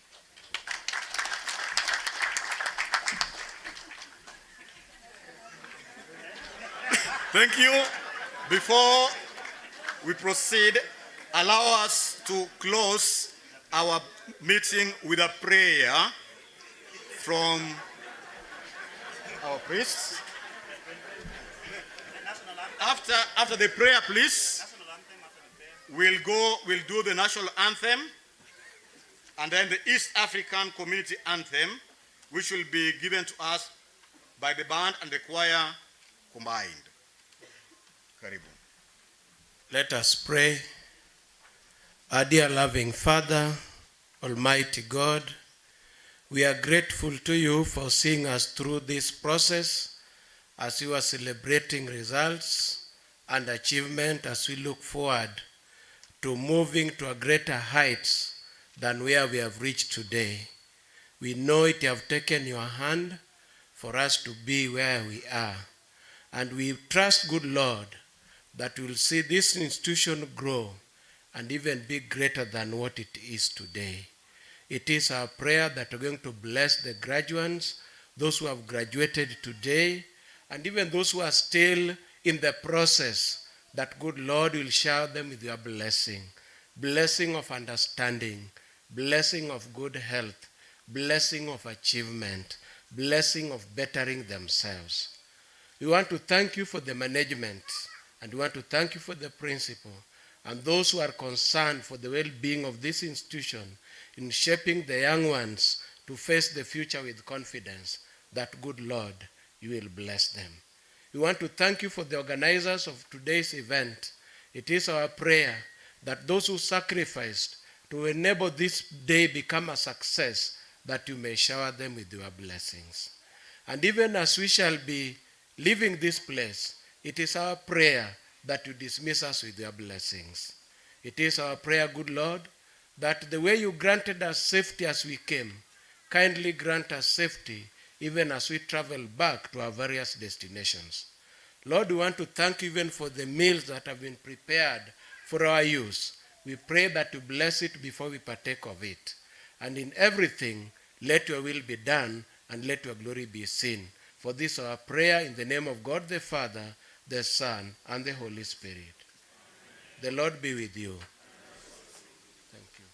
Thank you. Before we proceed, allow us to close our meeting with a prayer from our priests. After the prayer, please, we'll do the national anthem and then the East African Community Anthem, which will be given to us by the band and the choir combined. Karibu. Let us pray. Our dear loving Father, Almighty God, we are grateful to you for seeing us through this process as you are celebrating results and achievement as we look forward to moving to a greater heights than where we have reached today. We know it have taken your hand for us to be where we are. And we trust, good Lord, that we'll see this institution grow and even be greater than what it is today. It is our prayer that we're going to bless the graduates, those who have graduated today, and even those who are still in the process, that good Lord will shower them with your blessing. Blessing of understanding, blessing of good health, blessing of achievement, blessing of bettering themselves. We want to thank you for the management, and we want to thank you for the principal, and those who are concerned for the well-being of this institution in shaping the young ones to face the future with confidence, that good Lord, you will bless them. We want to thank you for the organizers of today's event. It is our prayer that those who sacrificed to enable this day become a success, that you may shower them with your blessings. And even as we shall be leaving this place, it is our prayer that you dismiss us with your blessings. It is our prayer, good Lord, that the way you granted us safety as we came, kindly grant us safety even as we travel back to our various destinations. Lord, we want to thank you even for the meals that have been prepared for our use. We pray that you bless it before we partake of it. And in everything, let your will be done and let your glory be seen. For this our prayer in the name of God the Father, the Son, and the Holy Spirit. The Lord be with you. Thank you.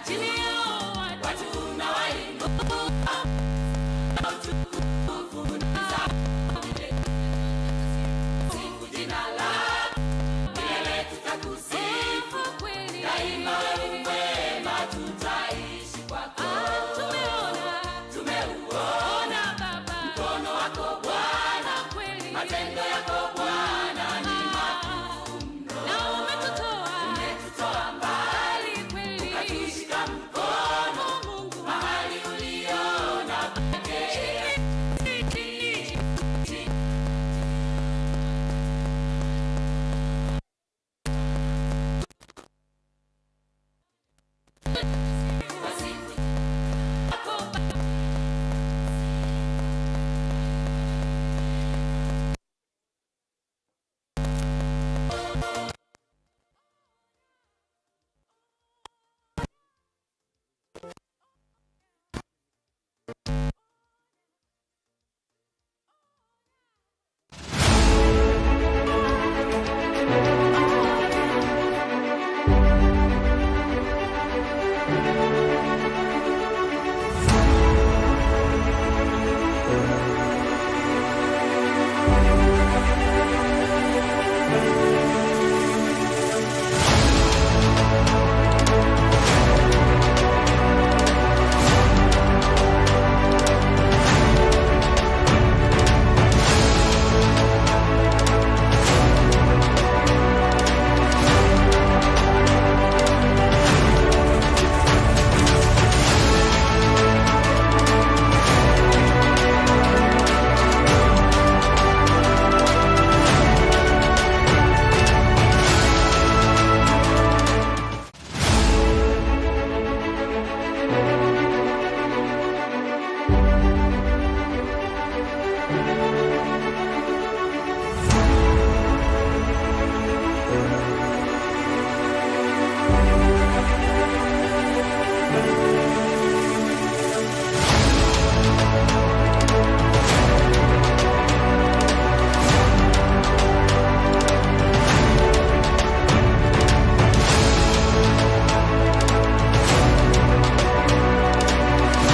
Chini